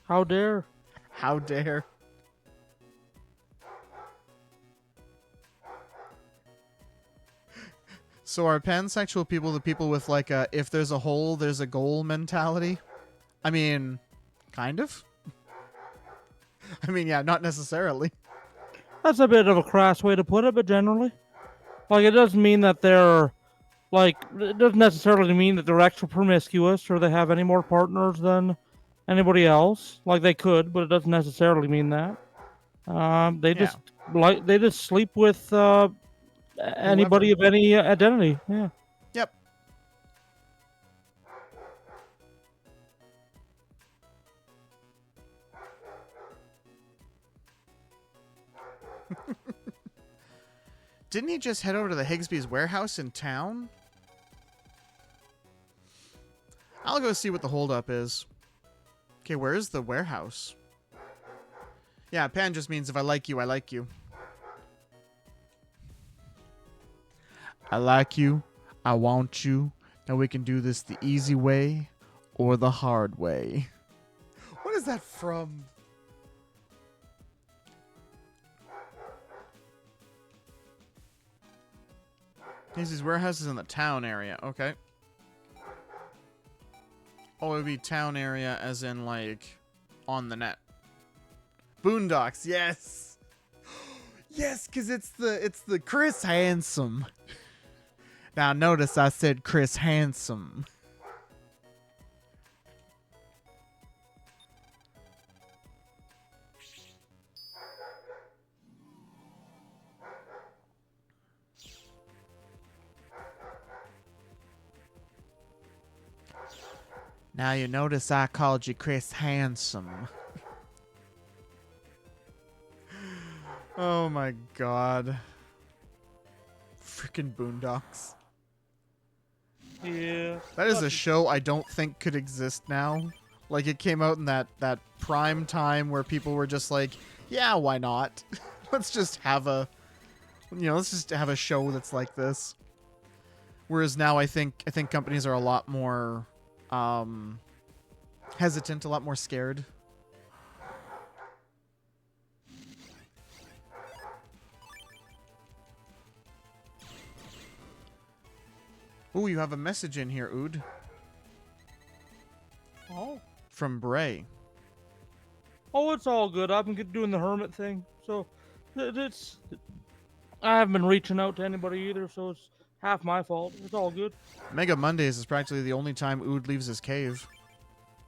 How dare? How dare. So are pansexual people the people with like a if there's a hole, there's a goal mentality? I mean, kind of. I mean, yeah, not necessarily. That's a bit of a crass way to put it, but generally. Like, it doesn't mean that they're, like, it doesn't necessarily mean that they're extra promiscuous or they have any more partners than anybody else. Like, they could, but it doesn't necessarily mean that. They just, like, they just sleep with, anybody of any identity. Yeah. Yep. Didn't he just head over to the Higsby's warehouse in town? I'll go see what the holdup is. Okay, where is the warehouse? Yeah, Pan just means if I like you, I like you. I like you. I want you. Now we can do this the easy way or the hard way. What is that from? These warehouses in the town area. Okay. Oh, it would be town area as in, like, on the net. Boondocks, yes! Yes, because it's the Chris Handsome. Now, notice I said Chris Handsome. Now you notice I called you Chris Handsome. Oh my god. Freaking Boondocks. Yeah. That is a show I don't think could exist now. Like, it came out in that prime time where people were just like, yeah, why not? Let's just have a, let's just have a show that's like this. Whereas now I think companies are a lot more hesitant, a lot more scared. Ooh, you have a message in here, Ood. Oh. From Bray. Oh, it's all good. I've been doing the hermit thing, so it's. I haven't been reaching out to anybody either, so it's half my fault. It's all good. Mega Mondays is practically the only time Ood leaves his cave.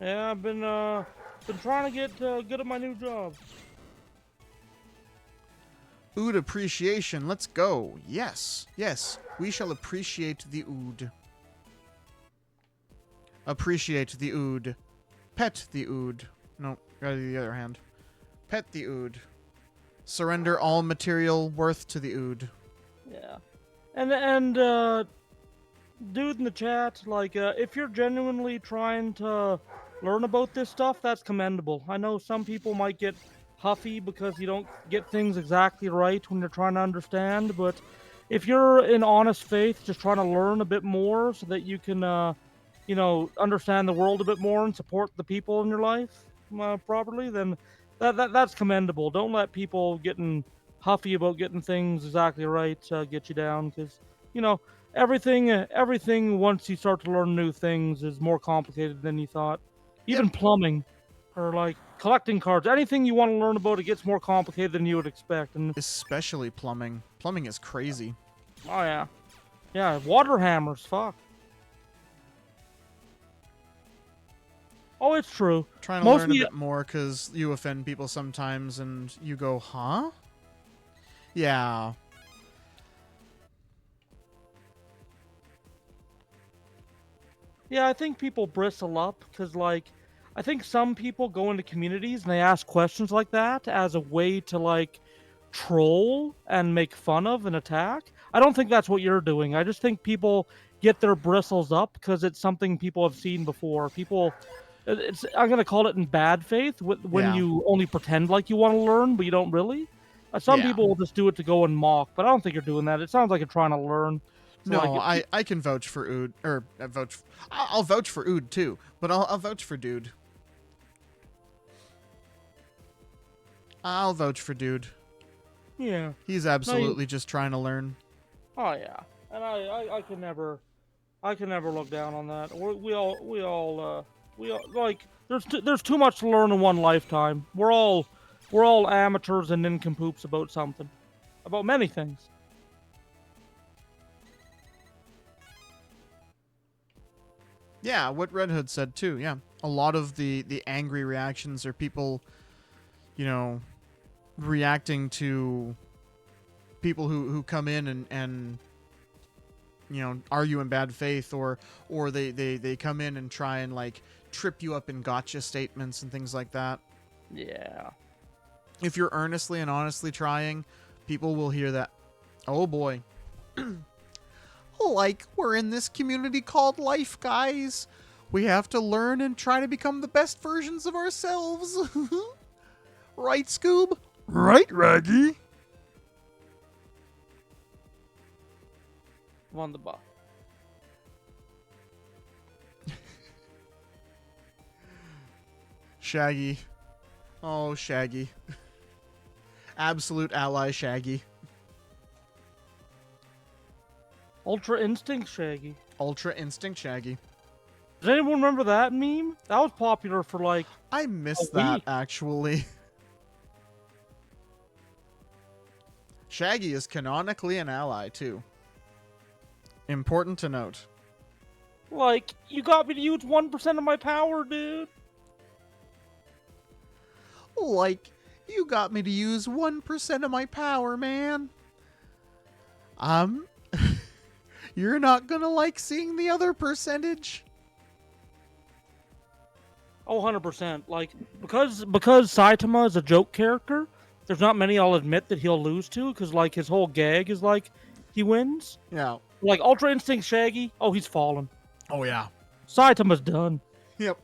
Yeah, I've been trying to get good at my new job. Ood appreciation. Let's go. Yes. Yes. We shall appreciate the Ood. Appreciate the Ood. Pet the Ood. No, gotta do the other hand. Pet the Ood. Surrender all material worth to the Ood. Yeah. And dude in the chat, like, if you're genuinely trying to learn about this stuff, that's commendable. I know some people might get huffy because you don't get things exactly right when you're trying to understand, but if you're in honest faith just trying to learn a bit more so that you can understand the world a bit more and support the people in your life properly, then that's commendable. Don't let people getting huffy about getting things exactly right get you down, because everything once you start to learn new things is more complicated than you thought. Even plumbing or like collecting cards, anything you want to learn about, it gets more complicated than you would expect. And Especially plumbing. Plumbing is crazy. oh yeah, water hammers, fuck. Oh, it's true. Trying to learn a bit more because you offend people sometimes and you go, huh? Yeah. Yeah, I think people bristle up because, like, I think some people go into communities and they ask questions like that as a way to, like, troll and make fun of and attack. I don't think that's what you're doing. I just think people get their bristles up because it's something people have seen before. I'm going to call it in bad faith when you only pretend like you want to learn, but you don't really. Some people will just do it to go and mock, but I don't think you're doing that. It sounds like you're trying to learn. So No, like, I can vouch for Ood, or I'll vouch for Ood too, but I'll vouch for Dude. I'll vouch for Dude. Yeah. He's absolutely just trying to learn. Oh yeah, and I can never look down on that. We all like there's too much to learn in one lifetime. We're all amateurs and nincompoops about something, about many things. Yeah, what Red Hood said too. Yeah, a lot of the angry reactions are people, reacting to people who come in and argue in bad faith, or they come in and try and like trip you up in gotcha statements and things like that. Yeah. If you're earnestly and honestly trying, people will hear that Oh boy. Like we're in this community called life, guys. We have to learn and try to become the best versions of ourselves. Right, Scoob? Right, Raggy? On the buff. Shaggy. Oh, Shaggy. Absolute ally Shaggy. Ultra Instinct Shaggy. Ultra Instinct Shaggy. Does anyone remember that meme? That was popular for like. I missed A that, week. actually. Shaggy is canonically an ally, too. Important to note. Like, you got me to use 1% of my power, dude. Like, you got me to use 1% of my power, man. You're not gonna like seeing the other percentage. Oh, 100%. Like, because Saitama is a joke character, there's not many I'll admit that he'll lose to, because, like, his whole gag is, like, he wins. Yeah. Like, Ultra Instinct Shaggy, oh, he's fallen. Oh, yeah. Saitama's done. Yep.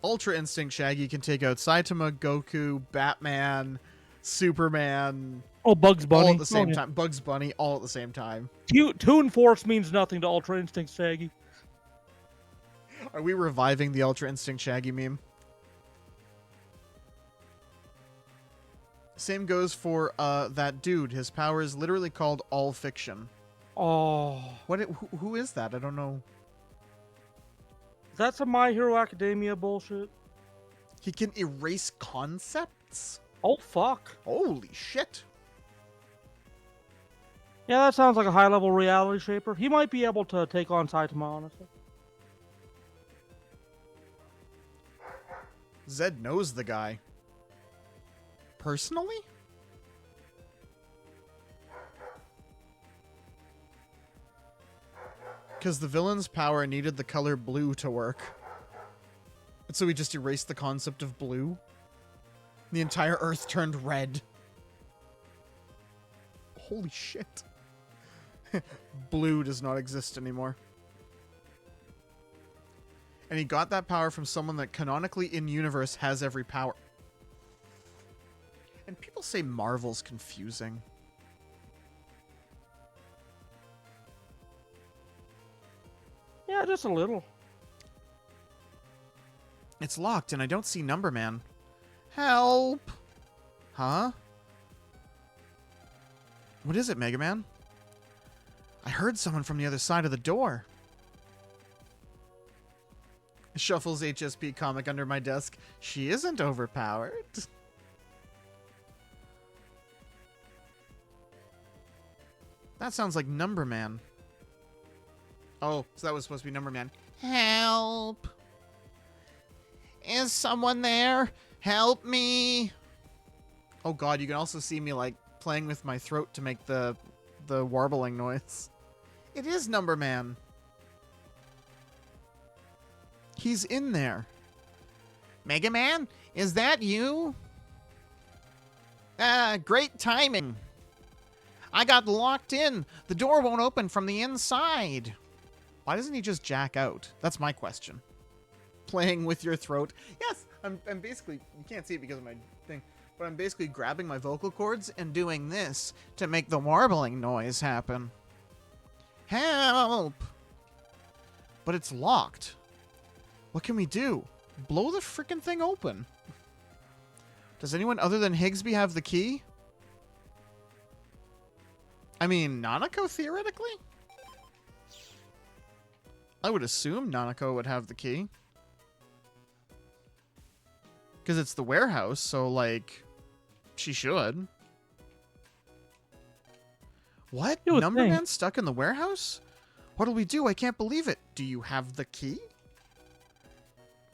Ultra Instinct Shaggy can take out Saitama, Goku, Batman, Superman, Oh, Bugs Bunny. all at the same Oh, yeah. time. Bugs Bunny, all at the same time. Toon Force means nothing to Ultra Instinct Shaggy. Are we reviving the Ultra Instinct Shaggy meme? Same goes for that dude. His power is literally called All Fiction. Oh. Who is that? I don't know. That's some My Hero Academia bullshit. He can erase concepts? Oh, fuck. Holy shit. Yeah, that sounds like a high-level reality shaper. He might be able to take on Saitama, honestly. Zed knows the guy. Personally? Because the villain's power needed the color blue to work. And so he just erased the concept of blue. The entire Earth turned red. Holy shit. Blue does not exist anymore. And he got that power from someone that canonically in universe has every power. And people say Marvel's confusing. Yeah, just a little. It's locked and I don't see Numberman. Help! Huh? What is it, Mega Man? I heard someone from the other side of the door. Shuffles HSP comic under my desk. She isn't overpowered. That sounds like Numberman. Oh, so that was supposed to be Numberman. Help! Is someone there? Help me! Oh god, you can also see me, like, playing with my throat to make the warbling noise. It is Numberman. He's in there. Mega Man, is that you? Great timing. I got locked in. The door won't open from the inside. Why doesn't he just jack out? That's my question. Playing with your throat. Yes, I'm basically, you can't see it because of my thing, but I'm basically grabbing my vocal cords and doing this to make the warbling noise happen. Help! But it's locked. What can we do? Blow the frickin' thing open. Does anyone other than Higsby have the key? I mean, Nanako, theoretically? I would assume Nanako would have the key. Because it's the warehouse, so, like, she should. What? You would Numberman think. stuck in the warehouse? What'll we do? I can't believe it. Do you have the key?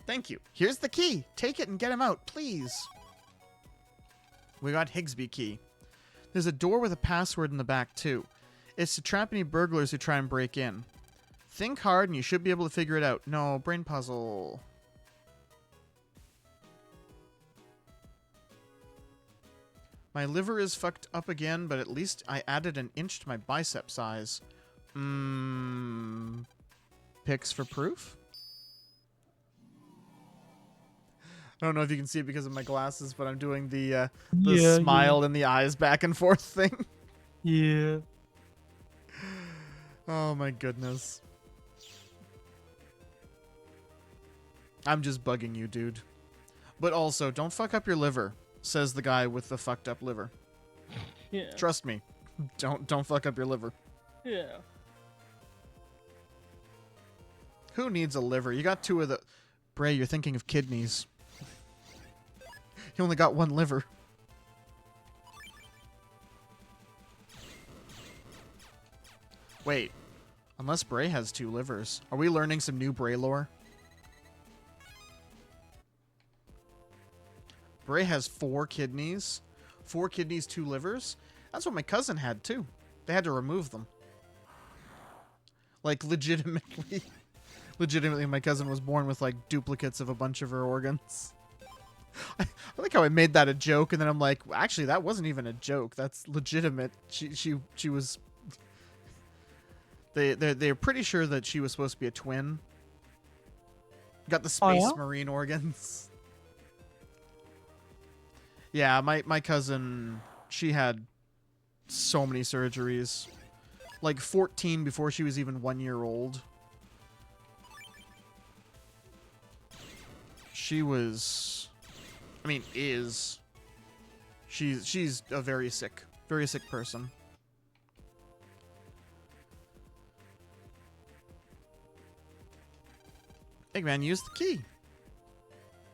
Thank you. Here's the key. Take it and get him out, please. We got Higsby key. There's a door with a password in the back, too. It's to trap any burglars who try and break in. Think hard and you should be able to figure it out. No, brain puzzle. My liver is fucked up again, but at least I added an inch to my bicep size. Pics for proof? I don't know if you can see it because of my glasses, but I'm doing the Yeah, smile and the eyes back and forth thing. Yeah. Oh my goodness. I'm just bugging you, dude. But also, don't fuck up your liver, says the guy with the fucked up liver. Yeah. Trust me. Don't fuck up your liver. Yeah. Who needs a liver? You got two of the... Bray, you're thinking of kidneys. You only got one liver. Wait. Unless Bray has two livers. Are we learning some new Bray lore? Bray has 4 kidneys. 4 kidneys, 2 livers. That's what my cousin had, too. They had to remove them. Like, legitimately. Legitimately, my cousin was born with, like, duplicates of a bunch of her organs. I like how I made that a joke, and then I'm like, actually, that wasn't even a joke. That's legitimate. She was... They're pretty sure that she was supposed to be a twin. Got the Space Marine organs. Yeah, my cousin, she had so many surgeries. Like 14 before she was even 1 year old. She was... I mean, is... She's a very sick person. Eggman, use the key.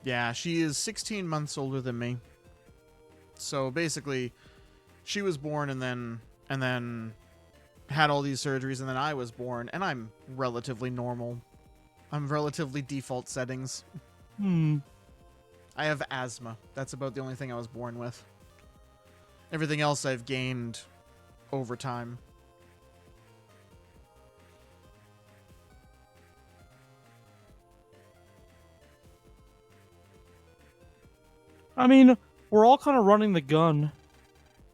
Yeah, she is 16 months older than me. So basically, she was born and then had all these surgeries, and then I was born, and I'm relatively normal. I'm relatively default settings. I have asthma. That's about the only thing I was born with. Everything else I've gained over time. I mean, we're all kind of running the gun.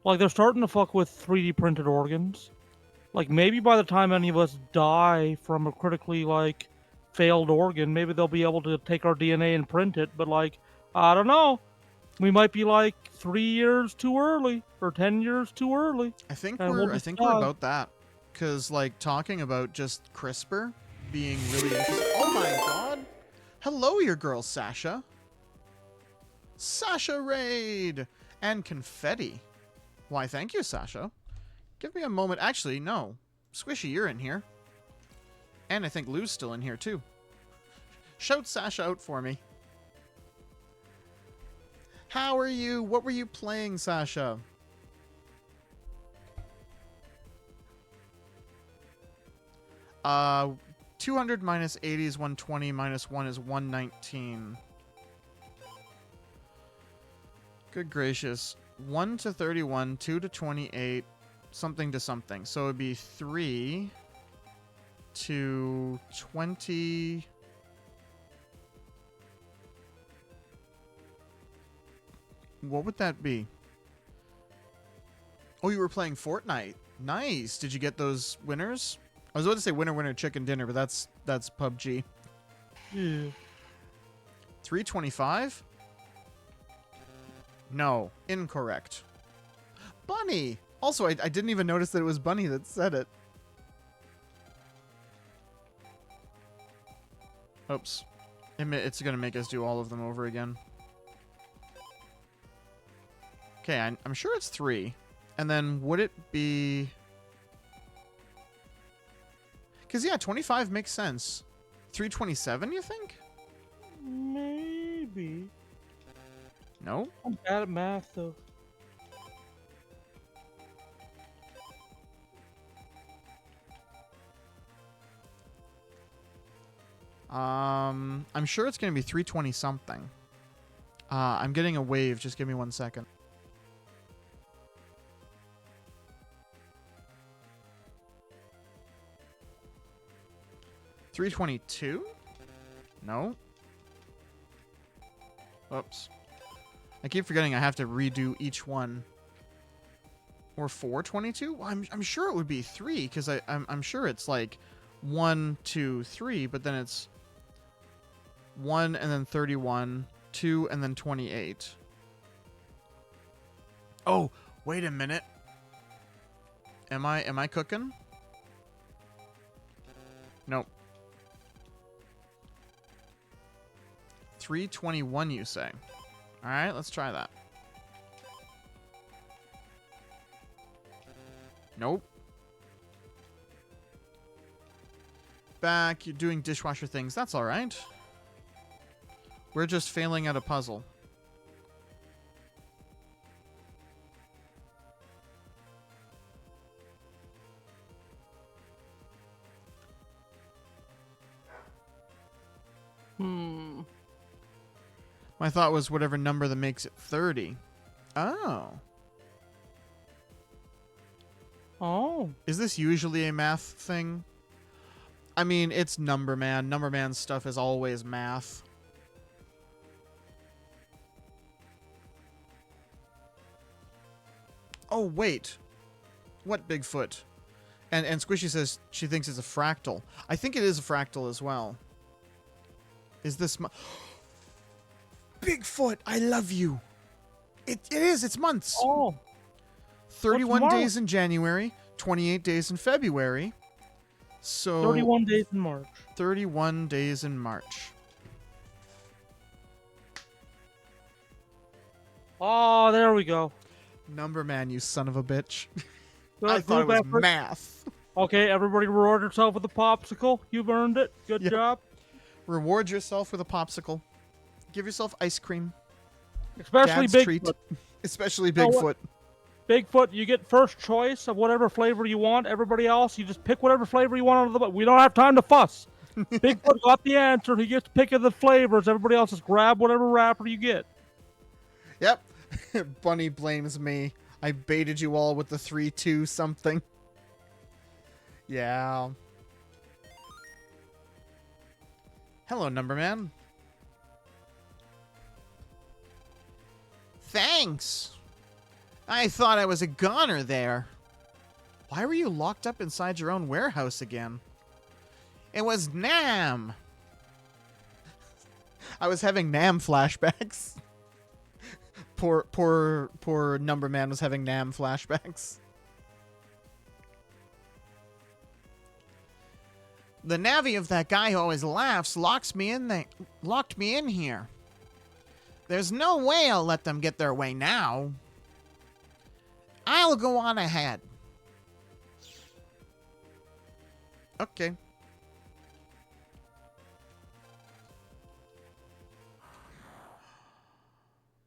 Like, they're starting to fuck with 3D printed organs. Like, maybe by the time any of us die from a critically, like, failed organ, maybe they'll be able to take our DNA and print it. But, like, I don't know. We might be, like, 3 years too early or 10 years too early. I think And we're we'll I just think die. we're about that. Cause like talking about just CRISPR being really interesting. Oh my god! Hello, your girl Sasha. Sasha Raid and confetti. Why, thank you, Sasha. Give me a moment. Actually, no. Squishy, you're in here. And I think Lou's still in here too. Shout Sasha out for me. How are you? What were you playing, Sasha? Uh, 200 minus 80 is 120, minus 1 is 119. Good gracious. 1 to 31, 2 to 28, something to something. So it would be 3 to 20... What would that be? Oh, you were playing Fortnite. Nice. Did you get those winners? I was about to say winner, winner, chicken dinner, but that's PUBG. Yeah. 325? No, incorrect. Bunny! Also, I didn't even notice that it was Bunny that said it. Oops. It's going to make us do all of them over again. Okay, I'm sure it's 3. And then would it be... Because, yeah, 25 makes sense. 327, you think? Maybe. No? I'm bad at math, though. I'm sure it's going to be 320 something. I'm getting a wave. Just give me 1 second. $322? No. Whoops. I keep forgetting I have to redo each one. Or 422? Well, I'm sure it would be 3 because I'm sure it's like 1, 2, 3, but then it's 1 and then 31, 2 and then 28. Oh, wait a minute. Am I cooking? Nope. 321 you say. All right, let's try that. Nope. Back, you're doing dishwasher things. That's all right. We're just failing at a puzzle. My thought was whatever number that makes it 30. Oh. Oh. Is this usually a math thing? I mean, it's Numberman. Numberman stuff is always math. Oh, wait. What Bigfoot? And Squishy says she thinks it's a fractal. I think it is a fractal as well. Is this... Bigfoot, I love you. It is. It's months. Oh. 31 What's days in January, 28 days in February. So 31 days in March. 31 days in March. Oh, there we go. Numberman, you son of a bitch. Good I thought it group was effort. math. Okay, everybody reward yourself with a popsicle. You've earned it. Good Yep. job. Reward yourself with a popsicle. Give yourself ice cream. Especially Dad's treat. Bigfoot. Especially know Bigfoot. what? Bigfoot, you get first choice of whatever flavor you want. Everybody else, you just pick whatever flavor you want out of the book. We don't have time to fuss. Bigfoot got the answer. He gets to pick of the flavors. Everybody else just grab whatever wrapper you get. Yep. Bunny blames me. I baited you all with the 3-2 something. Yeah. Hello, Numberman. Thanks. I thought I was a goner there. Why were you locked up inside your own warehouse again? It was Nam. I was having Nam flashbacks. Poor Numberman was having Nam flashbacks. The navvy of that guy who always laughs locked me in here. There's no way I'll let them get their way now. I'll go on ahead. Okay.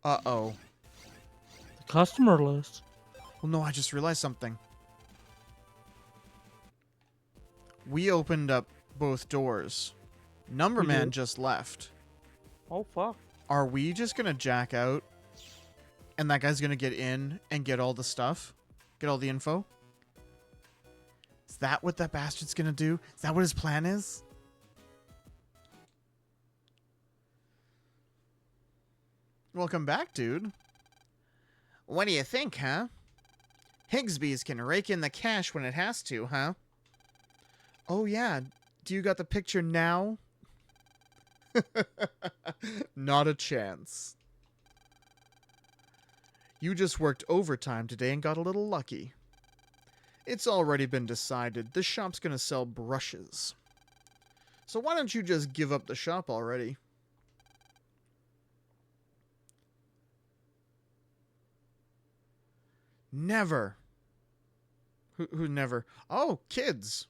Uh-oh. The customer list. Well, no, I just realized something. We opened up both doors. Numberman just left. Oh, fuck. Are we just going to jack out and that guy's going to get in and get all the stuff? Get all the info? Is that what that bastard's going to do? Is that what his plan is? Welcome back, dude. What do you think, huh? Higsby's can rake in the cash when it has to, huh? Oh, yeah. Do you got the picture now? Not a chance. You just worked overtime today and got a little lucky. It's already been decided. This shop's gonna sell brushes. So why don't you just give up the shop already? Never. Who never? Oh, kids.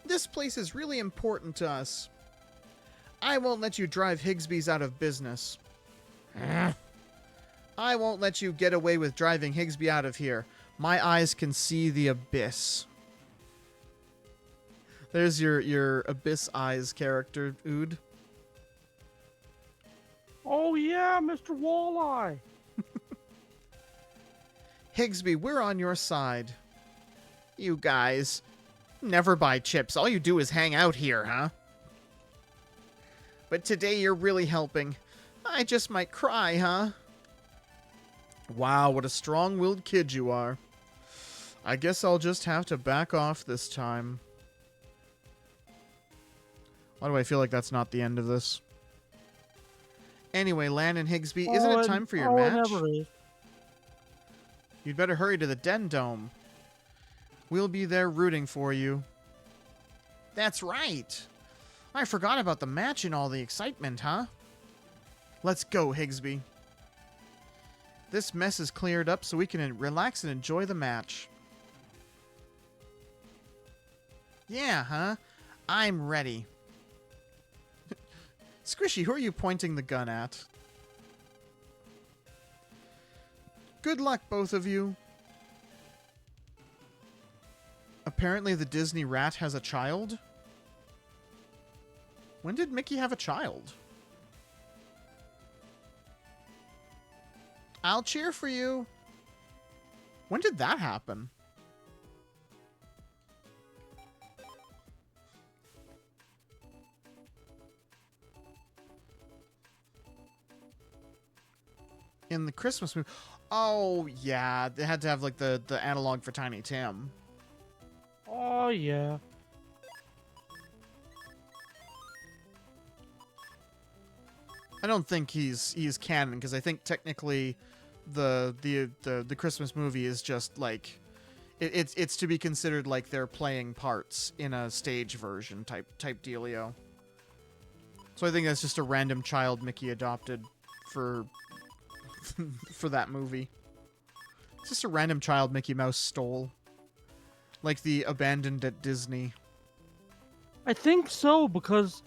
This place is really important to us. I won't let you drive Higsby's out of business. I won't let you get away with driving Higsby out of here. My eyes can see the abyss. There's your Abyss Eyes character, Ood. Oh, yeah, Mr. Walleye. Higsby, we're on your side. You guys never buy chips. All you do is hang out here, huh? But today you're really helping. I just might cry, huh? Wow, what a strong-willed kid you are. I guess I'll just have to back off this time. Why do I feel like that's not the end of this? Anyway, Lan and Higsby, isn't it time for your it match? never is. You'd better hurry to the Den Dome. We'll be there rooting for you. That's right. I forgot about the match and all the excitement, huh? Let's go, Higsby. This mess is cleared up so we can relax and enjoy the match. Yeah, huh? I'm ready. Squishy, who are you pointing the gun at? Good luck, both of you. Apparently the Disney rat has a child? When did Mickey have a child? I'll cheer for you. When did that happen? In the Christmas movie. Oh, yeah. They had to have, like, the analog for Tiny Tim. Oh, yeah. I don't think he's canon, because I think technically the Christmas movie is just, like... It's to be considered like they're playing parts in a stage version type dealio. So I think that's just a random child Mickey adopted for for that movie. It's just a random child Mickey Mouse stole. Like the Abandoned at Disney. I think so, because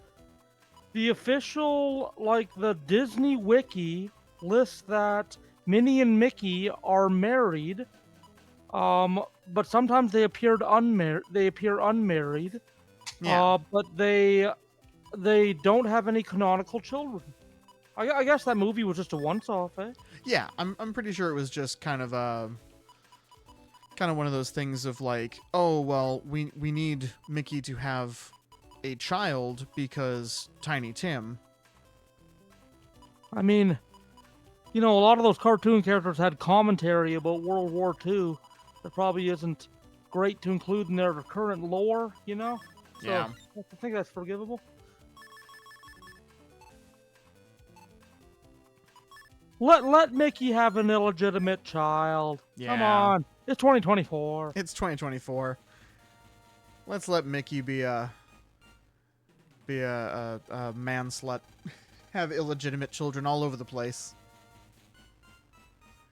the official, like, the Disney Wiki lists that Minnie and Mickey are married, but sometimes they appear unmarried. Yeah. But they don't have any canonical children. I guess that movie was just a once-off, eh? Yeah, I'm pretty sure it was just kind of one of those things of like, oh well, we need Mickey to have a child because Tiny Tim. I mean, you know, a lot of those cartoon characters had commentary about World War II that probably isn't great to include in their current lore, you know? So, Yeah. I think that's forgivable. Let Mickey have an illegitimate child. Come Yeah. on. It's 2024. It's 2024. Let's let Mickey be a man slut. Have illegitimate children all over the place.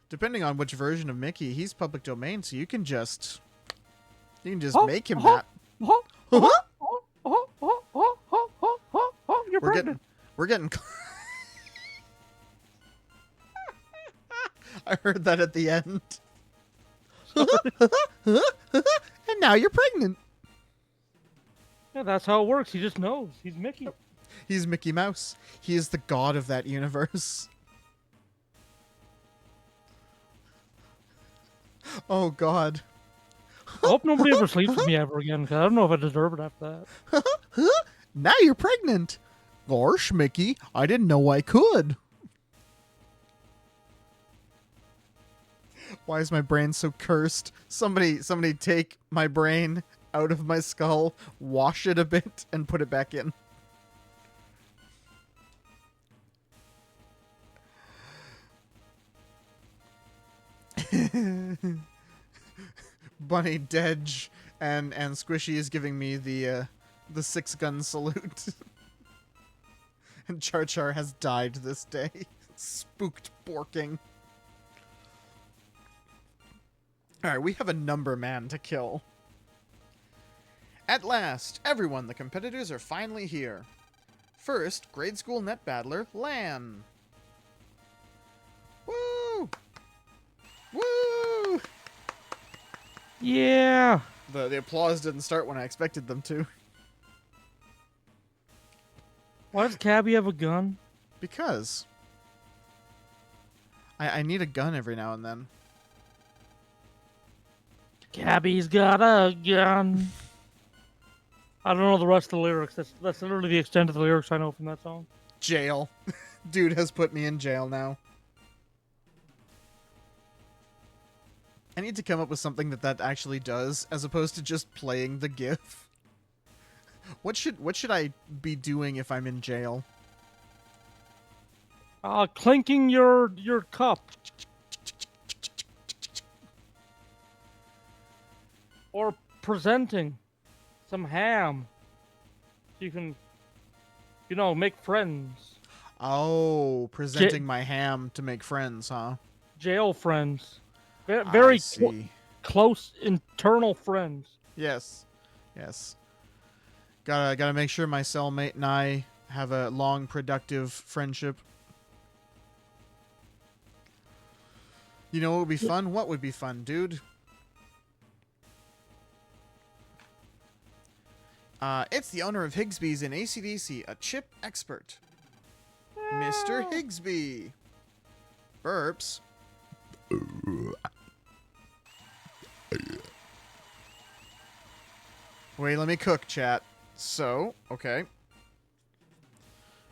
Depending on which version of Mickey, he's public domain, so you can just make him that. You're pregnant. We're getting I heard that at the end. And now you're pregnant. Yeah, that's how it works. He just knows. He's Mickey. He's Mickey Mouse. He is the god of that universe. Oh, God. I hope nobody ever sleeps with me ever again, because I don't know if I deserve it after that. Now you're pregnant. Gosh, Mickey, I didn't know I could. Why is my brain so cursed? Somebody take my brain out of my skull, wash it a bit, and put it back in. Bunny, Dedge, and Squishy is giving me the 6-gun salute. And Char Char has died this day. Spooked borking. Alright, we have a Numberman to kill. At last, everyone, the competitors are finally here. First, grade school net battler, Lan. Woo! Woo! Yeah. The applause didn't start when I expected them to. Why does Cabby have a gun? Because I need a gun every now and then. Cabby's got a gun. I don't know the rest of the lyrics. That's literally the extent of the lyrics I know from that song. Jail. Dude has put me in jail now. I need to come up with something that actually does, as opposed to just playing the GIF. What should I be doing if I'm in jail? Clinking your cup. Or presenting some ham. So you can, make friends. Oh, presenting my ham to make friends, huh? Jail friends. I Very see. close internal friends. Yes. Yes. Gotta make sure my cellmate and I have a long, productive friendship. You know what would be fun? What would be fun, dude? It's the owner of Higsby's in AC/DC, a chip expert. Mr. Higsby. Burps. Wait, let me cook, chat. So, okay.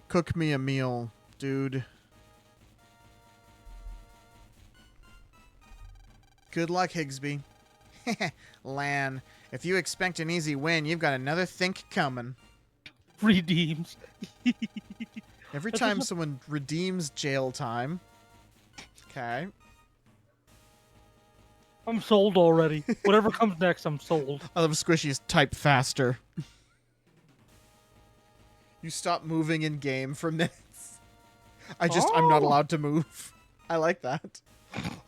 Cook me a meal, dude. Good luck, Higsby. Lan, if you expect an easy win, you've got another think coming. Redeems. Every time someone redeems jail time. Okay. I'm sold already. Whatever comes next, I'm sold. I love Squishy's type faster. You stop moving in game for minutes. I'm not allowed to move. I like that.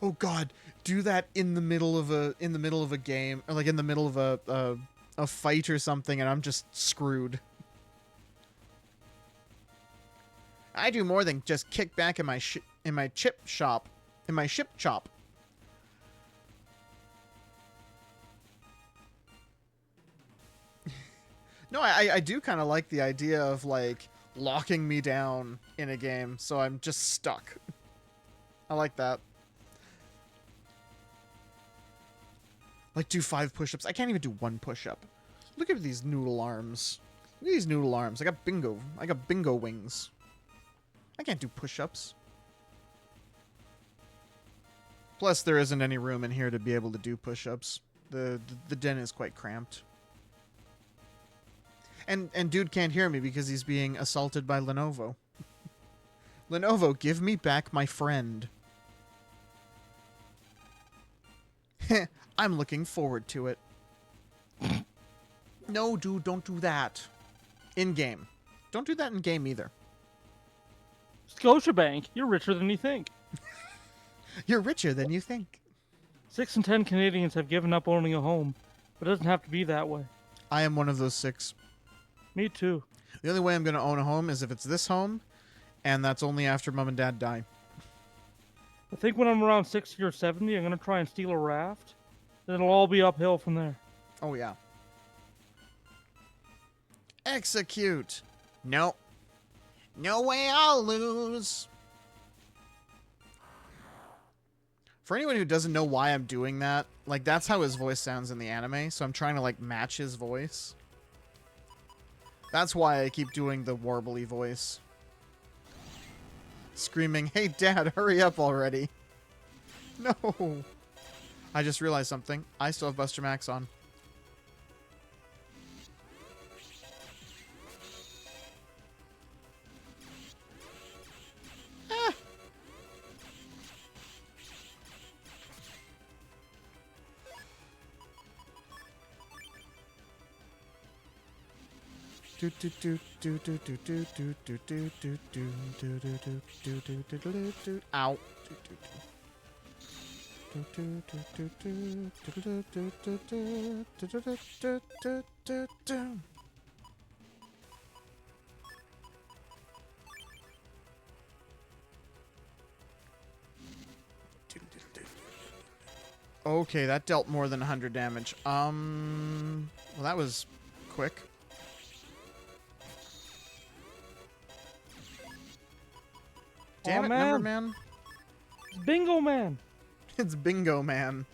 Oh god, do that in the middle of a game, or like in the middle of a fight or something, and I'm just screwed. I do more than just kick back in my chip shop. No, I do kind of like the idea of, like, locking me down in a game, so I'm just stuck. I like that. Like, do 5 push-ups. I can't even do 1 push-up. Look at these noodle arms. Look at these noodle arms. I got bingo wings. I can't do push-ups. Plus, there isn't any room in here to be able to do push-ups. The den is quite cramped. And dude can't hear me because he's being assaulted by Lenovo. Lenovo, give me back my friend. I'm looking forward to it. No, dude, don't do that. In-game. Don't do that in-game either. Scotiabank, you're richer than you think. You're richer than you think. 6 in 10 Canadians have given up owning a home, but it doesn't have to be that way. I am one of those 6. Me too. The only way I'm going to own a home is if it's this home, and that's only after mom and dad die. I think when I'm around 60 or 70, I'm going to try and steal a raft. Then it'll all be uphill from there. Oh, yeah. Execute. No. No way I'll lose. For anyone who doesn't know why I'm doing that, like, that's how his voice sounds in the anime, so I'm trying to, like, match his voice. That's why I keep doing the warbly voice. Screaming, hey, Dad, hurry up already. No. I just realized something. I still have Buster Max on. Ah. Ow. Okay, that dealt more than 100 damage. Well, that was quick. Damn it, man. Numberman. It's Bingo Man. It's Bingo Man.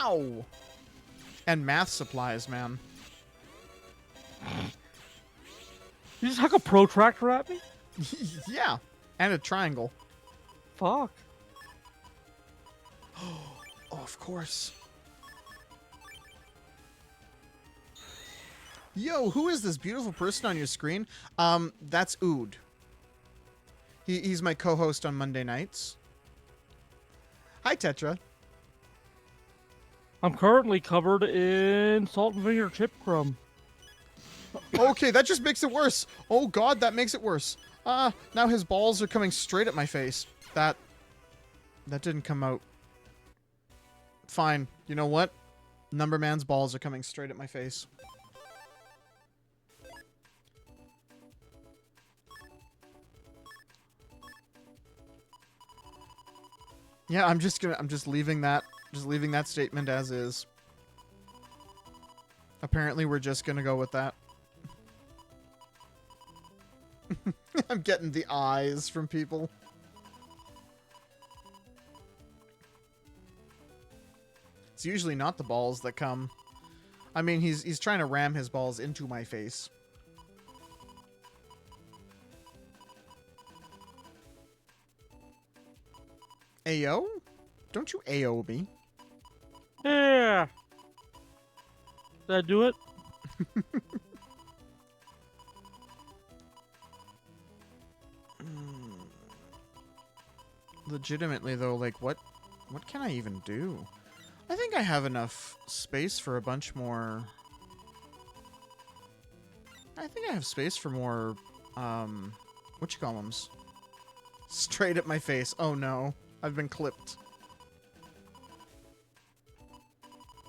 Ow! And math supplies, man. You just huck a protractor at me? Yeah. And a triangle. Fuck. Oh, of course. Yo, who is this beautiful person on your screen? That's Ood. He's my co-host on Monday nights. Hi, Tetra. I'm currently covered in salt and vinegar chip crumb. Okay, that just makes it worse. Oh god, that makes it worse. Now his balls are coming straight at my face. That didn't come out. Fine. You know what? Numberman's balls are coming straight at my face. Yeah, I'm just leaving that statement as is. Apparently we're just gonna go with that. I'm getting the eyes from people. It's usually not the balls that come. I mean, he's trying to ram his balls into my face. Ayo? Don't you AO me? Yeah. Did I do it? Legitimately though, like what can I even do? I think I have enough space for a bunch more. I think I have space for more what you call them? Straight at my face. Oh no. I've been clipped.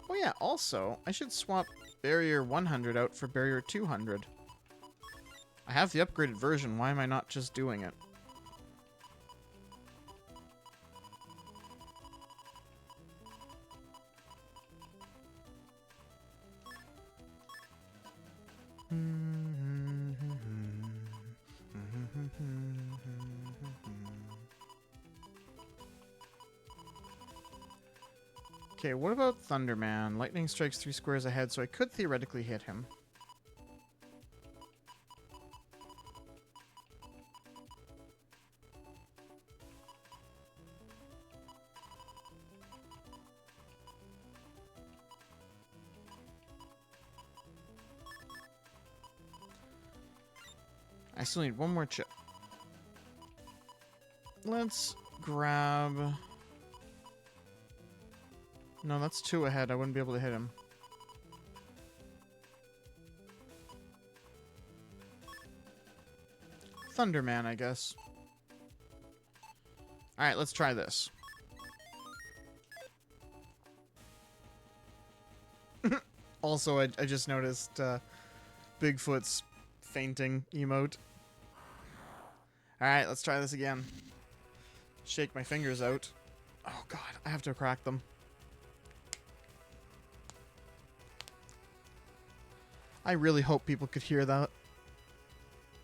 Oh yeah, also, I should swap barrier 100 out for barrier 200. I have the upgraded version, why am I not just doing it? Okay, what about Thunderman? Lightning strikes 3 squares ahead, so I could theoretically hit him. I still need one more chip. Let's grab... No, that's 2 ahead. I wouldn't be able to hit him. Thunderman, I guess. Alright, let's try this. Also, I just noticed Bigfoot's fainting emote. Alright, let's try this again. Shake my fingers out. Oh god, I have to crack them. I really hope people could hear that.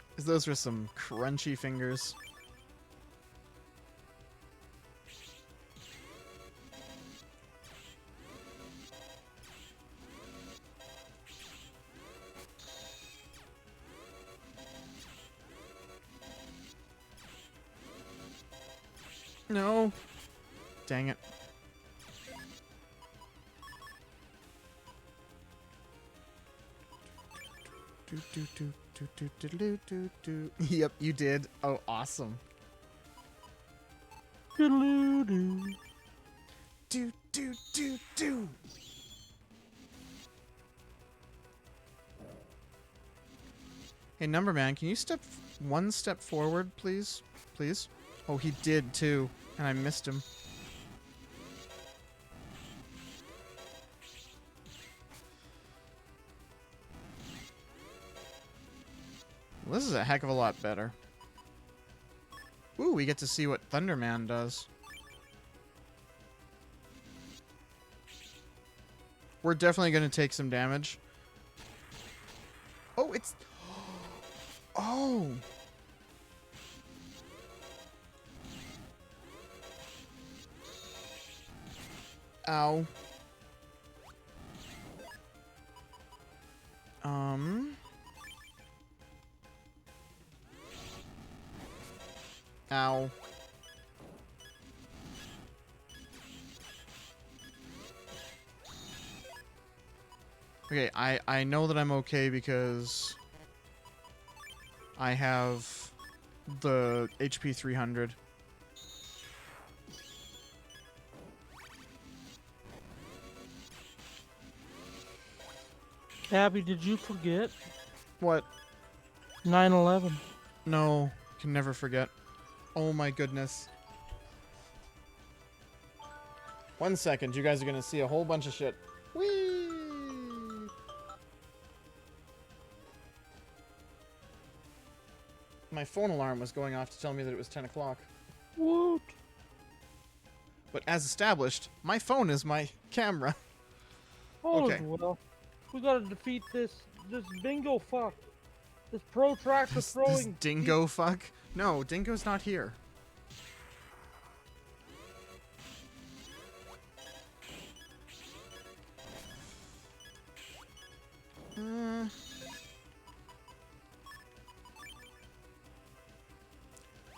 Because those were some crunchy fingers. No. Dang it. Yep, you did. Oh, awesome. Doodaloo-doo. Do. Hey, Numberman, can you step one step forward, please? Please? Oh, he did too, and I missed him. Well, this is a heck of a lot better. Ooh, we get to see what Thunderman does. We're definitely going to take some damage. Oh, it's... Oh! Ow. Ow. Okay, I know that I'm okay because I have the HP 300. Abby, did you forget What? 9/11? No, can never forget. Oh my goodness. 1 second, you guys are gonna see a whole bunch of shit. Whee! My phone alarm was going off to tell me that it was 10 o'clock. Woot! But as established, my phone is my camera. Oh, Okay. well. We gotta defeat this bingo fuck. This protractor This throwing. dingo fuck? No, Dingo's not here.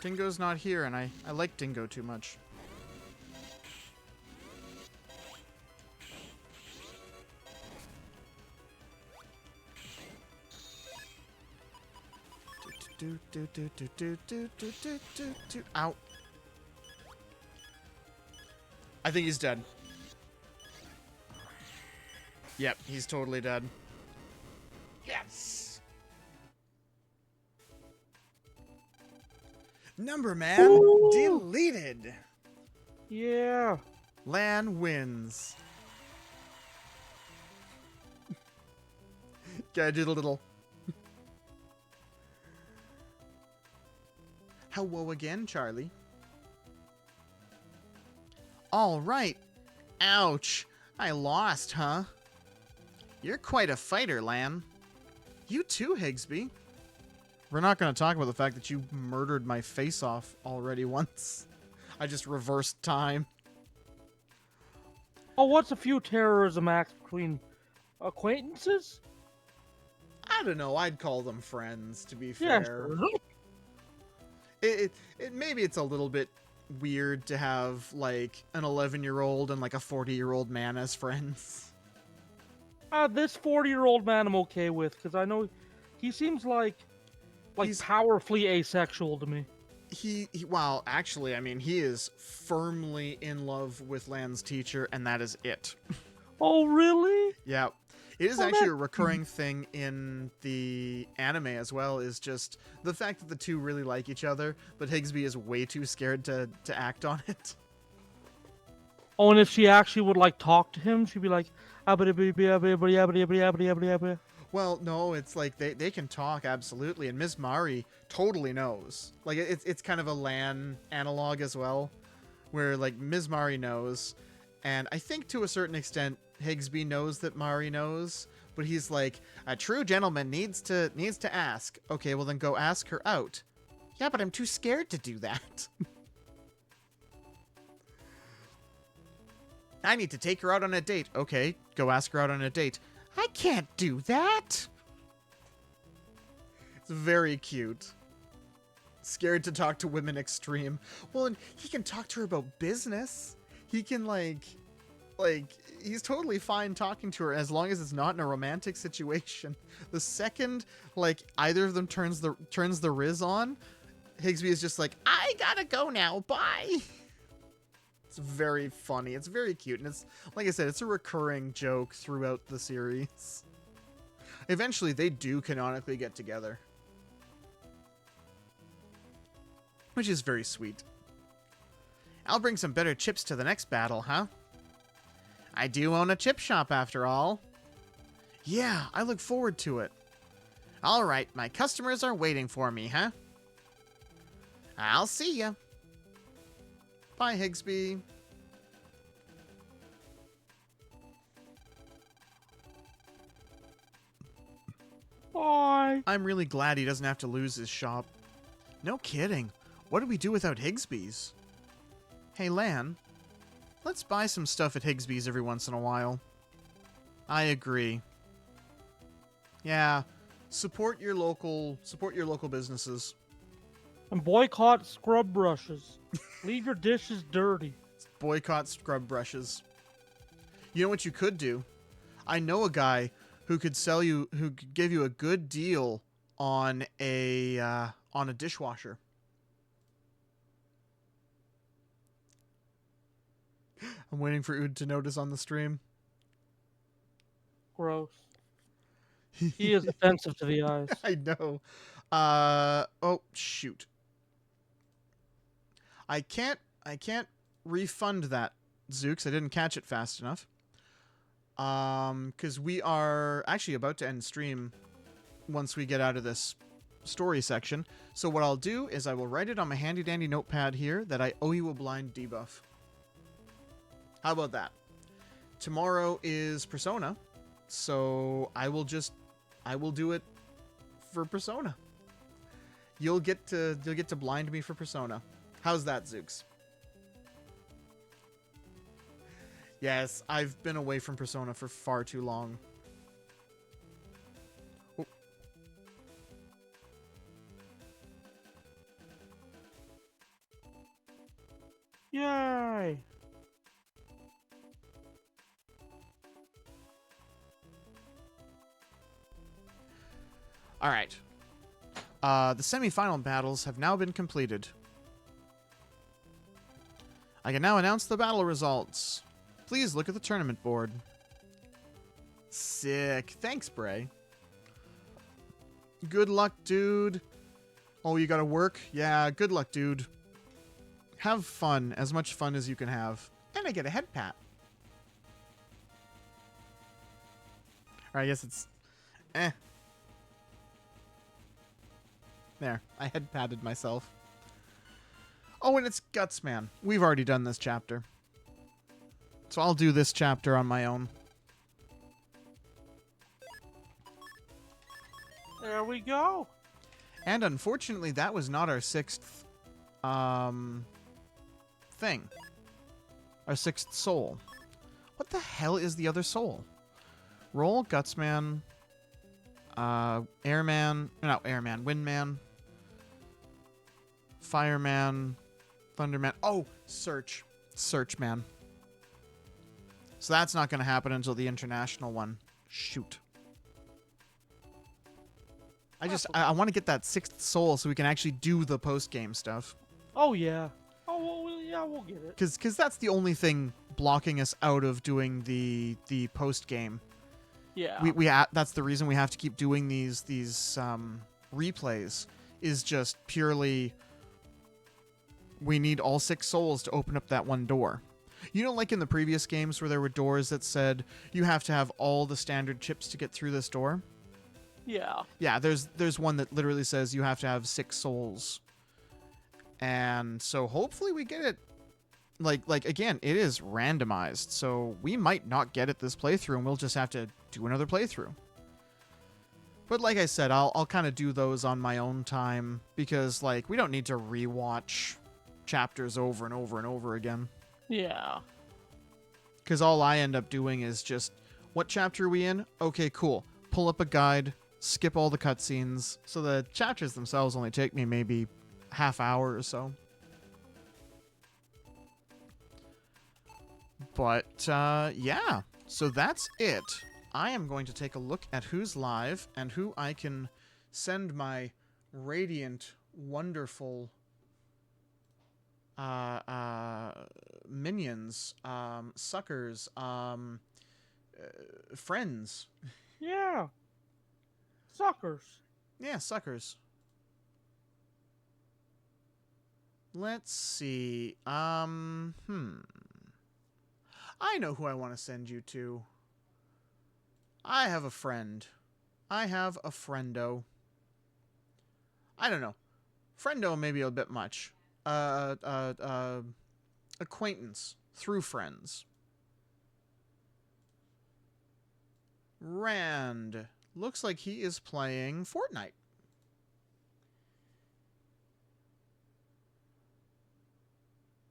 Dingo's not here, and I like Dingo too much. Ow. I think he's dead. Yep, he's totally dead. Yes! Numberman Ooh. deleted. Yeah. Lan wins. Gotta do the little. Hello again, Charlie. All right. Ouch. I lost, huh? You're quite a fighter, Lan. You too, Higsby. We're not going to talk about the fact that you murdered my face off already once. I just reversed time. Oh, what's a few terrorism acts between acquaintances? I don't know. I'd call them friends, to be Yeah, fair. sure. Maybe it's a little bit weird to have, like, an 11-year-old and, like, a 40-year-old man as friends. This 40-year-old man I'm okay with, because I know he seems like He's- powerfully asexual to me. Well, actually, I mean, he is firmly in love with Lan's teacher, and that is it. Oh, really? Yeah. It is Well, actually a that- recurring thing in the anime as well, is just the fact that the two really like each other, but Higsby is way too scared to act on it. Oh, and if she actually would like talk to him, she'd be like, well, Well, no, it's like they can talk, absolutely, and Ms. Mari totally knows. Like, it's kind of a Lan analog as well, where, like, Ms. Mari knows, and I think to a certain extent, Higsby knows that Mari knows, but he's like, a true gentleman needs to ask. Okay, well then go ask her out. Yeah, but I'm too scared to do that. I need to take her out on a date. Okay, go ask her out on a date. I can't do that. It's very cute. Scared to talk to women extreme. Well, and he can talk to her about business. He can like he's totally fine talking to her as long as it's not in a romantic situation. The second like either of them turns the riz on, Higsby is just like, I gotta go now. Bye. It's very funny. It's very cute, and it's like I said, it's a recurring joke throughout the series. Eventually, they do canonically get together, which is very sweet. I'll bring some better chips to the next battle, huh? I do own a chip shop, after all. Yeah, I look forward to it. All right, my customers are waiting for me, huh? I'll see ya. Bye, Higsby. Bye. I'm really glad he doesn't have to lose his shop. No kidding. What do we do without Higsby's? Hey, Lan. Let's buy some stuff at Higsby's every once in a while. I agree. Yeah, support your local businesses. And boycott scrub brushes. Leave your dishes dirty. Boycott scrub brushes. You know what you could do? I know a guy who could give you a good deal on a dishwasher. I'm waiting for Ood to notice on the stream. Gross. He is offensive to the eyes. I know. Oh shoot. I can't refund that, Zooks. I didn't catch it fast enough. Because we are actually about to end stream once we get out of this story section. So what I'll do is I will write it on my handy dandy notepad here that I owe you a blind debuff. How about that? Tomorrow is Persona, so I will do it for Persona. You'll get to blind me for Persona. How's that, Zooks? Yes, I've been away from Persona for far too long. Oh. Yay! All right. The semi-final battles have now been completed. I can now announce the battle results. Please look at the tournament board. Sick. Thanks, Bray. Good luck, dude. Oh, you gotta work? Yeah, good luck, dude. Have fun. As much fun as you can have. And I get a head pat. Or I guess it's... eh. There. I head patted myself. Oh, and it's Gutsman. We've already done this chapter. So I'll do this chapter on my own. There we go. And unfortunately, that was not our sixth thing. Our sixth soul. What the hell is the other soul? Roll, Gutsman, Airman, not Airman, Windman, Fireman, Thunderman. Oh, Search. Searchman. So that's not going to happen until the international one. Shoot. I want to get that sixth soul so we can actually do the post-game stuff. Oh, yeah. Oh, well, yeah, we'll get it. Because that's the only thing blocking us out of doing the post-game. Yeah. That's the reason we have to keep doing these replays, is just purely we need all 6 souls to open up that one door. You know, like in the previous games where there were doors that said you have to have all the standard chips to get through this door? Yeah. Yeah, there's one that literally says you have to have 6 souls. And so hopefully we get it. Like again, it is randomized, so we might not get it this playthrough and we'll just have to do another playthrough. But like I said, I'll kind of do those on my own time because like we don't need to rewatch chapters over and over and over again. Yeah. Because all I end up doing is just, what chapter are we in? Okay, cool. Pull up a guide, skip all the cutscenes, so the chapters themselves only take me maybe half hour or so. But, yeah. So that's it. I am going to take a look at who's live and who I can send my radiant, wonderful minions, suckers, friends. Yeah. Suckers. Yeah, suckers. Let's see. I know who I want to send you to. I have a friend. I have a friendo. I don't know. Friendo may be a bit much. Acquaintance through friends. Rand. Looks like he is playing Fortnite.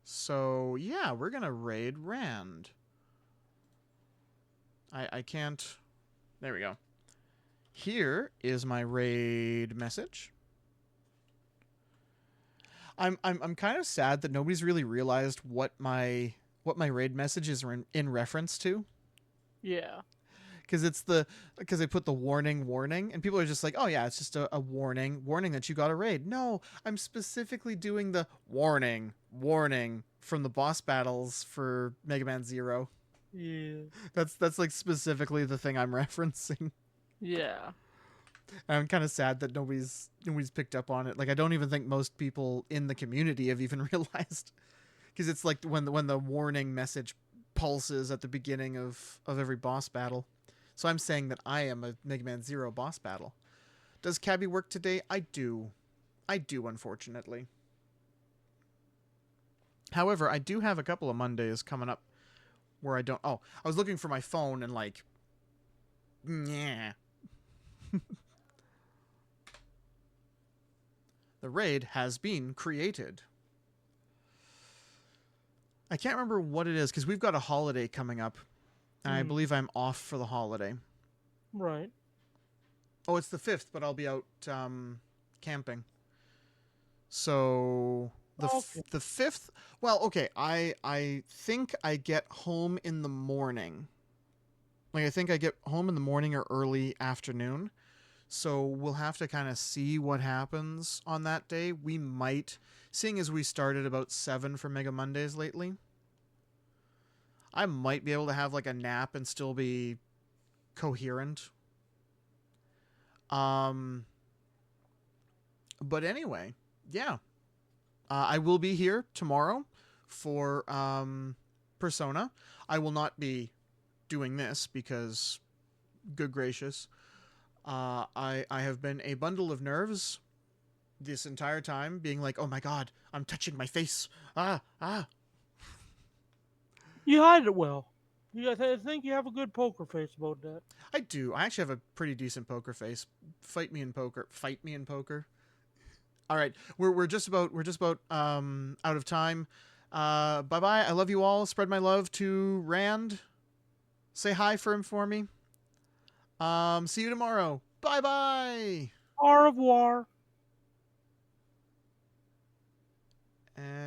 So, yeah, we're going to raid Rand. I can't... There we go. Here is my raid message. I'm kind of sad that nobody's really realized what my raid messages are in reference to. Yeah. Because they put the warning, and people are just like, oh yeah, it's just a warning that you got a raid. No, I'm specifically doing the warning from the boss battles for Mega Man Zero. Yeah. That's like specifically the thing I'm referencing. Yeah. And I'm kind of sad that nobody's picked up on it. Like I don't even think most people in the community have even realized, because it's like when the warning message pulses at the beginning of every boss battle. So I'm saying that I am a Mega Man Zero boss battle. Does Cabby work today? I do, unfortunately. However, I do have a couple of Mondays coming up where I don't. Oh, I was looking for my phone and like, yeah. The raid has been created. I can't remember what it is because we've got a holiday coming up, and I believe I'm off for the holiday. Right. Oh, it's the 5th, but I'll be out camping. So the the 5th. Well, okay. I think I get home in the morning. Like I think I get home in the morning or early afternoon. So we'll have to kind of see what happens on that day. We might, seeing as we started about 7 for Mega Mondays lately, I might be able to have like a nap and still be coherent. But anyway, yeah. I will be here tomorrow for Persona. I will not be doing this because, good gracious, I have been a bundle of nerves this entire time, being like, oh my god, I'm touching my face. Ah. You hide it well. I think you have a good poker face about that. I do. I actually have a pretty decent poker face. Fight me in poker. Fight me in poker. All right, we're just about out of time. Bye bye. I love you all. Spread my love to Rand. Say hi for him for me. See you tomorrow. Bye bye. Au revoir. And